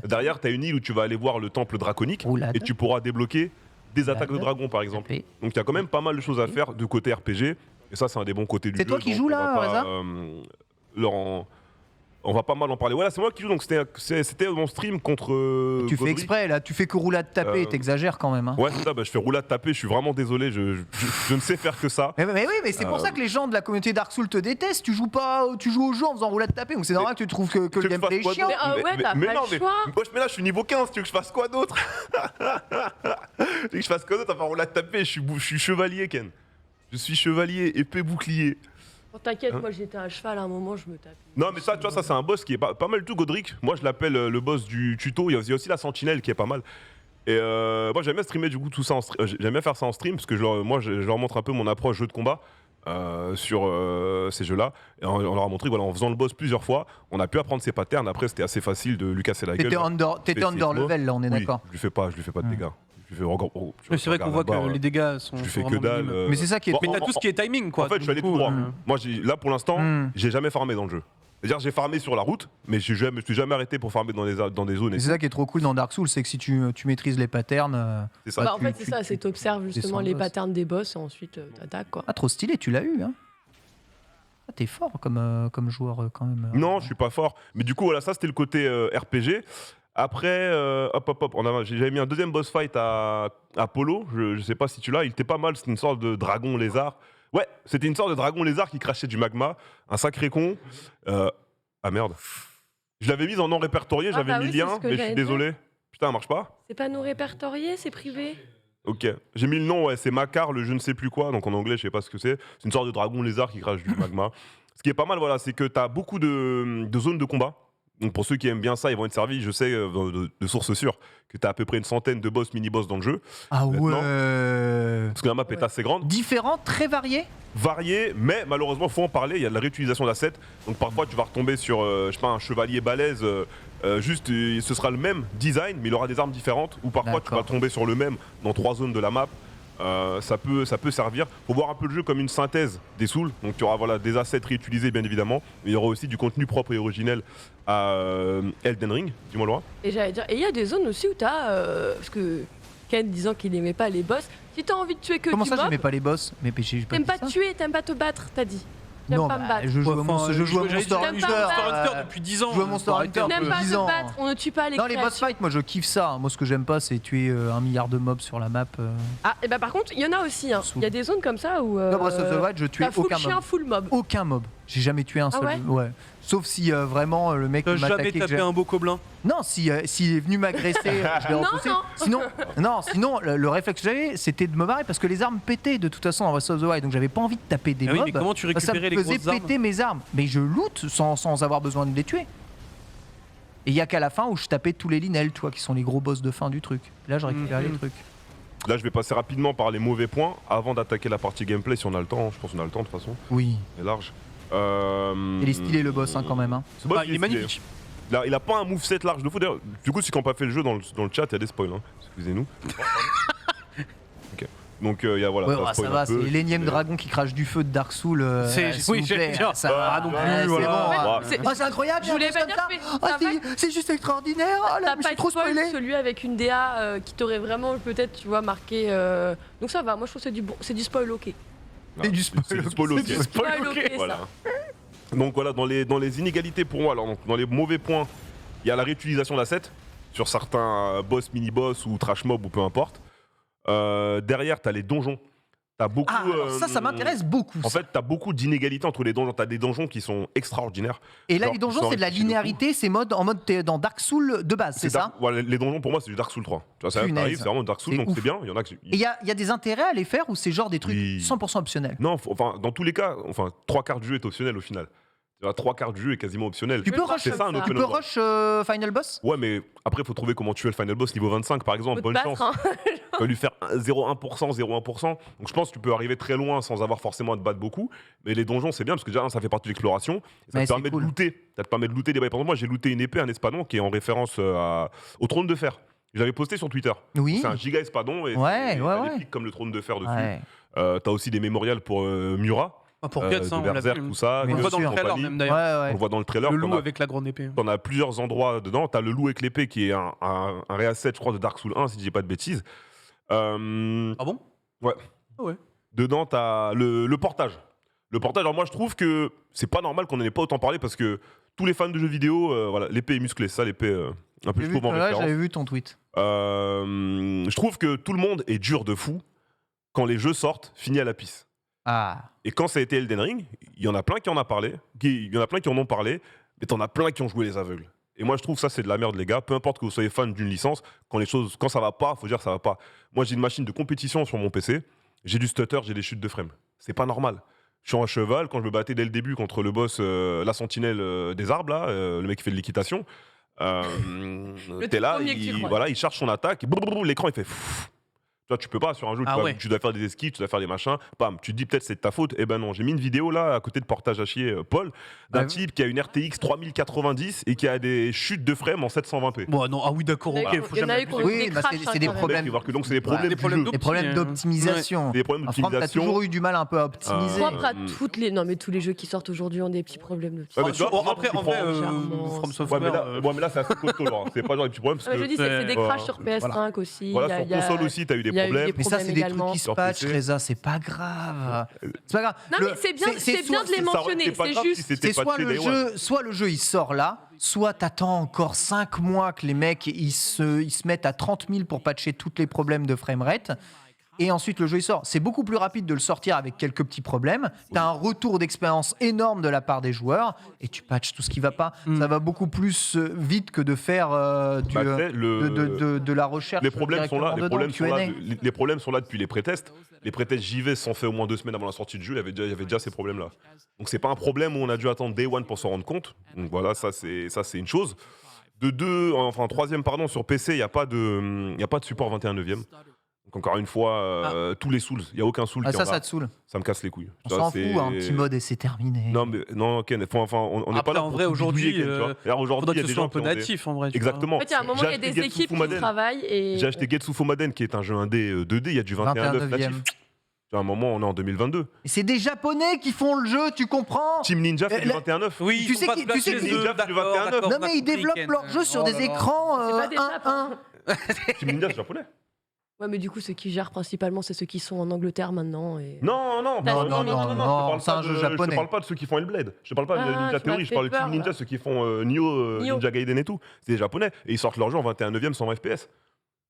Derrière, tu as une île où tu vas aller voir le temple draconique et tu pourras débloquer des attaques de dragon par exemple. Donc il y a quand même pas mal de choses à faire de côté RPG. Et ça, c'est un des bons côtés du jeu. C'est toi qui joues là, Reza on va pas mal en parler. Voilà, c'est moi qui joue, donc c'était mon stream contre. Tu Godric. fais exprès là, tu fais que roulade taper, t'exagères quand même. Hein. Ouais, c'est ça, je fais roulade taper, je suis vraiment désolé, je ne sais faire que ça. Mais oui, mais c'est pour ça que les gens de la communauté Dark Souls te détestent. Tu joues au jeu en faisant roulade taper, donc c'est normal que tu trouves que le gameplay est chiant. Mais là, je suis niveau 15, tu veux que je fasse quoi d'autre? Tu veux que je fasse quoi d'autre à faire roulade taper? Je suis chevalier, Ken. Je suis chevalier, épée bouclier. Oh, t'inquiète, moi j'étais à cheval à un moment, je me tape. Non, mais ça, tu vois, ça c'est un boss qui est pas mal du tout, Godric. Moi, je l'appelle le boss du tuto. Il y a aussi la sentinelle qui est pas mal. Et moi, j'aime bien streamer du coup tout ça. J'aime bien faire ça en stream parce que je leur montre un peu mon approche jeu de combat sur ces jeux-là. Et on leur a montré en faisant le boss plusieurs fois, on a pu apprendre ses patterns. Après, c'était assez facile de lui casser la gueule. T'étais under level là, on est d'accord. Je lui fais pas de dégâts. C'est vrai qu'on voit que les dégâts sont. Je fais que dalle. Mais c'est ça qui est. Mais t'as tout ce qui est timing quoi. En fait, je suis allé tout droit. Moi, là pour l'instant, j'ai jamais farmé dans le jeu. C'est-à-dire, j'ai farmé sur la route, mais je me suis jamais arrêté pour farmer dans des zones. C'est ça qui est trop cool dans Dark Souls, c'est que si tu maîtrises les patterns. C'est ça. En fait, c'est ça, c'est t'observes justement les patterns des boss et ensuite t'attaques quoi. Ah, trop stylé, tu l'as eu, hein. Ah, t'es fort comme joueur quand même. Non, je suis pas fort. Mais du coup, voilà, ça c'était le côté RPG. Après, j'avais mis un deuxième boss fight à Polo. Je sais pas si tu l'as. Il était pas mal. C'était une sorte de dragon lézard. Ouais, c'était une sorte de dragon lézard qui crachait du magma. Un sacré con. Ah merde. Je l'avais mis en non répertorié. J'avais mis le lien, mais je suis désolé. Putain, ça marche pas? C'est pas non répertorié, c'est privé. Ok. J'ai mis le nom, ouais, c'est Macar, le je ne sais plus quoi. Donc en anglais, je sais pas ce que c'est. C'est une sorte de dragon lézard qui crache du magma. Ce qui est pas mal, voilà, c'est que t'as beaucoup de zones de combat. Donc pour ceux qui aiment bien ça, ils vont être servis, je sais, de sources sûres, que t'as à peu près une centaine de boss, mini-boss dans le jeu. Ah Maintenant, ouais. Parce que la map est assez grande. Différents, très variés. Varié, mais malheureusement, faut en parler. Il y a de la réutilisation d'assets. Donc parfois, tu vas retomber sur, je sais pas, un chevalier balèze. Juste, ce sera le même design, mais il aura des armes différentes. Ou parfois, tu vas D'accord. tomber sur le même dans 3 zones de la map. Ça peut servir. Faut voir un peu le jeu comme une synthèse des Souls. Donc, il y aura voilà, des assets réutilisés, bien évidemment. Mais il y aura aussi du contenu propre et originel à Elden Ring. Dis-moi, Laura. Et j'allais dire, et il y a des zones aussi où t'as. Parce que Ken disant qu'il aimait pas les boss, si t'as envie de tuer que Comment du ça, mob, j'aimais pas les boss? Mais j'ai pas t'aimes dit pas ça. tuer, t'aimes pas te battre, t'as dit. T'aimes Non, pas me bah, battre. je joue à Monster j'allais dire, Hunter. T'aimes pas Hunter euh, depuis 10 ans. je joue à Monster Faut arrêter Hunter un peu. T'aimes pas 10 te ans. battre, on ne tue pas les Dans les boss créatures. fights, moi je kiffe ça. Moi ce que j'aime pas, c'est tuer 1 milliard de mobs sur la map. Ah, et bah par contre, il y en a aussi. Hein. Il y a des zones comme ça où. Dans Breath of the Wild, je tuais T'as full aucun chien, mob. full mob. Aucun mob. J'ai jamais tué un Ah seul. ouais Sauf si vraiment le mec T'as m'a jamais attaqué. tapé un beau gobelin. Non, s'il est venu m'agresser, je l'ai Non, repoussé. non. Sinon, le réflexe que j'avais, c'était de me barrer parce que les armes pétaient de toute façon dans Breath of the Wild. Donc j'avais pas envie de taper des Ah oui, mobs. mais comment tu ça récupérais me les faisait grosses armes? péter mes armes. Mais je loot sans avoir besoin de les tuer. Et il y a qu'à la fin où je tapais tous les linels, toi, qui sont les gros boss de fin du truc. Là, je récupérais les trucs. Là, je vais passer rapidement par les mauvais points avant d'attaquer la partie gameplay si on a le temps. Je pense qu'on a le temps de toute façon. Oui. C'est large. Il est stylé le boss quand même. Ce boss, Ah, il est stylé. magnifique. Il a pas un moveset large de fou. D'ailleurs, du coup, si qui n'ont pas fait le jeu dans le chat, il y a des spoils. Hein. Excusez-nous. Ok. Donc, il y a voilà. Ouais, ça ça spoil va, un peu. c'est l'énième dragon qui crache du feu de Dark Souls. Oui, j'allais dire, ça va non plus. ouais, C'est voilà. bon. Ouais. C'est- Oh, c'est incroyable, Je voulais il y a un pas boss dire, comme mais ça. ça Oh, c'est juste extraordinaire. Oh là, T'as je me pas suis de trop spoil spoilé. celui avec une DA qui t'aurait vraiment peut-être, tu vois, marqué. Donc ça va, moi je trouve que c'est du spoil ok. C'est du C'est du spoil C'est ok. du Spoil ok, Voilà. ça. Donc voilà, dans les inégalités pour moi, alors donc, dans les mauvais points, il y a la réutilisation d'assets sur certains boss, mini-boss ou trash mob ou peu importe. Derrière, t'as les donjons. T'as beaucoup. Ah, alors ça m'intéresse beaucoup. En ça. fait, t'as beaucoup d'inégalités entre les donjons. T'as des donjons qui sont extraordinaires. Et là, genre, les qui donjons, sont c'est de la réfléchis de linéarité, c'est en mode t'es dans Dark Souls de base, c'est ça? Voilà, les donjons pour moi, c'est du Dark Souls 3. Tu vois, ça Punaise. arrive, c'est vraiment Dark Souls, C'est donc ouf. c'est bien. Il y en a qui. Et il y a des intérêts à les faire ou c'est genre des trucs Oui. 100% optionnels? Non, enfin, dans tous les cas, enfin, 3/4 du jeu est optionnel au final. 3/4 du jeu est quasiment optionnel. Tu peux crois rush, que C'est ça un ça. open tu peux world. rush Final Boss? Ouais, mais après, il faut trouver comment tuer le final boss niveau 25, par exemple. Faut te Bonne battre, chance. hein. Tu vas lui faire 0,1%, 0,1%. Donc je pense que tu peux arriver très loin sans avoir forcément à te battre beaucoup. Mais les donjons, c'est bien parce que déjà, ça fait partie de l'exploration. Ça Ouais, te permet c'est cool. de looter. Ça te permet de looter des bails. Par exemple, moi, j'ai looté une épée, un espadon qui est en référence au trône de fer. J'avais posté sur Twitter. Oui. C'est un giga espadon et Ouais, c'est ouais, elle est ouais. épique comme le trône de fer dessus. Ouais. T'as aussi des mémorials pour Murat, Ah, pour Guts, de on l'a Berserk, vu. tout ça. Mais On le voit dans le sûr. trailer compagnie. même Ouais, d'ailleurs. On ouais. le voit dans le trailer. Le t'en loup as- avec la grande épée. T'en as plusieurs endroits dedans. T'as le loup avec l'épée qui est un réasset, je crois, de Dark Souls 1, si je dis pas de bêtises. Ah bon? Ouais. Ah ouais. Dedans, t'as le portage. Le portage, alors moi, je trouve que c'est pas normal qu'on n'en ait pas autant parlé parce que tous les fans de jeux vidéo, voilà, l'épée est musclée. Ça, l'épée, un peu, J'ai je vu, trouve en là, référence. j'avais vu ton tweet. Je trouve que tout le monde est dur de fou quand les jeux sortent, finis à la pisse. Ah. Et quand ça a été Elden Ring, il y en a plein qui en a parlé, il y en a plein qui en ont parlé, mais t'en as plein qui ont joué les aveugles. Et moi je trouve ça c'est de la merde les gars, peu importe que vous soyez fan d'une licence, quand ça va pas, faut dire ça va pas. Moi j'ai une machine de compétition sur mon PC, j'ai du stutter, j'ai des chutes de frame. C'est pas normal. Je suis en cheval, quand je me battais dès le début contre le boss, la sentinelle des arbres là, le mec qui fait de l'équitation, t'es tout là, premier que tu croises. voilà, il charge son attaque, et l'écran il fait Toi, tu peux pas sur un jeu, Ah ouais. tu dois faire des esquives, tu dois faire des machins. Bam, tu te dis peut-être c'est de ta faute. Eh ben non, j'ai mis une vidéo là à côté de Portage à chier, Paul, d'un Ouais. type qui a une RTX 3090 et qui a des chutes de frame en 720p. Bon, non, ah oui, d'accord, Il y en a ok, eu- faut il y en a jamais eu qui ont abuser. eu Oui, des bah, crashs, c'est hein, des quand même. problèmes. Tu vois que donc c'est des problèmes Des du problèmes jeu. d'op- Les problèmes Ouais. d'optimisation. Des problèmes En France, t'as d'optimisation. toujours eu du mal un peu à optimiser. Propre à toutes les. Non, mais tous les jeux qui sortent aujourd'hui ont des petits problèmes de. Ouais, mais tu vois, Bon, après, tu en vrai, prends- Charmant. From Ouais, Software. mais là c'est assez costaud, Laurent. C'est pas genre des petits problèmes parce Ah, mais je que. dis, c'est des Ouais. crashs sur PS5 aussi. Voilà, il y a- sur console aussi, t'as eu des il y a eu problèmes. des Mais ça, c'est des trucs également. qui se Sur patchent, PC. Reza, c'est pas grave. C'est pas grave. Non, Le- mais c'est bien de les Ça aurait mentionner. été pas C'est grave si juste. c'était C'est soit patché le Day One. jeu, soit le jeu il sort là, soit t'attends encore 5 mois que les mecs ils se mettent à 30 000 pour patcher tous les problèmes de framerate. et ensuite le jeu il sort. C'est beaucoup plus rapide de le sortir avec quelques petits problèmes. Tu as un retour d'expérience énorme de la part des joueurs et tu patches tout ce qui va pas. Ça va beaucoup plus vite que de faire de la recherche. Les problèmes sont là. Les problèmes sont là depuis les pré-tests. Les pré-tests JV sont faits au moins 2 semaines avant la sortie du jeu. Il y avait déjà ces problèmes-là. Donc c'est pas un problème où on a dû attendre Day One pour s'en rendre compte. Donc voilà, ça c'est une chose. Troisième, sur PC, il n'y a pas de support 21/9e. Donc encore une fois, tous les Souls, il n'y a aucun Soul qui ça te saoule. Ça me casse les couilles. On s'en fout, un petit mode et c'est terminé. Non, Ken, on n'est pas là en pour vrai, aujourd'hui, il faudrait que ce soit un peu natif, en vrai. Exactement. En fait, il y a un moment, il y a des équipes qui travaillent et... J'ai acheté Getsu Fumaden, qui est un jeu indé 2D, il y a du 21/9 natif. À un moment, on est en 2022. Et c'est des Japonais qui font le jeu, tu comprends? Team Ninja fait du 21/9. Oui, tu sais Ninja fait du 21/9. Non mais ils développent leur jeu sur des écrans 1-1. Team Ninja, c'est japonais. Ouais, mais du coup, ceux qui gèrent principalement, c'est ceux qui sont en Angleterre maintenant. Et... Non, c'est un jeu japonais. Je te parle pas de ceux qui font Hellblade. Je te parle pas de Ninja Theory. Je parle de Team Ninja, ceux qui font Nioh, Ninja Gaiden et tout. C'est des japonais. Et ils sortent leur jeu en 21/9e 120 FPS.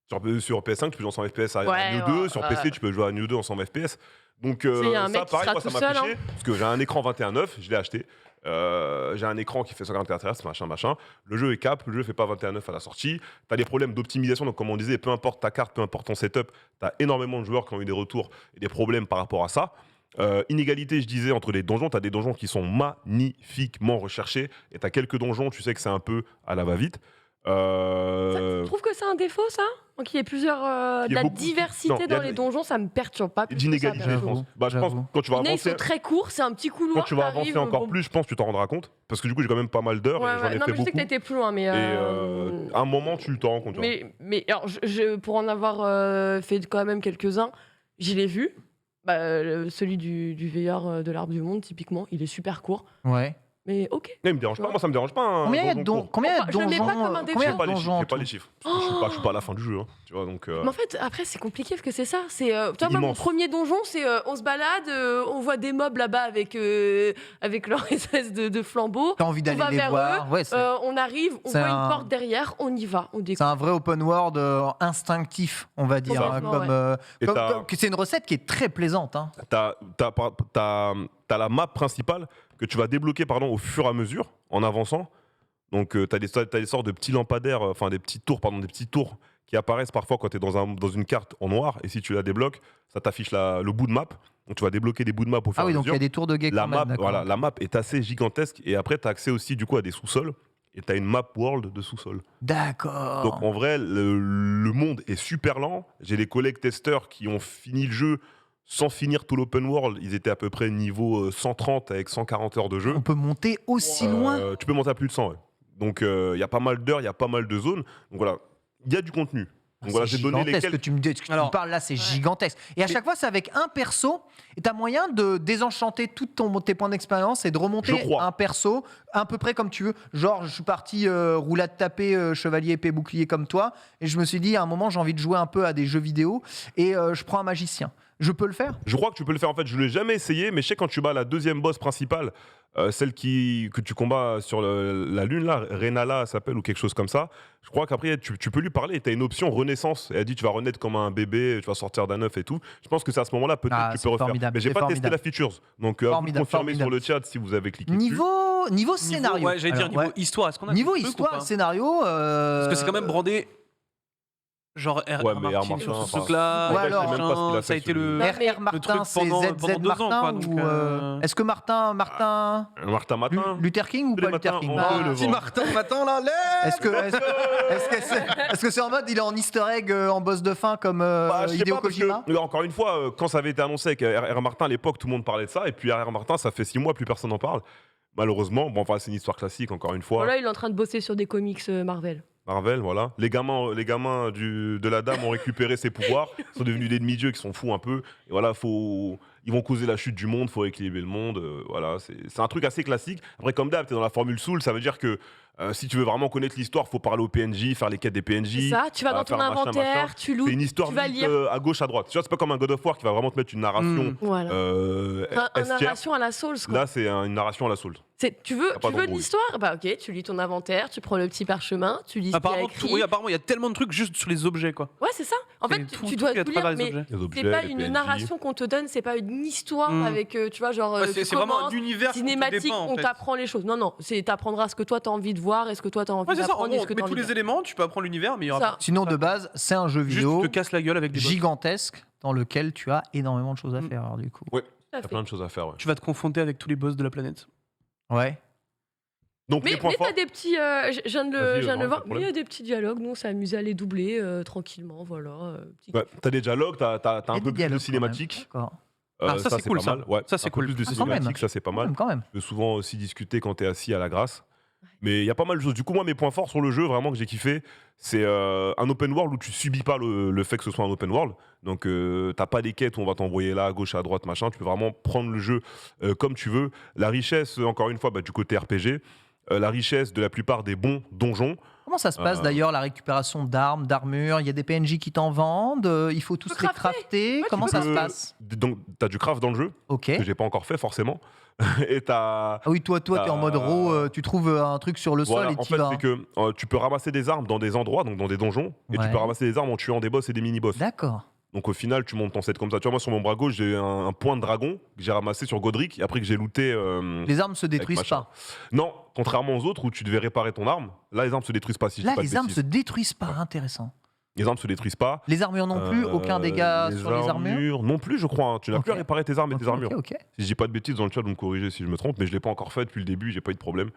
Sur PS5, tu peux jouer en 100 FPS à Nioh 2. Sur PC, tu peux jouer à Nioh 2 en 100 FPS. Donc ça, pareil, moi, ça m'a fiché. Parce que j'ai un écran 21/9, je l'ai acheté. J'ai un écran qui fait 144 Hz, machin. Le jeu est cap, le jeu fait pas 21/9 à la sortie. T'as des problèmes d'optimisation, donc comme on disait, peu importe ta carte, peu importe ton setup, t'as énormément de joueurs qui ont eu des retours et des problèmes par rapport à ça. Inégalité, je disais, entre les donjons, t'as des donjons qui sont magnifiquement recherchés et t'as quelques donjons, tu sais que c'est un peu à la va-vite. Tu trouves que c'est un défaut, ça? Qu'il y ait plusieurs. De la diversité dans les donjons, ça me perturbe pas. D'inégalité, je pense. Je pense quand tu vas avancer. Ils sont très courts, c'est un petit couloir. Quand tu vas avancer encore plus, je pense que tu t'en rendras compte. Parce que du coup, j'ai quand même pas mal d'heures et j'en ai fait beaucoup. Je sais que t'étais plus loin, mais. Et à un moment, tu t'en rends compte. Mais alors, pour en avoir fait quand même quelques-uns, je l'ai vu. Celui du veilleur de l'arbre du monde, typiquement, il est super court. Ouais. Mais ok. Mais il me dérange pas, moi ça me dérange pas. Combien il y a de donjons? Je le mets pas comme un défi. J'ai pas les chiffres. Je suis pas à la fin du jeu. Tu vois, donc, Mais en fait, après, c'est compliqué parce que c'est ça. Moi, mon premier donjon, c'est on se balade, on voit des mobs là-bas avec leur espèce de flambeau. T'as envie d'aller les voir. On arrive, on voit une porte derrière, on y va, on découvre. C'est un vrai open world instinctif, on va dire. C'est une recette qui est très plaisante. T'as la map principale que tu vas débloquer au fur et à mesure en avançant. Donc t'as des sortes de petits lampadaires, des petites tours qui apparaissent parfois quand tu es dans une carte en noir, et si tu la débloques, ça t'affiche le bout de map. Donc tu vas débloquer des bouts de map au fur et à mesure. Donc il y a des tours de guet. La map est assez gigantesque, et après tu as accès aussi du coup à des sous-sols, et tu as une map world de sous-sol. D'accord. Donc en vrai, le monde est super lent. J'ai des collègues testeurs qui ont fini le jeu sans finir tout l'open world. Ils étaient à peu près niveau 130 avec 140 heures de jeu. On peut monter aussi loin? Tu peux monter à plus de 100, ouais. Donc il y a pas mal d'heures, il y a pas mal de zones. Donc voilà, il y a du contenu. Donc voilà, j'ai donné lesquels. Ce que tu me parles là, c'est gigantesque. Et à chaque fois, c'est avec un perso. Et t'as moyen de désenchanter tous tes points d'expérience et de remonter un perso à peu près comme tu veux. Genre, je suis parti roulade tapée, chevalier, épée, bouclier comme toi. Et je me suis dit, à un moment, j'ai envie de jouer un peu à des jeux vidéo. Et je prends un magicien. Je peux le faire? Je crois que tu peux le faire. En fait, je ne l'ai jamais essayé, mais je sais quand tu bats la deuxième boss principale, celle que tu combats sur la lune, là, Renala s'appelle, ou quelque chose comme ça. Je crois qu'après, tu peux lui parler et tu as une option renaissance. Et elle dit tu vas renaître comme un bébé, tu vas sortir d'un œuf et tout. Je pense que c'est à ce moment-là, peut-être tu peux refaire. Mais j'ai pas testé la features. Donc, vous confirmez sur le chat si vous avez cliqué Niveau scénario. Ouais, j'allais dire niveau histoire. Est-ce qu'on a niveau histoire, scénario. Parce que c'est quand même brandé. Genre R. Martin sur ce truc-là. Ouais, alors, ça a été le Martin, c'est ZZ Martin ou est-ce que Martin Luther King ou pas Luther King? Petit Martin Matin là. Est-ce que c'est en mode il est en Easter egg en boss de fin comme Hideo Kojima? Encore une fois, quand ça avait été annoncé avec R. Martin à l'époque, tout le monde parlait de ça, et puis R. Martin, ça fait 6 mois, plus personne n'en parle. Malheureusement, c'est une histoire classique, encore une fois. Voilà, il est en train de bosser sur des comics Marvel. Voilà. Les gamins de la dame ont récupéré ses pouvoirs, sont devenus des demi-dieux qui sont fous un peu. Et voilà, ils vont causer la chute du monde, faut équilibrer le monde. Voilà, c'est un truc assez classique. Après, comme d'hab, t'es dans la formule Soul, ça veut dire que si tu veux vraiment connaître l'histoire, faut parler aux PNJ, faire les quêtes des PNJ. C'est ça, tu vas dans ton faire machin, inventaire, machin. tu loues, C'est une histoire tu vas vite, lire. à gauche, à droite. Tu vois, c'est pas comme un God of War qui va vraiment te mettre une narration. Voilà. Une S-tier. narration à la Souls, quoi. Là, c'est une narration à la Soul. Tu veux pas de d'embrouille. l'histoire? Bah ok, tu lis ton inventaire, tu prends le petit parchemin, tu lis ce qu'il y a Apparemment, écrit. oui, apparemment, il y a tellement de trucs juste sur les objets, quoi. Ouais, c'est ça. En fait, C'est tu dois tout est à tout lire, travers les mais objets. Les objets, c'est pas les une PNJ. narration qu'on te donne, c'est pas une histoire avec, tu vois, genre, Ouais, tu c'est vraiment commences, un univers qu'on te cinématique, dépeint, en on fait. t'apprend les choses. Non, non, t'apprendras ce que toi t'as envie de voir et ce que toi t'as envie Ouais, c'est ça. En d'apprendre gros, et on ce que te met t'as tous envie de les éléments, tu peux apprendre l'univers, mais il y aura Ça. pas. Sinon, de base, c'est un jeu Juste, vidéo tu te casses la gueule avec des boss. gigantesque dans lequel tu as énormément de choses à faire, alors, du coup. Tout à T'as fait. plein de choses à faire, ouais. Tu vas te confronter avec tous les boss de la planète. Ouais. Donc, les Mais points forts. t'as des petits. Je viens de Vas-y, le vraiment, pas voir. de Mais il y a des petits dialogues. Nous, on s'est amusé à les doubler tranquillement. Voilà. Petit- Ouais, t'as des dialogues, t'as Il y un a peu des plus de dialogues, cinématique. quand même. D'accord. Ah, ça, c'est cool, pas ça. mal. Ouais, Ça, c'est un peu cool. plus de Ah, quand même. cinématique, ça c'est pas mal. Quand même. Tu peux souvent aussi discuter quand t'es assis à la grâce. Mais il y a pas mal de choses. Du coup, moi, mes points forts sur le jeu, vraiment que j'ai kiffé, c'est un open world où tu subis pas le fait que ce soit un open world. Donc, t'as pas des quêtes où on va t'envoyer là, à gauche, à droite, machin. Tu peux vraiment prendre le jeu comme tu veux. La richesse, encore une fois, du côté RPG. La richesse de la plupart des bons donjons. Comment ça se passe d'ailleurs, la récupération d'armes, d'armures? Il y a des PNJ qui t'en vendent, il faut tous peux les crafter. crafter. Ouais, Comment tu ça peux- se passe? Donc, t'as du craft dans le jeu, Ok. que j'ai pas encore fait forcément. Et t'as. Ah oui, toi, t'es en mode raw, tu trouves un truc sur le Voilà, sol et en t'y fait, vas. c'est que tu peux ramasser des armes dans des endroits, donc dans des donjons, et Ouais. tu peux ramasser des armes en tuant des boss et des mini-boss. D'accord. Donc au final, tu montes ton set comme ça. Tu vois, moi sur mon bras gauche, j'ai un point de dragon que j'ai ramassé sur Godric, et après que j'ai looté. Les armes se détruisent machin. pas. Non, contrairement aux autres où tu devais réparer ton arme, là les armes se détruisent pas si je Là, dis pas de les armes bêtises. se détruisent pas. Intéressant. Les armes se détruisent pas. Les armures non plus, aucun dégât sur les armures. Non plus, je crois. Hein. Tu n'as Ok. plus à réparer tes armes et tes armures. Ok. Si je dis pas de bêtises dans le chat, vous me corrigez si je me trompe, mais je l'ai pas encore fait depuis le début, j'ai pas eu de problème.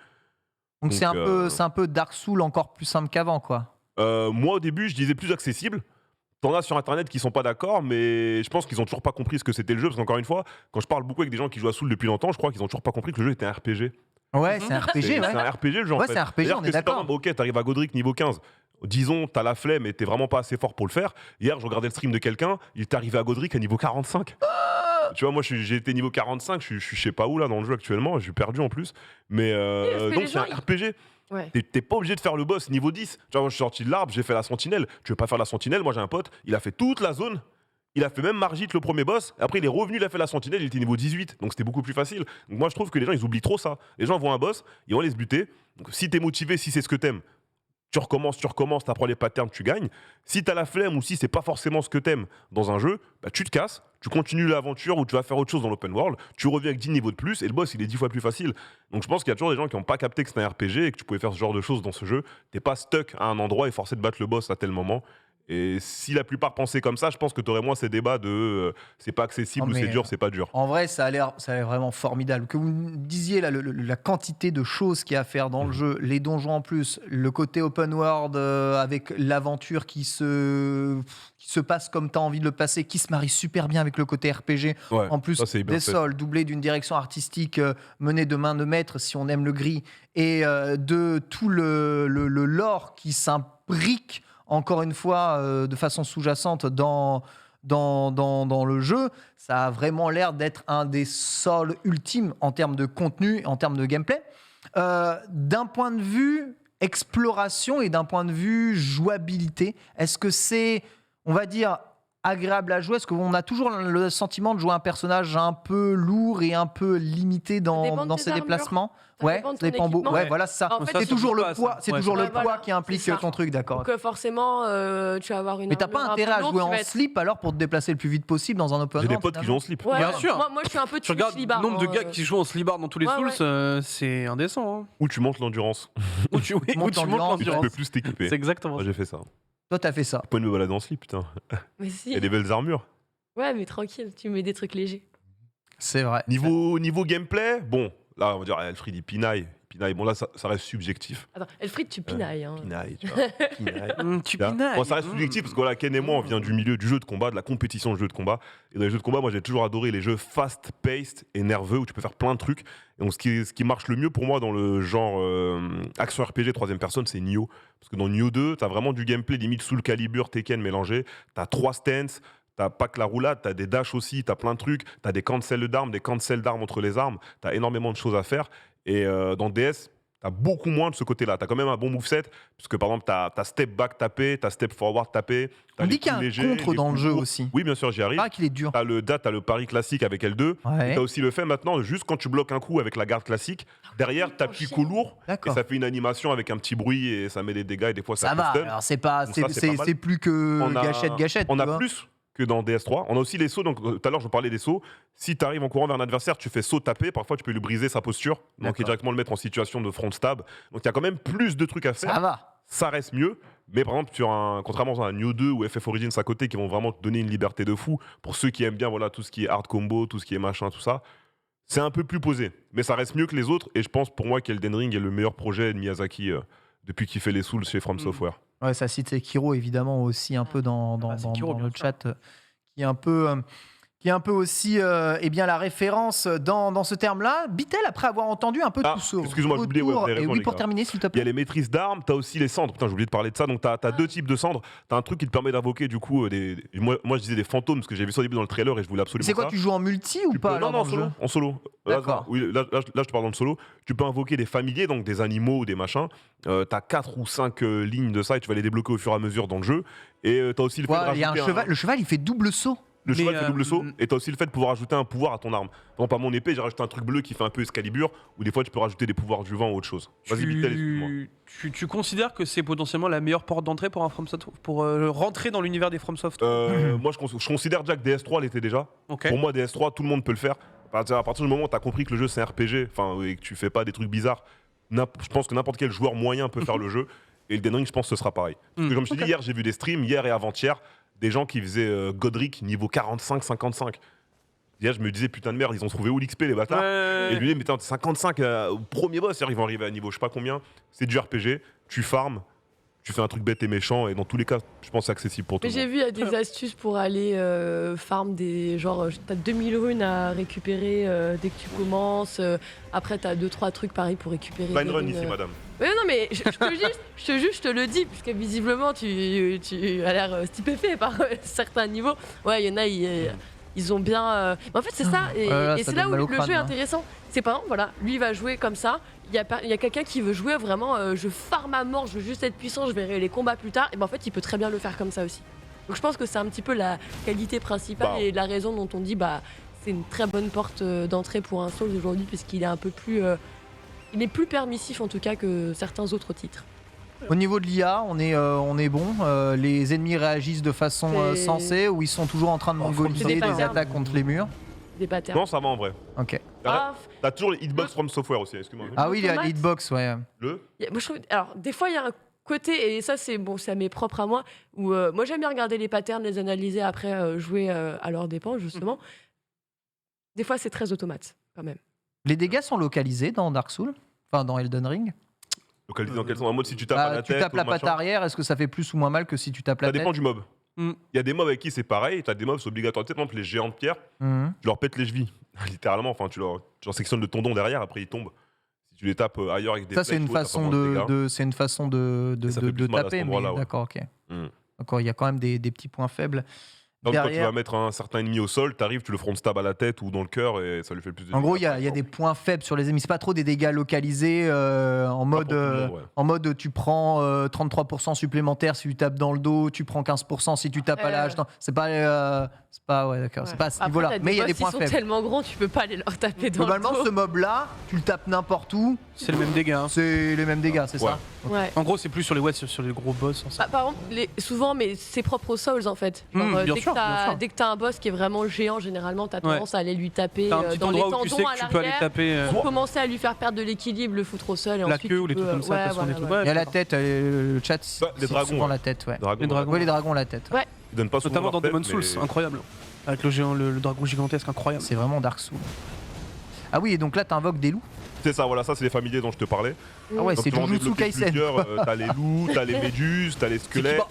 Donc c'est Donc, un peu Dark Souls encore plus simple qu'avant, quoi. Moi au début, je disais plus accessible. T'en as sur internet qui sont pas d'accord, mais je pense qu'ils ont toujours pas compris ce que c'était le jeu. Parce qu'encore une fois, quand je parle beaucoup avec des gens qui jouent à Soul depuis longtemps, je crois qu'ils ont toujours pas compris que le jeu était un RPG. Ouais, c'est un RPG, C'est ouais. un RPG le jeu en Ouais, fait. c'est un RPG, C'est-à-dire on que est si par d'accord. exemple, ok, t'arrives à Godric niveau 15. Disons, t'as la flemme et t'es vraiment pas assez fort pour le faire. Hier, je regardais le stream de quelqu'un, il est arrivé à Godric à niveau 45. Tu vois, moi j'ai été niveau 45, je suis je sais pas où là dans le jeu actuellement, je suis perdu en plus. Mais parce que donc les c'est un gens, RPG. Ouais. T'es pas obligé de faire le boss niveau 10. Tu vois, moi je suis sorti de l'arbre, j'ai fait la sentinelle. Tu veux pas faire la sentinelle? Moi j'ai un pote, il a fait toute la zone. Il a fait même Margit le premier boss. Après, il est revenu, il a fait la sentinelle, il était niveau 18. Donc c'était beaucoup plus facile. Donc moi je trouve que les gens ils oublient trop ça. Les gens voient un boss, ils vont aller se buter. Donc si t'es motivé, si c'est ce que t'aimes, tu recommences, t'apprends les patterns, tu gagnes. Si t'as la flemme ou si c'est pas forcément ce que t'aimes dans un jeu, tu te casses, tu continues l'aventure ou tu vas faire autre chose dans l'open world, tu reviens avec 10 niveaux de plus et le boss il est 10 fois plus facile. Donc je pense qu'il y a toujours des gens qui n'ont pas capté que c'était un RPG et que tu pouvais faire ce genre de choses dans ce jeu. T'es pas stuck à un endroit et forcé de battre le boss à tel moment. Et si la plupart pensaient comme ça, je pense que t'aurais moins ces débats de c'est pas accessible Non, ou c'est mais, dur, c'est pas dur. En vrai, ça a l'air vraiment formidable. Que vous me disiez là, la quantité de choses qu'il y a à faire dans le jeu, les donjons en plus, le côté open world avec l'aventure qui se passe comme tu as envie de le passer, qui se marie super bien avec le côté RPG. Ouais, En plus, ça, c'est bien des fait. sols doublés d'une direction artistique menée de main de maître, si on aime le gris, et de tout le lore qui s'imbrique, encore une fois, de façon sous-jacente dans le jeu. Ça a vraiment l'air d'être un des Souls ultimes en termes de contenu, en termes de gameplay. D'un point de vue exploration et d'un point de vue jouabilité, est-ce que c'est, on va dire, agréable à jouer? Est-ce qu'on a toujours le sentiment de jouer un personnage un peu lourd et un peu limité dépend dans de tes ses armures. déplacements? Ça Ouais, dépend de ça ton dépend beaucoup. équipement. Ouais, voilà, c'est ça. En fait, Ça, C'est ça toujours bouge le pas, poids, ça. c'est Ouais, toujours ça le bouge pas. poids qui Voilà, implique c'est ça. ton truc, d'accord. Donc forcément, tu vas avoir une Mais t'as pas armure un intérêt peu à lourde, jouer tu en vas être- slip alors pour te déplacer le plus vite possible dans un open J'ai world. des potes qui jouent en slip. Ouais, Bien sûr. Moi, je suis un peu Tu team regardes slibard, le nombre de hein, gars qui jouent en slibard dans tous les Ouais, Souls, ouais. c'est indécent. Hein. Ou tu montes l'endurance, Ou tu montes montes l'endurance. et tu peux plus t'équiper. C'est exactement Moi ça. j'ai fait ça. Toi, t'as fait ça. Pas de me balader en slip, putain. Mais si. Il y a des belles armures. Ouais, mais tranquille, tu mets des trucs légers. C'est vrai. Niveau gameplay, bon, là on va dire Alfred il pinaille. Bon là ça reste subjectif. Attends, Elfried, tu pinailles. Hein. Pinaille, tu vois. Pinaille. Tu Tu vois. pinailles. Bon, ça reste subjectif parce que voilà, Ken et moi on vient du milieu du jeu de combat, de la compétition de jeu de combat. Et dans les jeux de combat, moi j'ai toujours adoré les jeux fast-paced et nerveux où tu peux faire plein de trucs. Et donc ce qui marche le mieux pour moi dans le genre action RPG troisième personne, c'est Nioh. Parce que dans Nioh 2, t'as vraiment du gameplay limite Soul Calibur, Tekken mélangé. T'as 3 stances. T'as pas que la roulade, t'as des dashs aussi, t'as plein de trucs, t'as des cancels d'armes, des cancels d'armes entre les armes, t'as énormément de choses à faire. Et dans DS, t'as beaucoup moins de ce côté-là. T'as quand même un bon moveset, puisque par exemple, t'as step back tapé, t'as step forward tapé. On dit qu'il y a un contre dans le jeu aussi. Oui, bien sûr, j'y arrive. Ah, qu'il est dur. T'as le pari classique avec L2. Ouais. Et t'as aussi le fait maintenant, juste quand tu bloques un coup avec la garde classique, derrière, t'appuies coup lourd. Et D'accord. ça fait une animation avec un petit bruit et ça met des dégâts et des fois ça Ça va, stun. alors c'est pas, Donc ça, c'est pas mal. c'est plus que On a- gâchette. On tu a vois. plus que dans DS3. On a aussi les sauts. Donc tout à l'heure, je parlais des sauts. Si tu arrives en courant vers un adversaire, tu fais saut taper. Parfois, tu peux lui briser sa posture. Donc, D'accord. et directement le mettre en situation de front stab. Donc, il y a quand même plus de trucs à faire. Ça va. Ça reste mieux. Mais par exemple, contrairement à un Nioh 2 ou FF Origins à côté qui vont vraiment te donner une liberté de fou, pour ceux qui aiment bien voilà, tout ce qui est hard combo, tout ce qui est machin, tout ça, c'est un peu plus posé. Mais ça reste mieux que les autres. Et je pense pour moi qu'Elden Ring est le meilleur projet de Miyazaki depuis qu'il fait les Souls chez From Software. Ouais, ça cite Sekiro évidemment aussi un peu dans Sekiro, dans bien le sûr. chat, qui est un peu aussi eh bien la référence dans ce terme-là. Bitel, après avoir entendu un peu Ah, tout ce excuse-moi, j'ai oublié, ouais, vous avez et raison, oui, les pour gars. terminer, s'il te Il y a plaît. les maîtrises d'armes, t'as aussi les cendres. Putain, j'ai oublié de parler de ça. Donc, t'as deux types de cendres. T'as un truc qui te permet d'invoquer, du coup, moi, je disais des fantômes, parce que j'ai vu ça au début dans le trailer et je voulais absolument C'est quoi, ça. tu joues en multi ou Tu pas peux- alors, Non, dans le solo. jeu En solo. D'accord. Oui, là, je te parle dans le solo. Tu peux invoquer des familiers, donc des animaux ou des machins. T'as 4 ou 5 lignes de ça et tu vas les débloquer au fur et à mesure dans le jeu. Et t'as aussi le fait de Ouais, il y a un rajouter cheval, le cheval il fait double saut. Le cheval Mais, fait double saut, et t'as aussi le fait de pouvoir ajouter un pouvoir à ton arme. Par exemple, à mon épée, j'ai rajouté un truc bleu qui fait un peu Excalibur, ou des fois tu peux rajouter des pouvoirs du vent ou autre chose. Vas-y, Bitel, excuse-moi. Tu considères que c'est potentiellement la meilleure porte d'entrée pour un FromSoft, pour rentrer dans l'univers des FromSoft? Moi, je considère déjà que DS3 l'était déjà. Ok. Pour moi, DS3, tout le monde peut le faire. À partir du moment où tu as compris que le jeu c'est un RPG, et que tu fais pas des trucs bizarres, je pense que n'importe quel joueur moyen peut faire le jeu. Et Elden Ring, je pense que ce sera pareil. Parce que comme je t'ai dit, hier, j'ai vu des streams, hier et avant-hier, des gens qui faisaient Godric niveau 45-55. Hier, je me disais, putain de merde, ils ont trouvé où l'XP les bâtards? Et je me disais, mais putain, 55 au premier boss, ils vont arriver à niveau je sais pas combien. C'est du RPG, tu farmes, tu fais un truc bête et méchant, et dans tous les cas, je pense que c'est accessible pour tout Mais le j'ai monde. vu, il y a des astuces pour aller farm des. Genre, t'as 2000 runes à récupérer dès que tu commences. Après, t'as 2-3 trucs pareil pour récupérer. Pas des une run runes, ici, madame. Mais non, mais je te le dis, puisque visiblement, tu as l'air stupéfait par certains niveaux. Ouais, il y en a, ils ont bien. Mais en fait, c'est ça, et, là, et ça c'est là donne où mal au le crâne, jeu est hein. intéressant. C'est par exemple, voilà, lui il va jouer comme ça. Il y a quelqu'un qui veut jouer vraiment, je farm à mort, je veux juste être puissant, je verrai les combats plus tard. Et ben en fait, il peut très bien le faire comme ça aussi. Donc je pense que c'est un petit peu la qualité principale Bah. et la raison dont on dit bah c'est une très bonne porte d'entrée pour un Souls aujourd'hui, puisqu'il est un peu plus. Il est plus permissif en tout cas que certains autres titres. Au niveau de l'IA, on est bon. Les ennemis réagissent de façon C'est- sensée ou ils sont toujours en train de c'est mongoliser des des patterns. attaques contre les murs. Des patterns. Non, ça va en vrai. Ok. Ah, T'as toujours les hitbox from software aussi, excuse-moi. Ah oui, il y a Automate. les hitbox, ouais. Le moi, je trouve, alors, des fois, il y a un côté, et ça, c'est bon, ça m'est propre à moi, où moi, j'aime bien regarder les patterns, les analyser, après jouer à leurs dépens, justement. Des fois, c'est très automate, quand même. Les dégâts sont localisés dans Dark Souls, enfin dans Elden Ring. localisé dans quel sens? En mode si tu tapes à la Tu tête. tapes la ou patte machin. arrière, est-ce que ça fait plus ou moins mal que si tu tapes la Ça tête dépend du mob. Mm. Il y a des mobs avec qui c'est pareil, t'as des mobs c'est obligatoire. Tu sais, par exemple, les géants de pierre, Mhm. tu leur pètes les chevilles. Littéralement, enfin, tu leur sectionnes le tendon derrière, après ils tombent. Si tu les tapes ailleurs avec des Ça, c'est flèches une ou autre, ça façon fait moins dégâts. c'est une façon de Et ça fait plus mal à cet taper, mais endroit-là, ouais. d'accord, ok. Mm. D'accord, il y a quand même des petits points faibles. Donc, quand tu Derrière- vas mettre un certain ennemi au sol, t'arrives, tu le front stab à la tête ou dans le cœur et ça lui fait le plus de En gros, il dégâts. y a des points faibles sur les ennemis. C'est pas trop des dégâts localisés en Pas mode. pour tout le monde, ouais. En mode, tu prends 33% supplémentaire si tu tapes dans le dos, tu prends 15% si tu tapes à l'âge. C'est pas, ouais, d'accord, c'est pas à ce Après, niveau-là. t'as Mais il y a des boss, points ils sont faibles. tellement grands, tu peux pas aller leur taper dans Globalement, le ce mob-là, tu le tapes n'importe où, C'est le même dégât. hein. c'est les mêmes dégâts, c'est Ouais. ça dos. Ouais. En gros, c'est plus sur les gros boss. hein, ça. Bah, par exemple, souvent, mais c'est propre aux Souls en fait. Genre, Bien dès, sûr, que t'as, bien sûr. dès que t'as un boss qui est vraiment géant, généralement, t'as tendance à aller lui taper T'as un petit dans les endroit où tu sais tendons à que tu peux aller l'arrière taper pour commencer à lui faire perdre de l'équilibre, le foutre au sol. Et la ensuite, queue tu ou les peux, trucs comme ça. ouais, de toute façon, voilà, des trucs. voilà. Ouais, Il y a la d'accord. tête, le chat, Bah, les c'est dragons, souvent ouais. la tête, ouais. Dragon, Les dragons. Ouais, les dragons, la tête. Ouais. Ils donnent pas souvent Notamment dans leur tête, Demon's Souls, mais- incroyable. Avec le géant, le dragon gigantesque, incroyable. C'est vraiment Dark Souls. Ah oui, et donc là, t'invoques des loups. C'est ça, voilà, ça c'est les familiers dont je te parlais. Ah ouais, Donc, c'est tu vas en Jujutsu débloquer Kaisen. plusieurs, t'as les loups, t'as les méduses, t'as les squelettes,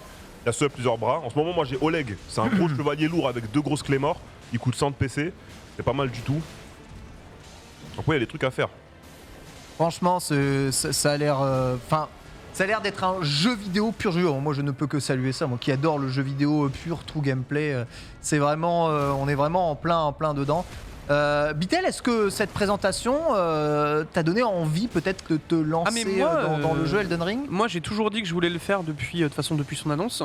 t'as ceux à plusieurs bras. En ce moment, moi j'ai Oleg, c'est un gros chevalier lourd avec 2 grosses clés morts. Il coûte 100 de PC, c'est pas mal du tout. Donc, ouais, il y a des trucs à faire. Franchement, ça a l'air. Enfin, Ça a l'air d'être un jeu vidéo pur jeu. Moi, je ne peux que saluer ça. Moi qui adore le jeu vidéo pur, true gameplay. C'est vraiment, on est vraiment en plein dedans. Bitel, est-ce que cette présentation t'a donné envie peut-être de te lancer dans le jeu Elden Ring ? Moi, j'ai toujours dit que je voulais le faire depuis son annonce.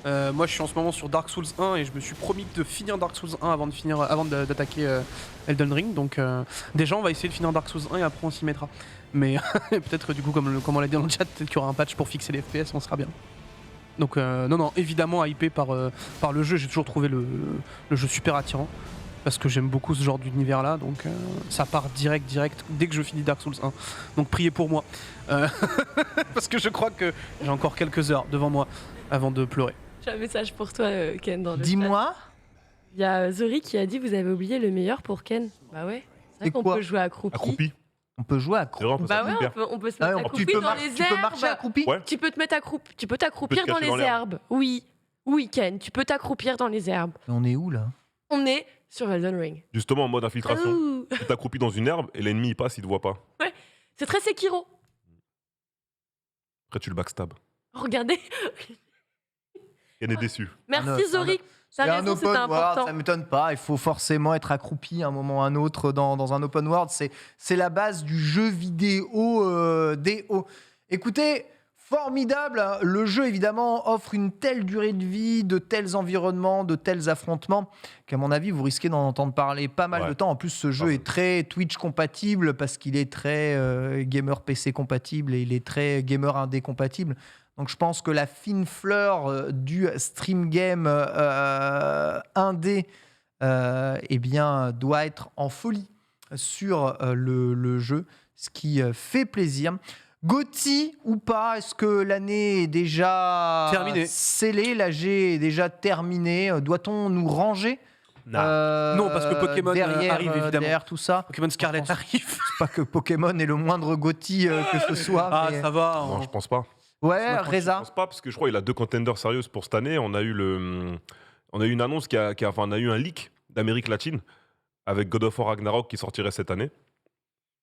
Moi, je suis en ce moment sur Dark Souls 1 et je me suis promis de finir Dark Souls 1 avant d'attaquer Elden Ring. Donc, déjà, on va essayer de finir Dark Souls 1 et après, on s'y mettra. Mais peut-être que du coup, comme on l'a dit dans le chat, peut-être qu'il y aura un patch pour fixer les FPS, on sera bien. Donc, non, évidemment, hypé par le jeu. J'ai toujours trouvé le jeu super attirant. Parce que j'aime beaucoup ce genre d'univers-là, donc ça part direct, dès que je finis Dark Souls 1. Donc priez pour moi. Parce que je crois que j'ai encore quelques heures devant moi avant de pleurer. J'ai un message pour toi, Ken, dans le chat. Dis-moi. Il y a Zori qui a dit vous avez oublié le meilleur pour Ken. Bah ouais, c'est vrai qu'on peut jouer accroupi. Accroupi. On peut jouer accroupi. Bah ouais, on peut se mettre accroupi dans les herbes. Tu peux marcher accroupi. Ouais. Tu peux t'accroupir dans les herbes. Oui, Ken, tu peux t'accroupir dans les herbes. On est où là ? On est sur Elden Ring. Justement en mode infiltration. Ouh. Tu t'accroupis dans une herbe et l'ennemi il passe, il te voit pas. Ouais, c'est très Sekiro. Après tu le backstab. Regardez. Elle est déçue. Merci Zori. T'as raison, c'était important. Ça m'étonne pas. Il faut forcément être accroupi à un moment ou à un autre dans un open world. C'est la base du jeu vidéo DO. Écoutez, formidable. Le jeu, évidemment, offre une telle durée de vie, de tels environnements, de tels affrontements, qu'à mon avis, vous risquez d'en entendre parler pas mal de temps. En plus, ce jeu est très Twitch compatible parce qu'il est très gamer PC compatible et il est très gamer indé compatible. Donc, je pense que la fine fleur du stream game indé eh bien, doit être en folie sur le jeu, ce qui fait plaisir. GOTY ou pas, est-ce que l'année est déjà scellée, l'AG est déjà terminée? Doit-on nous ranger non, parce que Pokémon arrive évidemment. Derrière tout ça. Pokémon Scarlet arrive. C'est pas que Pokémon est le moindre GOTY que ce soit. Ah, mais... ça va. Non, je pense pas. Ouais, Je Reza. pense pas parce que je crois qu'il a 2 contenders sérieuses pour cette année. On a eu une annonce on a eu un leak d'Amérique latine avec God of War Ragnarok qui sortirait cette année.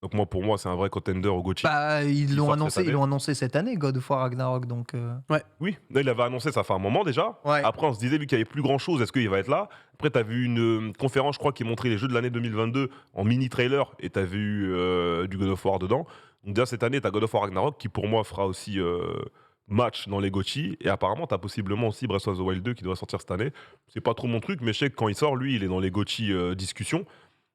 Donc pour moi, c'est un vrai contender au GOTY. Bah, ils l'ont annoncé cette année, God of War Ragnarok, donc. Ouais. Oui, là, il avait annoncé ça fait un moment déjà. Ouais. Après, on se disait vu qu'il y avait plus grand chose, est-ce qu'il va être là? Après, t'as vu une conférence, je crois, qui montrait les jeux de l'année 2022 en mini trailer, et t'as vu du God of War dedans. Donc déjà cette année, t'as God of War Ragnarok qui pour moi fera aussi match dans les GOTY, et apparemment t'as possiblement aussi Breath of the Wild 2 qui doit sortir cette année. C'est pas trop mon truc, mais je sais que quand il sort, lui, il est dans les GOTY discussions.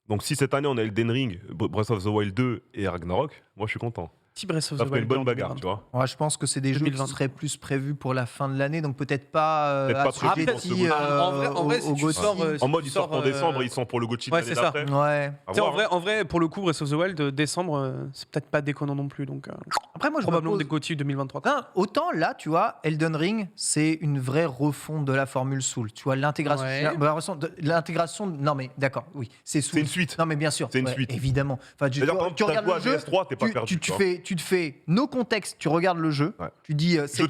Donc si cette année on a Elden Ring, Breath of the Wild 2 et Ragnarok, moi je suis content. Si Breath of the Ça ferait Wild une bonne bagarre, tu vois. Ouais, je pense que c'est des 2020. Jeux qui seraient plus prévus pour la fin de l'année, donc peut-être pas assujettis en vrai, si tu sors, en mode ils sortent en décembre, ils sont pour le GOTY l'année d'après. Ouais. En vrai, pour le coup, Breath of the Wild, décembre, c'est peut-être pas déconnant non plus. Donc, après, moi, je probablement des GOTY 2023. Autant là, tu vois, Elden Ring, c'est une vraie refonte de la formule Soul. Tu vois, l'intégration. Non, mais d'accord, oui, c'est Soul. C'est une suite. Non, mais bien sûr. C'est une suite. Évidemment. Enfin, tu regardes le jeu. PS3, t'es pas perdu. Tu te fais no contexte, tu regardes le jeu, tu dis c'est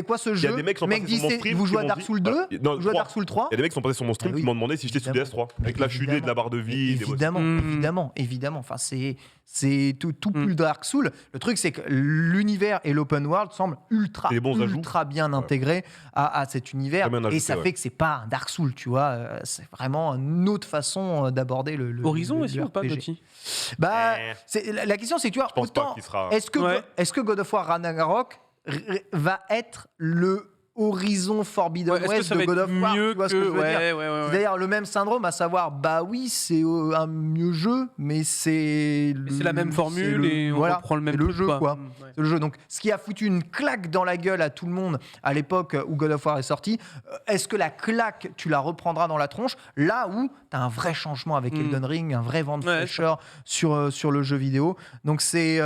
quoi ce jeu? Il y a des mecs qui sont passés sur mon stream. Vous jouez à Dark Souls 2? Vous jouez à Dark Souls 3? Il y a des mecs qui sont passés sur mon stream qui m'ont demandé si j'étais sous DS3 avec la chute de la barre de vie. Évidemment. Enfin, c'est tout plus Dark Souls. Le truc, c'est que l'univers et l'open world semblent ultra bien intégrés à cet univers, et ça fait que c'est pas un Dark Souls, tu vois. C'est vraiment une autre façon d'aborder le Horizon aussi ou pas, GOTY? Bah, la question, c'est, tu vois, autant est-ce que God of War Ragnarok va être le Horizon Forbidden West de God of War, tu vois ce que je veux dire. C'est d'ailleurs le même syndrome, à savoir, bah oui, c'est un mieux jeu, mais c'est la même formule et on reprend le même jeu, quoi. C'est le jeu. Donc, ce qui a foutu une claque dans la gueule à tout le monde à l'époque où God of War est sorti, est-ce que la claque, tu la reprendras dans la tronche, là où t'as un vrai changement avec Elden Ring, un vrai vent de fraîcheur sur le jeu vidéo. Donc, c'est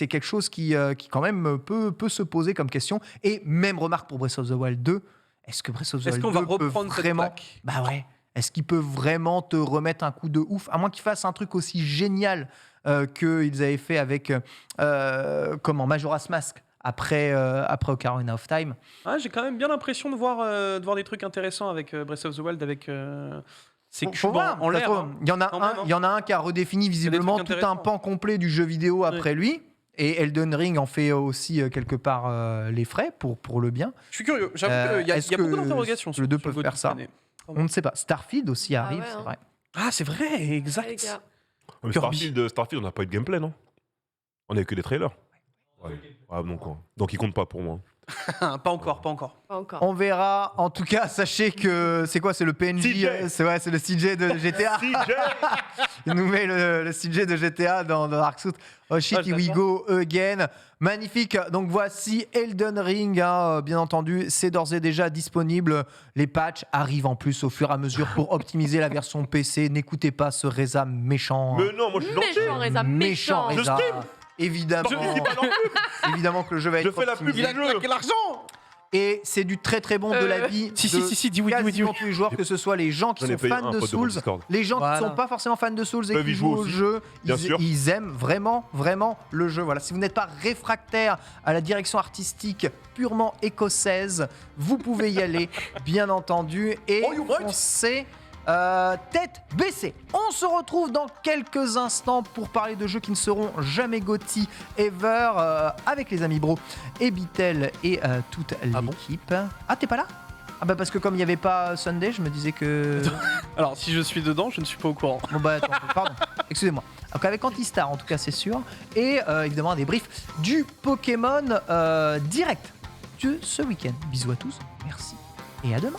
quelque chose qui quand même peut se poser comme question. Et même remarque pour Breath of the Wild 2, est-ce que Breath of the Wild 2 peut vraiment... Bah ouais, est-ce qu'il peut vraiment te remettre un coup de ouf, à moins qu'il fasse un truc aussi génial qu'ils avaient fait avec Majora's Mask après Ocarina of Time. J'ai quand même bien l'impression de voir des trucs intéressants avec Breath of the Wild, avec ces cubes en l'air. Il y en a un qui a redéfini visiblement tout un pan complet du jeu vidéo après lui. Et Elden Ring en fait aussi quelque part les frais pour le bien. Je suis curieux. J'avoue qu'il y a beaucoup d'interrogations. Le 2 peuvent faire ça. On ne sait pas. Starfield aussi arrive, ouais, c'est hein. vrai. Ah, c'est vrai, Les exact. gars. Mais Starfield, on n'a pas eu de gameplay, non? On a eu que des trailers. Ouais. Ah, donc il compte pas pour moi. Pas encore. Pas encore. On verra. En tout cas, sachez que c'est quoi? C'est le PNJ. CJ. C'est le CJ de GTA. Il nous met le CJ de GTA dans Dark Souls. Oh shit, here we go again. Magnifique. Donc voici Elden Ring. Bien entendu, c'est d'ores et déjà disponible. Les patchs arrivent en plus au fur et à mesure pour optimiser la version PC. N'écoutez pas ce Reza méchant. Mais non, moi je suis gentil. Méchant, Reza, méchant. Je Reza. stream. Évidemment. Je dis pas non plus. Évidemment que le jeu va être Je fais la pub optimisé. du jeu. Quel argent! Et c'est du très très bon de la vie. Si, dis oui. Quasiment tous les joueurs, que ce soit les gens qui J'en ai sont payé fans un de pote de mon Souls, Discord. les gens qui Voilà. ne sont pas forcément fans de Souls et Peuvent qui y jouent jouer au aussi. jeu, Bien sûr. ils aiment vraiment le jeu. Voilà. Si vous n'êtes pas réfractaire à la direction artistique purement écossaise, vous pouvez y aller, bien entendu, et foncez tête baissée. On se retrouve dans quelques instants pour parler de jeux qui ne seront jamais GOTY ever avec les amis bro et Bitel et toute l'équipe. Ah, t'es pas là? Ah bah parce que comme il n'y avait pas Sunday, je me disais que... Alors, si je suis dedans, je ne suis pas au courant. Bon bah attends, pardon, excusez-moi. Donc avec Antistar en tout cas c'est sûr. Et évidemment un débrief du Pokémon direct de ce week-end. Bisous à tous, merci et à demain.